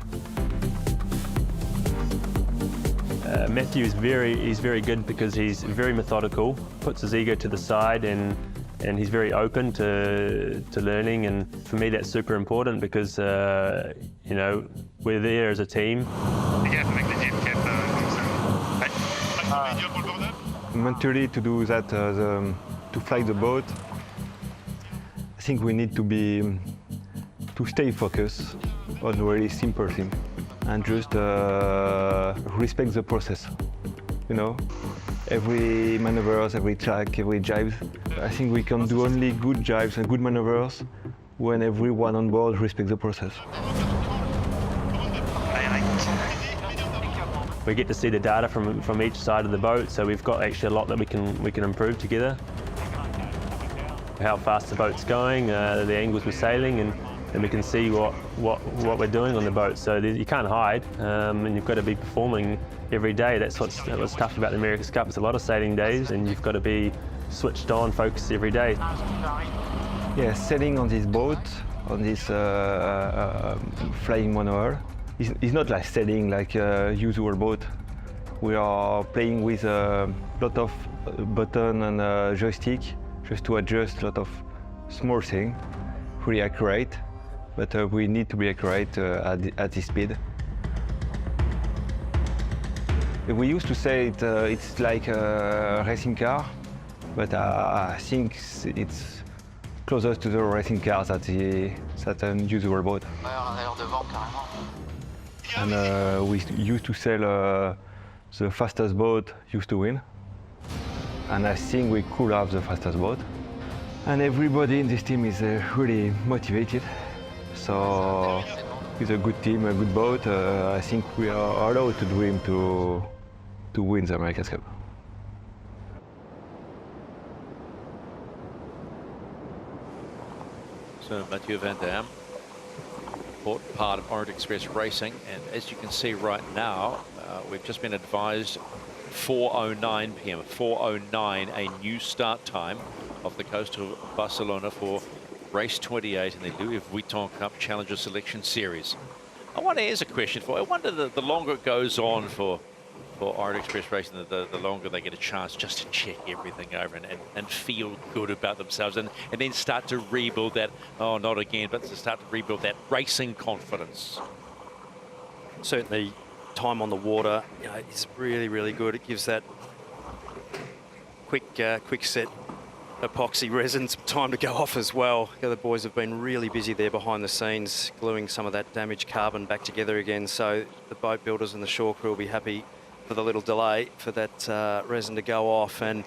Matthew is very good because he's very methodical, puts his ego to the side, and he's very open to learning. And for me, that's super important because you know, we're there as a team. Mentally, to do that, to fly the boat, I think we need to stay focused on a really simple thing and just respect the process. You know, every maneuvers, every track, every jibe. I think we can do only good jibes and good maneuvers when everyone on board respects the process. We get to see the data from each side of the boat, so we've got actually a lot that we can improve together. How fast the boat's going, the angles we're sailing, and we can see what we're doing on the boat. So you can't hide, and you've got to be performing every day. That's what's tough about the America's Cup. It's a lot of sailing days, and you've got to be switched on, focused every day. Yeah, sailing on this boat, on this flying monohull, it's not like sailing like a usual boat. We are playing with a lot of button and joystick just to adjust a lot of small things, really accurate, but we need to be accurate at this speed. We used to say it's like a racing car, but I think it's closer to the racing car than a usual boat. And we used to sail the fastest boat used to win. And I think we could have the fastest boat. And everybody in this team is really motivated. So with a good team, a good boat, I think we are allowed to dream to win the America's Cup. So Mathieu van Dam, important part of Orient Express Racing, and as you can see right now, we've just been advised 4:09 p.m. 4:09, a new start time off the coast of Barcelona for race 28 in the Louis Vuitton Cup Challenger Selection Series. I wonder, here's a question for you. I wonder the longer it goes on for Orient Express Racing, the longer they get a chance just to check everything over and feel good about themselves and then start to rebuild that, oh, not again, but to start to rebuild that racing confidence. Certainly, time on the water, you know, is really, really good. It gives that quick set epoxy resin some time to go off as well. The other boys have been really busy there behind the scenes, gluing some of that damaged carbon back together again. So the boat builders and the shore crew will be happy for the little delay for that resin to go off. And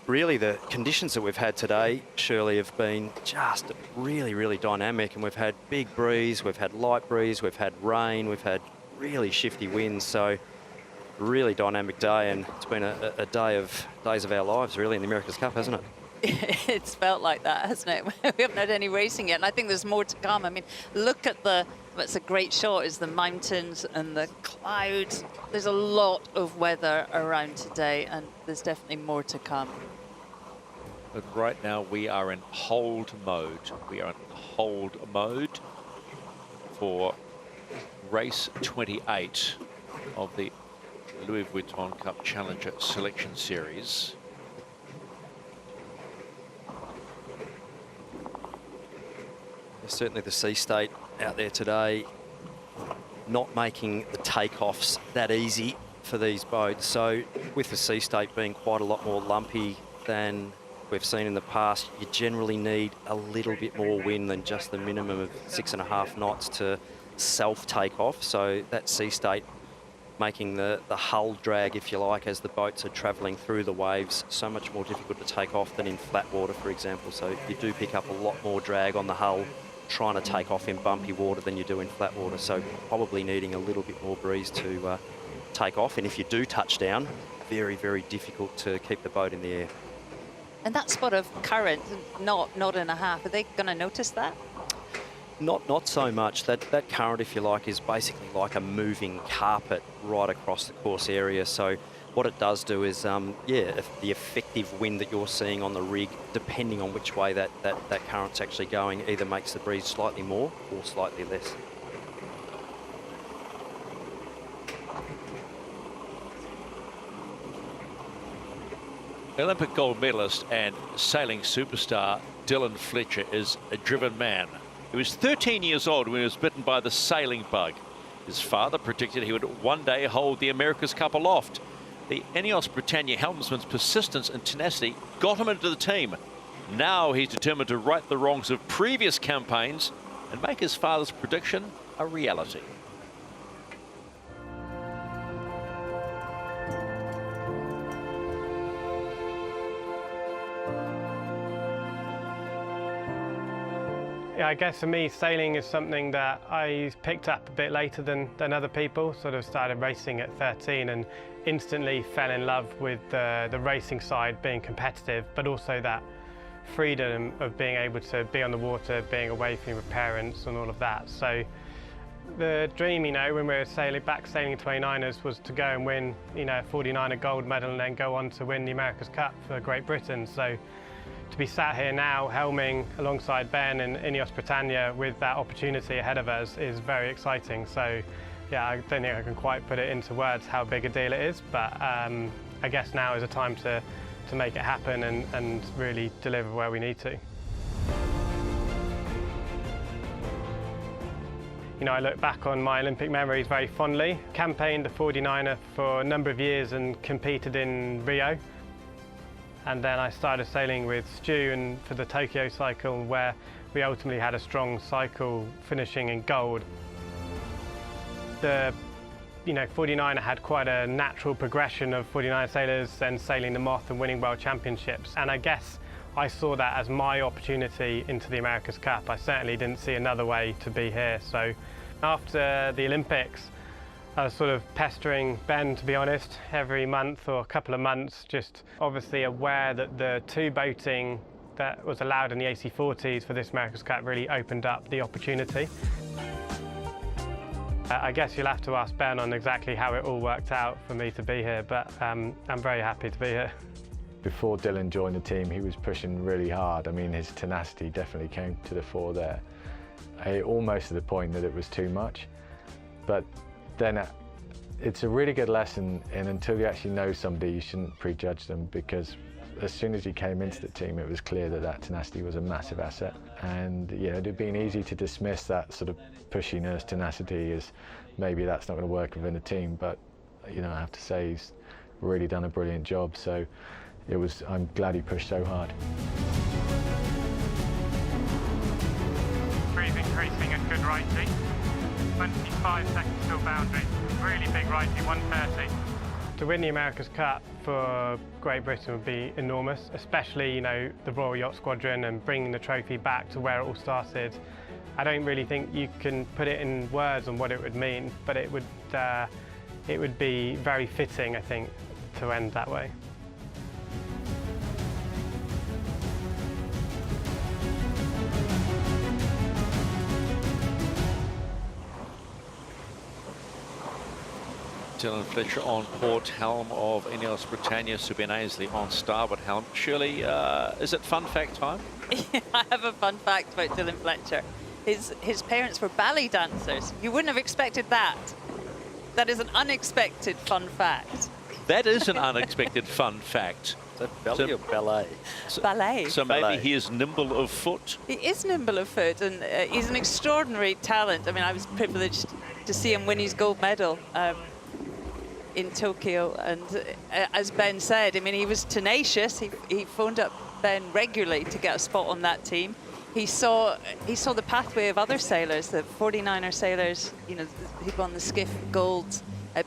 really the conditions that we've had today, Shirley, have been just really, really dynamic. And we've had big breeze, we've had light breeze, we've had rain, we've had really shifty winds. So really dynamic day, and it's been a days of our lives really in the America's Cup, hasn't it? It's felt like that, hasn't it? We haven't had any racing yet, and I think there's more to come. I mean, look at what's a great shot is the mountains and the clouds. There's a lot of weather around today, and there's definitely more to come. But right now we are in hold mode. We are in hold mode for race 28 of the Louis Vuitton Cup Challenger Selection Series. Certainly the sea state out there today not making the takeoffs that easy for these boats. So with the sea state being quite a lot more lumpy than we've seen in the past, you generally need a little bit more wind than just the minimum of 6.5 knots to self-take off. So that sea state making the hull drag, if you like, as the boats are travelling through the waves, so much more difficult to take off than in flat water, for example. So you do pick up a lot more drag on the hull trying to take off in bumpy water than you do in flat water. So probably needing a little bit more breeze to take off. And if you do touch down, very, very difficult to keep the boat in the air. And that spot of current, knot and a half, are they going to notice that? Not so much. That current, if you like, is basically like a moving carpet right across the course area. So what it does do is, if the effective wind that you're seeing on the rig, depending on which way that current's actually going, either makes the breeze slightly more or slightly less. Olympic gold medalist and sailing superstar Dylan Fletcher is a driven man. He was 13 years old when he was bitten by the sailing bug. His father predicted he would one day hold the America's Cup aloft. The Ineos Britannia helmsman's persistence and tenacity got him into the team. Now he's determined to right the wrongs of previous campaigns and make his father's prediction a reality. Yeah, I guess for me, sailing is something that I picked up a bit later than other people. Sort of started racing at 13 and instantly fell in love with the racing side, being competitive, but also that freedom of being able to be on the water, being away from your parents and all of that. So the dream, you know, when we were sailing in 29ers was to go and win, you know, a 49er gold medal and then go on to win the America's Cup for Great Britain. So to be sat here now helming alongside Ben and Ineos Britannia with that opportunity ahead of us is very exciting. So yeah, I don't think I can quite put it into words how big a deal it is, but I guess now is a time to make it happen and really deliver where we need to. You know, I look back on my Olympic memories very fondly. Campaigned the 49er for a number of years and competed in Rio. And then I started sailing with Stu and for the Tokyo cycle, where we ultimately had a strong cycle finishing in gold. The 49er had quite a natural progression of 49 sailors then sailing the Moth and winning world championships. And I guess I saw that as my opportunity into the America's Cup. I certainly didn't see another way to be here. So after the Olympics, I was sort of pestering Ben, to be honest, every month or a couple of months, just obviously aware that the two boating that was allowed in the AC40s for this America's Cup really opened up the opportunity. I guess you'll have to ask Ben on exactly how it all worked out for me to be here, but I'm very happy to be here. Before Dylan joined the team, he was pushing really hard. I mean, his tenacity definitely came to the fore there. Almost to the point that it was too much. But then it's a really good lesson, and until you actually know somebody, you shouldn't prejudge them, because as soon as he came into the team, it was clear that that tenacity was a massive asset. And you know, it had been easy to dismiss that sort of pushiness, tenacity, as maybe that's not going to work within the team. But you know, I have to say he's really done a brilliant job. So I'm glad he pushed so hard. Breeze increasing and good righty. 25 seconds till boundary. Really big righty, 130. To win the America's Cup for Great Britain would be enormous, especially, you know, the Royal Yacht Squadron and bringing the trophy back to where it all started. I don't really think you can put it in words on what it would mean, but it would be very fitting, I think, to end that way. Dylan Fletcher on port, helm of Ineos Britannia, Sir Ben Ainslie on starboard helm. Shirley, is it fun fact time? Yeah, I have a fun fact about Dylan Fletcher. His parents were ballet dancers. You wouldn't have expected that. That is an unexpected fun fact. That is an unexpected fun fact. Is that ballet or ballet? Ballet. So maybe he is nimble of foot? He is nimble of foot, and he's an extraordinary talent. I mean, I was privileged to see him win his gold medal in Tokyo. And as Ben said, I mean, he was tenacious. He phoned up Ben regularly to get a spot on that team. He saw the pathway of other sailors, the 49er sailors, you know, who won the skiff gold,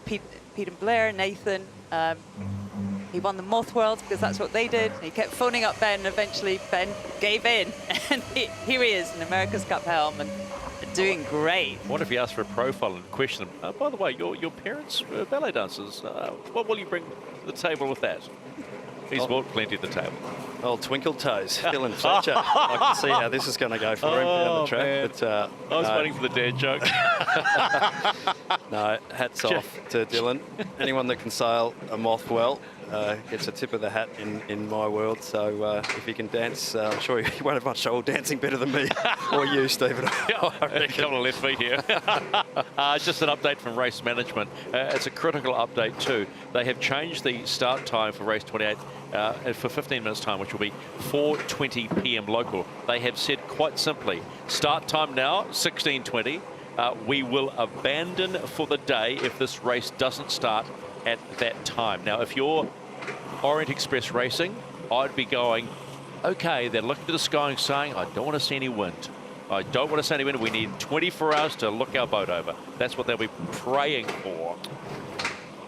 Pete and Blair, Nathan. He won the Moth World because that's what they did. He kept phoning up Ben, and eventually Ben gave in. And here he is in America's Cup helm and doing great. I wonder if you asked for a profile and question him, by the way, your parents were ballet dancers. What will you bring to the table with that? He's brought plenty to the table. Old Twinkle Toes, Dylan Fletcher. I can see how this is going to go for him down the track. But, I was waiting for the dad joke. No, hats off to Dylan. Anyone that can sail a moth well gets a tip of the hat in my world. So if he can dance, I'm sure he won't have much trouble dancing better than me or you, Stephen. A couple of left feet here. Just an update from race management. It's a critical update too. They have changed the start time for race 28 for 15 minutes time, which will be 4:20 p.m. local. They have said quite simply, start time now, 16:20. We will abandon for the day if this race doesn't start at that time. Now, if you're Orient Express Racing, I'd be going, okay, they're looking to the sky and saying, I don't want to see any wind. I don't want to see any wind. We need 24 hours to look our boat over. That's what they'll be praying for.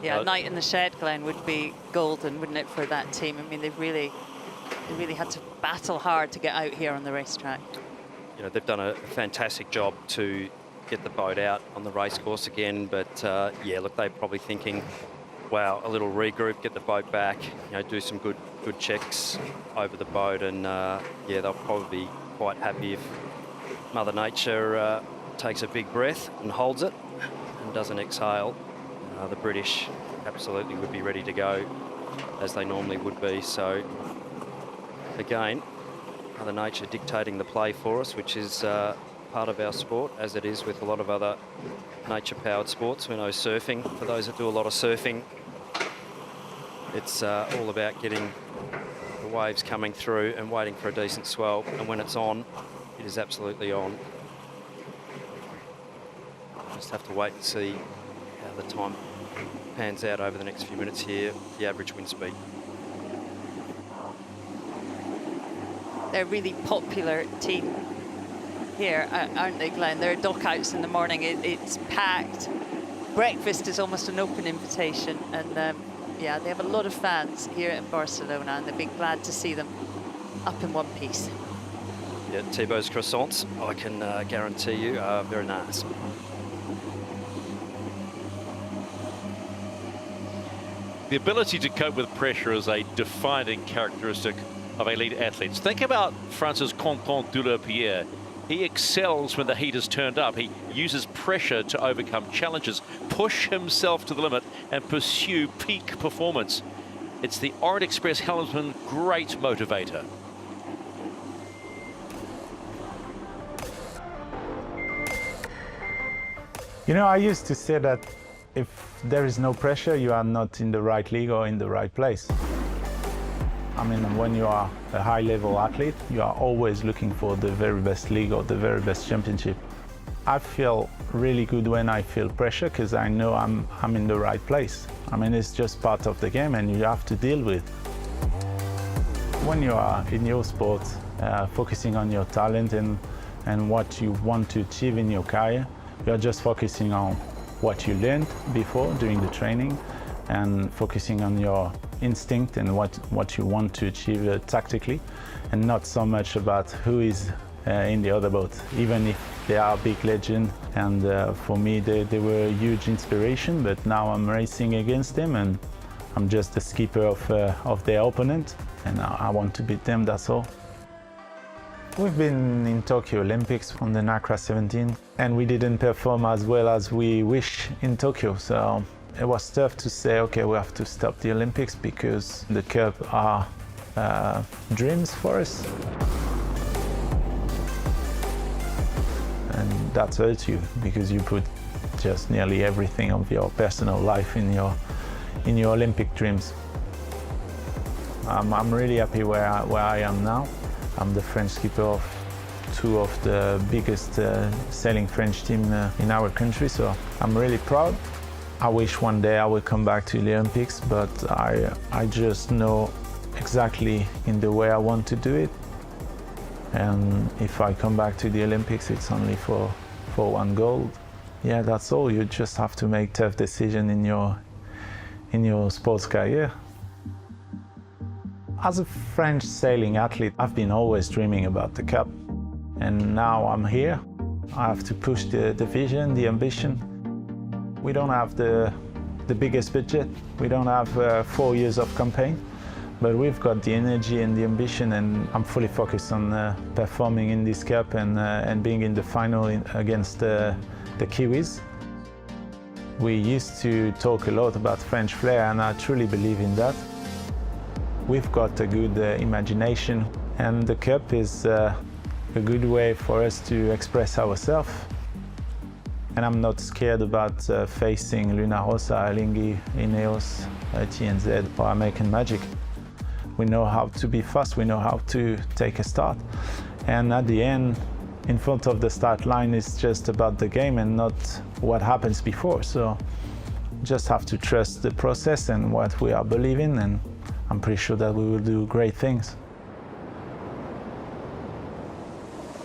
Yeah, night in the shed, Glenn, would be golden, wouldn't it, for that team? I mean, they really had to battle hard to get out here on the racetrack. You know, they've done a fantastic job to get the boat out on the race course again. But yeah, look, they're probably thinking, wow, a little regroup, get the boat back, you know, do some good checks over the boat, and yeah, they'll probably be quite happy if Mother Nature takes a big breath and holds it and doesn't exhale. The British absolutely would be ready to go as they normally would be. So again, Mother Nature dictating the play for us, which is part of our sport, as it is with a lot of other nature-powered sports. We know surfing, for those that do a lot of surfing, it's all about getting the waves coming through and waiting for a decent swell, and when it's on, it is absolutely on. Just have to wait and see how the time pans out over the next few minutes here, the average wind speed. They're a really popular team here, aren't they, Glenn? There are dockouts in the morning. It's packed. Breakfast is almost an open invitation, and yeah, they have a lot of fans here in Barcelona, and they'll be glad to see them up in one piece. Yeah, Thibaut's croissants, I can guarantee you, are very nice. The ability to cope with pressure is a defining characteristic of elite athletes. Think about France's Quentin Dulepierre. He excels when the heat is turned up. He uses pressure to overcome challenges, push himself to the limit, and pursue peak performance. It's the Orient Express helmsman great motivator. You know, I used to say that if there is no pressure, you are not in the right league or in the right place. I mean, when you are a high-level athlete, you are always looking for the very best league or the very best championship. I feel really good when I feel pressure because I know I'm in the right place. I mean, it's just part of the game and you have to deal with. When you are in your sport, focusing on your talent and what you want to achieve in your career, you're just focusing on what you learned before doing the training and focusing on your instinct and what you want to achieve tactically, and not so much about who is in the other boat, even if they are a big legend. And for me, they were a huge inspiration, but now I'm racing against them and I'm just the skipper of their opponent, and I want to beat them, that's all. We've been in Tokyo Olympics on the NACRA 17, and we didn't perform as well as we wish in Tokyo. So it was tough to say, okay, we have to stop the Olympics because the Cup are dreams for us. And that hurts you because you put just nearly everything of your personal life in your Olympic dreams. I'm really happy where I am now. I'm the French skipper of two of the biggest sailing French team in our country, so I'm really proud. I wish one day I will come back to the Olympics, but I just know exactly in the way I want to do it. And if I come back to the Olympics, it's only for one gold. Yeah, that's all. You just have to make tough decisions in your sports career. As a French sailing athlete, I've been always dreaming about the Cup. And now I'm here. I have to push the vision, the ambition. We don't have the biggest budget. We don't have 4 years of campaign, but we've got the energy and the ambition, and I'm fully focused on performing in this Cup and being in the final against the Kiwis. We used to talk a lot about French flair, and I truly believe in that. We've got a good imagination, and the Cup is a good way for us to express ourselves. And I'm not scared about facing Luna Rossa, Alinghi, Ineos, TNZ, or American Magic. We know how to be fast, we know how to take a start. And at the end, in front of the start line, is just about the game and not what happens before. So just have to trust the process and what we are believing, and I'm pretty sure that we will do great things.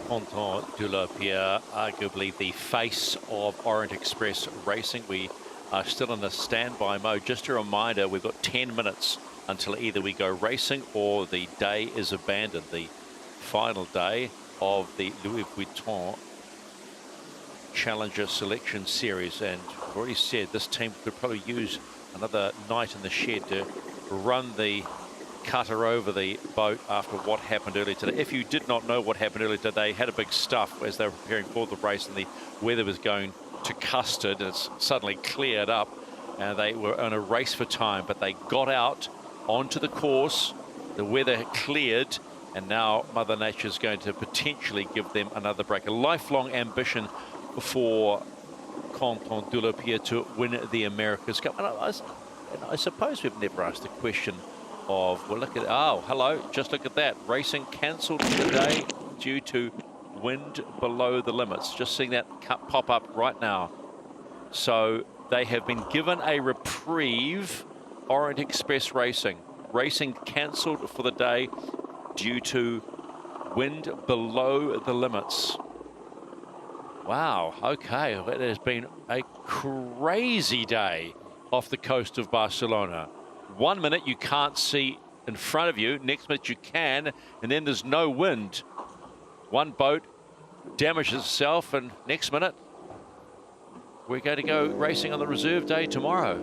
Quentin Dulopierre, arguably the face of Orient Express Racing. We are still in a standby mode. Just a reminder, we've got 10 minutes until either we go racing or the day is abandoned. The final day of the Louis Vuitton Challenger Selection Series. And I've already said this team could probably use another night in the shed to run the cutter over the boat after what happened earlier today. If you did not know what happened earlier today, they had a big stuff as they were preparing for the race, and the weather was going to custard. It's suddenly cleared up, and they were on a race for time, but they got out onto the course. The weather cleared, and now Mother Nature is going to potentially give them another break. A lifelong ambition for Quentin Dulopierre to win the America's Cup. And I suppose we've never asked the question of, well, look at, oh, hello, just look at that. Racing cancelled today due to wind below the limits. Just seeing that pop up right now. So they have been given a reprieve, Orient Express Racing. Racing cancelled for the day due to wind below the limits. Wow, okay, it has been a crazy day off the coast of Barcelona. 1 minute you can't see in front of you, next minute you can, and then there's no wind. One boat damages itself, and next minute we're going to go racing on the reserve day tomorrow.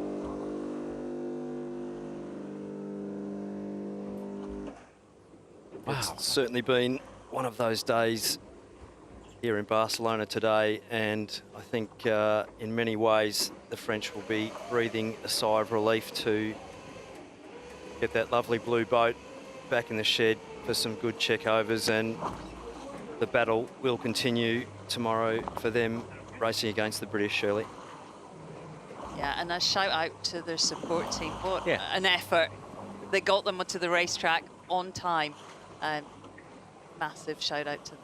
Wow. It's certainly been one of those days here in Barcelona today, and I think in many ways the French will be breathing a sigh of relief to get that lovely blue boat back in the shed for some good checkovers, and the battle will continue tomorrow for them racing against the British, Shirley. Yeah, and a shout out to their support team. What an effort. They got them onto the racetrack on time. Massive shout out to them.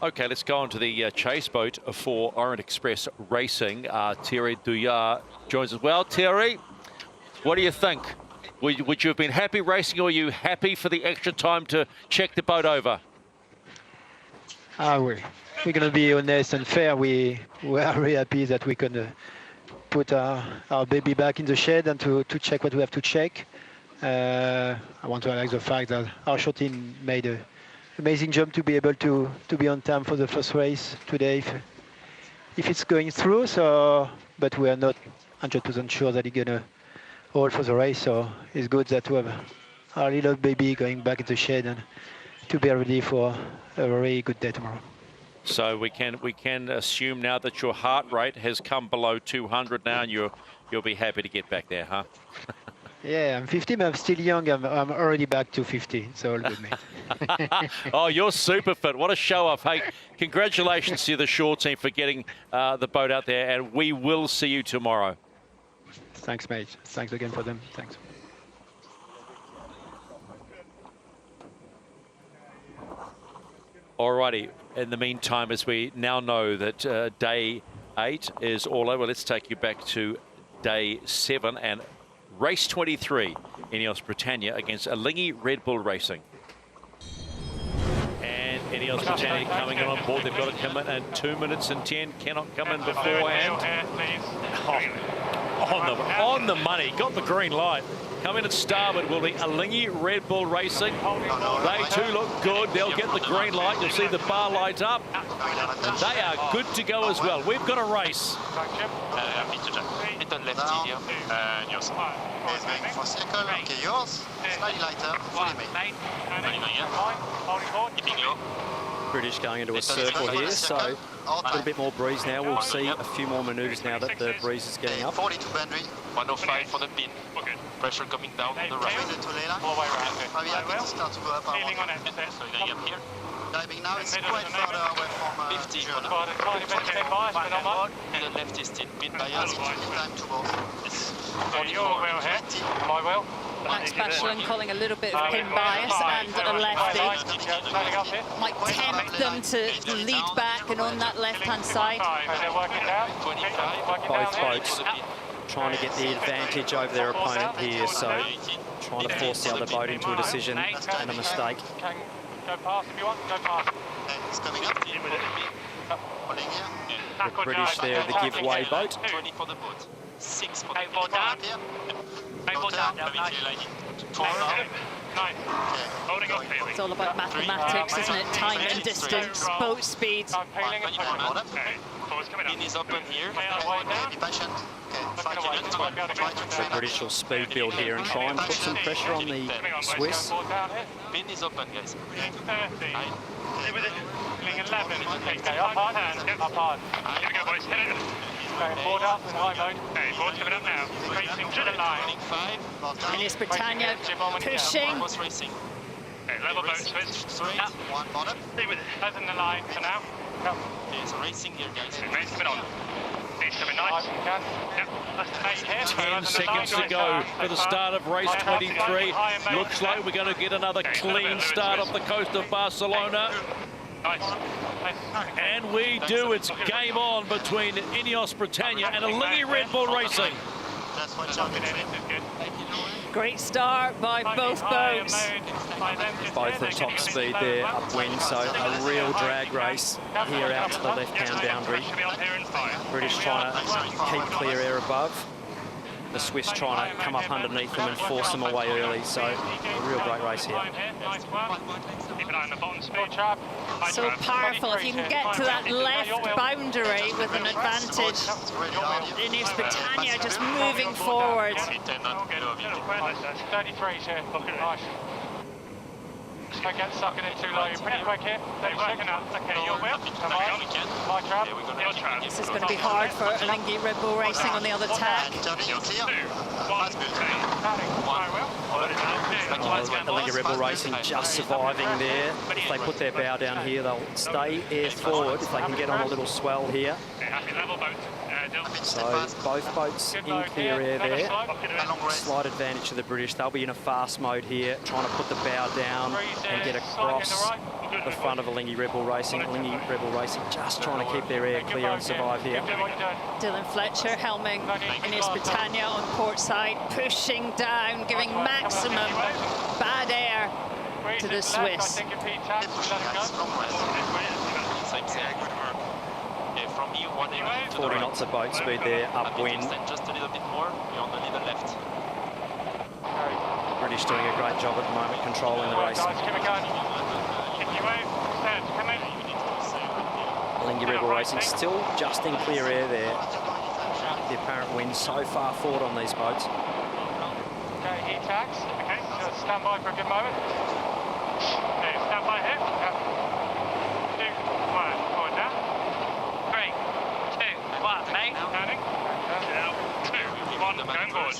Okay, let's go on to the chase boat for Orient Express Racing. Thierry Douillard joins us. Well, Thierry, what do you think? Would you have been happy racing, or are you happy for the extra time to check the boat over? We're going to be honest and fair. We are very happy that we can put our baby back in the shed and to check what we have to check. I want to highlight the fact that our short team made an amazing job to be able to be on time for the first race today, if it's going through. So, but we are not 100% sure that it's going to hold for the race. So it's good that we have our little baby going back in the shed and to be ready for a very good day tomorrow. So we can assume now that your heart rate has come below 200 now, and you'll be happy to get back there, huh? Yeah, I'm 50, but I'm still young. I'm already back to 50, so all good, mate. Oh, you're super fit. What a show-off. Hey, congratulations to the shore team for getting the boat out there, and we will see you tomorrow. Thanks, mate. Thanks again for them. Thanks. Alrighty, in the meantime, as we now know that day 8 is all over, let's take you back to day 7 and race 23, Ineos Britannia against Alinghi Red Bull Racing. And Ineos Britannia coming on board, they've got to come in at 2 minutes and 10, cannot come in beforehand. Oh, on the money, got the green light. Coming at starboard will be Alinghi Red Bull Racing. They too look good. They'll get the green light. You'll see the bar light up. And they are good to go as well. We've got a race. Vuitton left here. Yours. Is going for circle. Okay, yours. Slightly lighter. Fully made. Keeping you. British going into a circle here, so a little bit more breeze now. We'll see a few more manoeuvres now that the breeze is getting up. 42 Bandry. 105 for the pin. Pressure coming down on the right. All the way around. Very happy to start to go up. Feeling on it. So going up here. Diving now is quite further away from 50 for the and the left is still pin bias. Time to go. Yes. Your wheel here. My wheel. Max Bachelin calling a little bit of pin bias and a lefty. Might tempt them to lead back and on that left-hand side. Both boats trying to get the advantage over their opponent here, so trying to force the other boat into a decision and a mistake. Go past if you want, go past. It's coming up. The British there, the giveaway boat. 20 for the boat. 6 for the boat. Down. 8 down. It's all about mathematics, isn't it? Time and distance, boat speed. Pin is open here. Be patient. The British will speed build here and try and put some pressure on the Swiss. Pin is open, guys. 11. Okay, up hard. Up hard. Here we go, boys. Hit it. Going forward up in high mode. Okay, board's coming up now. Racing to the line. Ineos Britannia pushing. Okay, level boat switch. Straight. One bottom. Stay with it. As in the line for now. Come. Okay, so racing here, guys. Okay, mate's coming on. He's coming nice. Yep. That's the mate here. 10 seconds to go for the start of race 23. Looks like we're going to get another clean start off the coast of Barcelona. Nice. And we do. It's game on between Ineos Britannia and Alinghi Red Bull Racing. Great start by both boats. Both at top speed there, upwind, so a real drag race here out to the left-hand boundary. British trying to keep clear air above. The Swiss trying to come up underneath them and force them away early, so a real great race here. Keep an eye on the bottom speed trap. So powerful. If you can get to that left boundary with an advantage. Ineos Britannia just moving forward. 33 here. Nice. Just don't get sucking in too low. You're pretty quick here. 30 seconds. Okay, your wheel. Come on. My trap. Your trap. This is going to be hard for Alinghi Red Bull Racing on the other tack. Alinghi Red Bull Racing just surviving there. If they put their bow down here, they'll stay air forward if they can get on a little swell here. So both boats in clear air there. Slight advantage to the British. They'll be in a fast mode here, trying to put the bow down and get across the front of Alinghi Red Bull Racing. Alinghi Red Bull Racing just trying to keep their air clear and survive here. Dylan Fletcher helming Ineos Britannia on port side, pushing down, giving maximum bad air to the Swiss. 40 knots of boat speed there, upwind. Just a little bit more. You're on the little left. British doing a great job at the moment, controlling the race. Alinghi Red Bull Racing still just in clear air there. The apparent wind so far forward on these boats. Okay, heat tags. Okay, so stand by for a good moment. Okay, stand by here. 2, 1, forward down. 3, 2, 1, mate. Turning. 2, 1, going forward.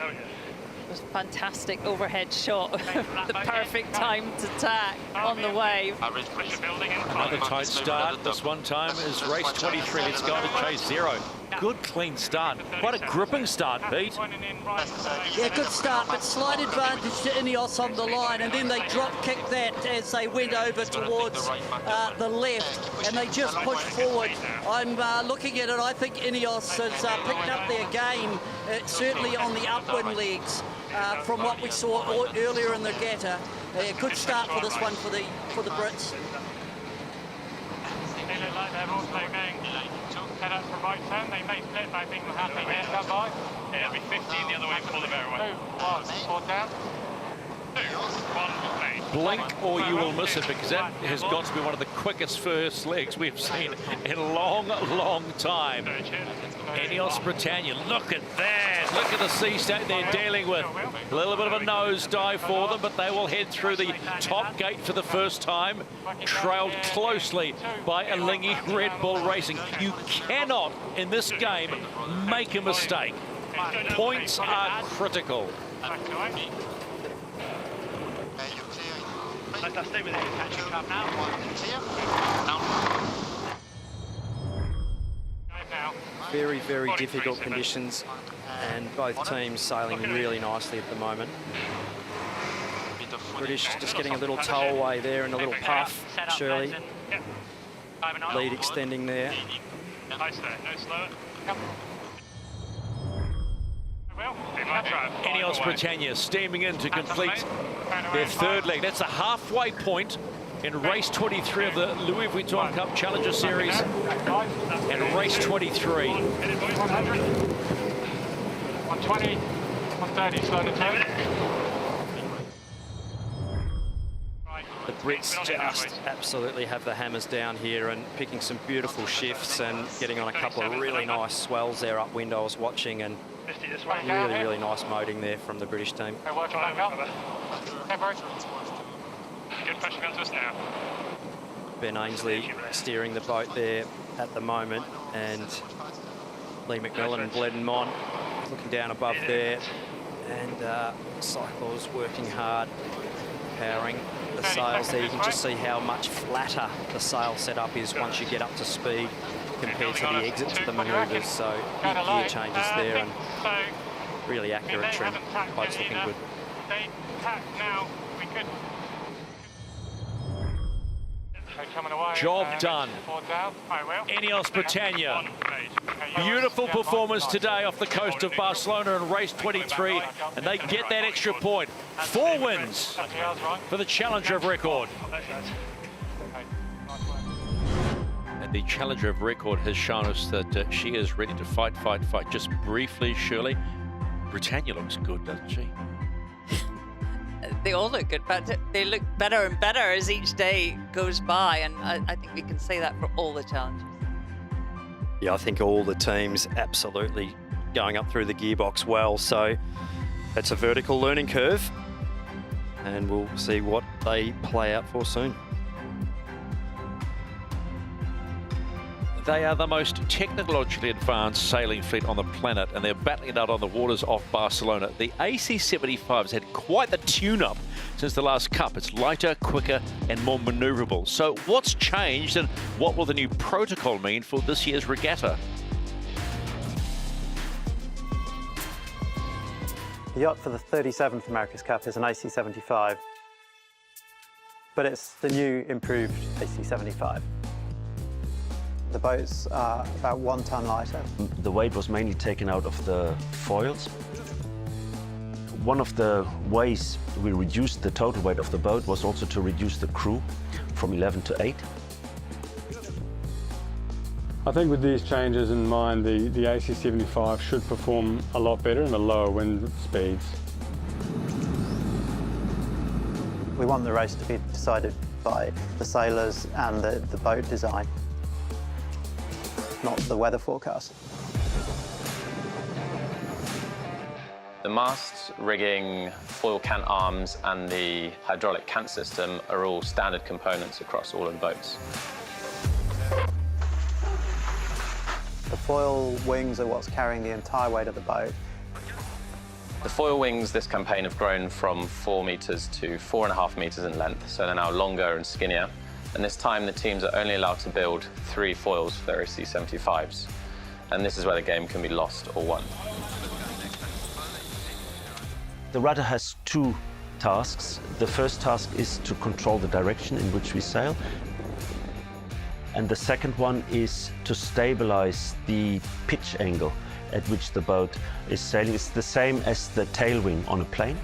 Oh, yeah. It was a fantastic overhead shot. The perfect time to tack on the wave. Another tight start. This one time is race 23. Let's go to chase 0. good clean start. Quite a gripping start, Pete. Yeah, good start, but slight advantage to Ineos on the line, and then they drop-kicked that as they went over towards the left, and they just pushed forward. I'm looking at it, I think Ineos has picked up their game, certainly on the upwind legs, from what we saw earlier in the Gata. A good start for this one for the Brits. They look like they're also going to head up for right turn. They may split, but I think we're happy here. Come by. Yeah, it'll be 15 the other way before the bear away. 2, 1, 4 down. 2, 1, play. Blink or you will miss it, because that has got to be one of the quickest first legs we've seen in a long, long time. Ineos Britannia, look at that. Look at the sea state they're dealing with. A little bit of a nosedive for them, but they will head through the top gate for the first time, trailed closely by Alinghi Red Bull Racing. You cannot, in this game, make a mistake. Points are critical. Let's stay with it. Catching up now. Very, very difficult conditions, and both teams sailing really nicely at the moment. British just getting a little tow away there and a little puff, Shirley. Lead extending there. Ineos Britannia steaming in to complete their third leg. That's a halfway point in race 23 of the Louis Vuitton Cup Challenger Series and race 23. 120, 130, slow to turn. The Brits just absolutely have the hammers down here and picking some beautiful shifts and getting on a couple of really nice swells there upwind I was watching, and really, really nice moting there from the British team. Ben Ainsley steering the boat there at the moment, and Lee McMillan and Bledden Mon looking down above there, and Cyclor's working hard, powering the sails there. You can just see how much flatter the sail setup is once you get up to speed compared to the exits of the manoeuvres. So big gear changes there and really accurate trim. Boat's looking good. Job done. Ineos Britannia. Beautiful performance today off the coast of Barcelona in race 23, and they get that extra point. 4 wins for the Challenger of Record. And the Challenger of Record has shown us that she is ready to fight. Just briefly, Shirley, Britannia looks good, doesn't she? They all look good, but they look better and better as each day goes by, and I think we can say that for all the challenges. Yeah, I think all the teams absolutely going up through the gearbox well, so that's a vertical learning curve, and we'll see what they play out for soon. They are the most technologically advanced sailing fleet on the planet, and they're battling it out on the waters off Barcelona. The AC-75's had quite the tune-up since the last Cup. It's lighter, quicker, and more manoeuvrable. So what's changed, and what will the new protocol mean for this year's regatta? The yacht for the 37th America's Cup is an AC-75, but it's the new improved AC-75. The boats are about 1 ton lighter. The weight was mainly taken out of the foils. One of the ways we reduced the total weight of the boat was also to reduce the crew from 11 to 8. I think with these changes in mind, the AC-75 should perform a lot better in the lower wind speeds. We want the race to be decided by the sailors and the boat design, not the weather forecast. The masts, rigging, foil cant arms and the hydraulic cant system are all standard components across all of the boats. The foil wings are what's carrying the entire weight of the boat. The foil wings this campaign have grown from 4 metres to 4.5 metres in length, so they're now longer and skinnier. And this time the teams are only allowed to build 3 foils for their AC-75s. and this is where the game can be lost or won. The rudder has two tasks. The first task is to control the direction in which we sail. And the second one is to stabilize the pitch angle at which the boat is sailing. It's the same as the tail wing on a plane.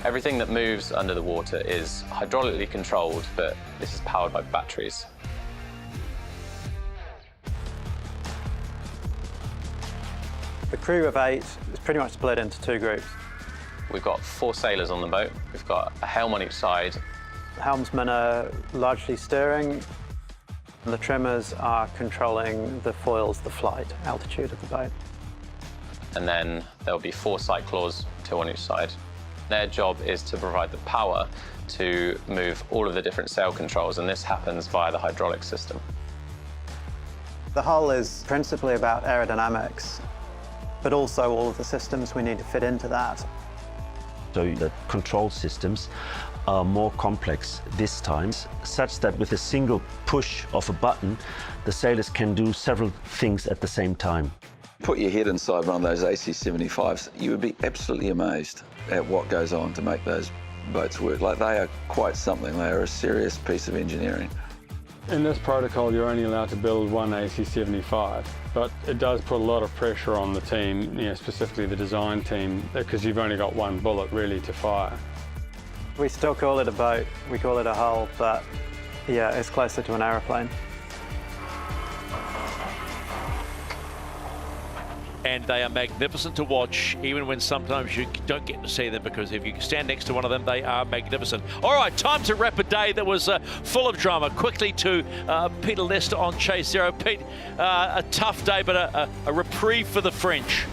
Everything that moves under the water is hydraulically controlled, but this is powered by batteries. The crew of 8 is pretty much split into 2 groups. We've got 4 sailors on the boat. We've got a helm on each side. The helmsmen are largely steering. And the trimmers are controlling the foils, the flight altitude of the boat. And then there'll be 4 Cyclors, 2 on each side. Their job is to provide the power to move all of the different sail controls, and this happens via the hydraulic system. The hull is principally about aerodynamics, but also all of the systems we need to fit into that. So the control systems are more complex this time, such that with a single push of a button, the sailors can do several things at the same time. Put your head inside one of those AC-75s, you would be absolutely amazed at what goes on to make those boats work. Like, they are quite something. They are a serious piece of engineering. In this protocol, you're only allowed to build one AC-75, but it does put a lot of pressure on the team, specifically the design team, because you've only got one bullet really to fire. We still call it a boat, we call it a hull, but yeah, it's closer to an aeroplane. And they are magnificent to watch, even when sometimes you don't get to see them, because if you stand next to one of them, they are magnificent. All right, time to wrap a day that was full of drama. Quickly to Peter Lester on Chase Zero. Pete, a tough day, but a reprieve for the French.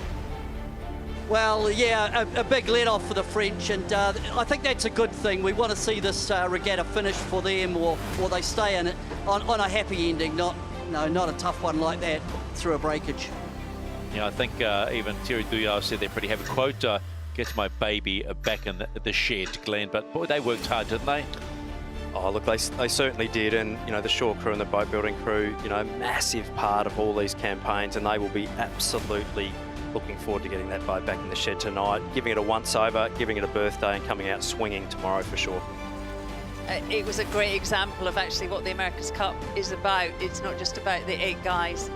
Well, yeah, a big let-off for the French, and I think that's a good thing. We want to see this regatta finish for them, or they stay in it on a happy ending, not a tough one like that through a breakage. Yeah, I think even Thierry Douillard said they're pretty happy. Quote, gets my baby back in the shed, Glenn. But boy, they worked hard, didn't they? Oh, look, they certainly did. And, the shore crew and the boat building crew, massive part of all these campaigns. And they will be absolutely looking forward to getting that boat back in the shed tonight, giving it a once-over, giving it a birthday, and coming out swinging tomorrow for sure. It was a great example of actually what the America's Cup is about. It's not just about the 8 guys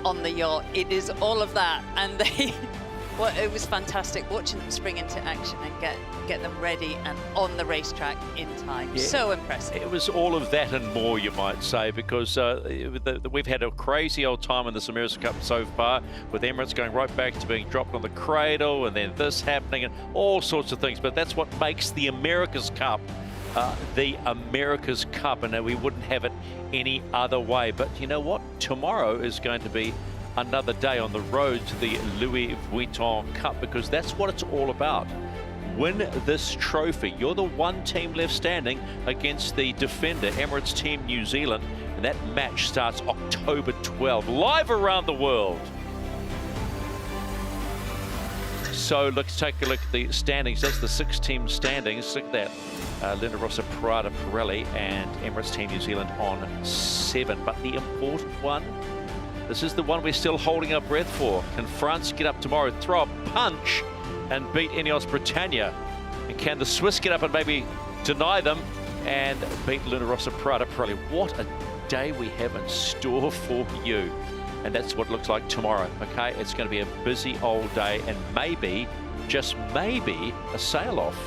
on the yacht, it is all of that, and it was fantastic watching them spring into action and get them ready and on the racetrack in time. Yeah. So impressive. It was all of that and more, you might say, because we've had a crazy old time in this Emirates Cup so far, with Emirates going right back to being dropped on the cradle, and then this happening and all sorts of things. But that's what makes the America's Cup the America's Cup, and we wouldn't have it any other way. But you know what? Tomorrow is going to be another day on the road to the Louis Vuitton Cup, because that's what it's all about. Win this trophy. You're the one team left standing against the defender, Emirates Team New Zealand, and that match starts October 12, live around the world. So let's take a look at the standings. That's the 6-team standings. Look at that. Linda Rossa, Prada, Pirelli, and Emirates Team New Zealand on 7. But the important one, this is the one we're still holding our breath for. Can France get up tomorrow, throw a punch, and beat Ineos Britannia? And can the Swiss get up and maybe deny them and beat Linda Rossa, Prada, Pirelli? What a day we have in store for you. And that's what it looks like tomorrow, okay? It's going to be a busy old day, and maybe, just maybe, a sail-off.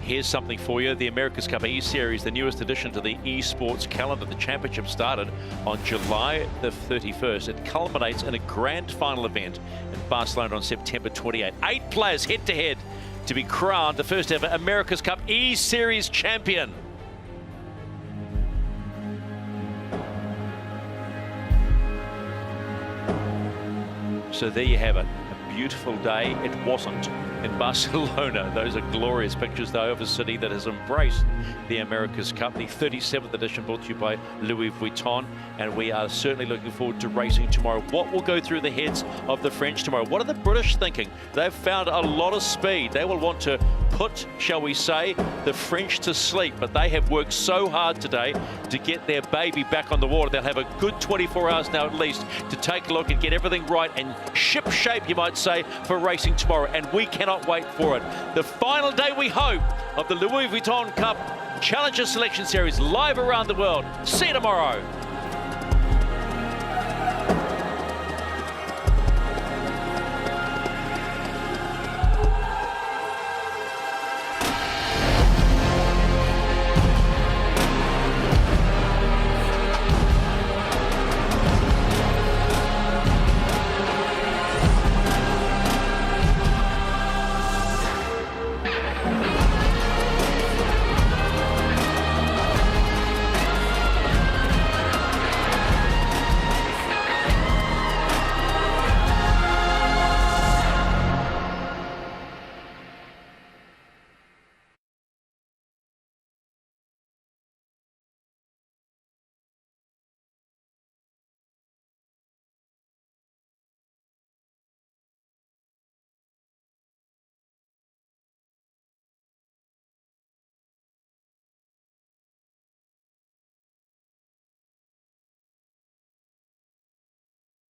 Here's something for you. The America's Cup E-Series, the newest addition to the esports calendar. The championship started on July the 31st. It culminates in a grand final event in Barcelona on September 28. 8 players head-to-head to be crowned the first ever America's Cup E-Series champion. So there you have it. A beautiful day. It wasn't in Barcelona. Those are glorious pictures, though, of a city that has embraced the America's Cup, the 37th edition, brought to you by Louis Vuitton, and we are certainly looking forward to racing tomorrow. What will go through the heads of the French tomorrow? What are the British thinking? They've found a lot of speed. They will want to put, shall we say, the French to sleep, but they have worked so hard today to get their baby back on the water. They'll have a good 24 hours now at least to take a look and get everything right and ship shape, you might say, for racing tomorrow, and we cannot wait for it. The final day, we hope, of the Louis Vuitton Cup Challenger Selection Series, live around the world. See you tomorrow.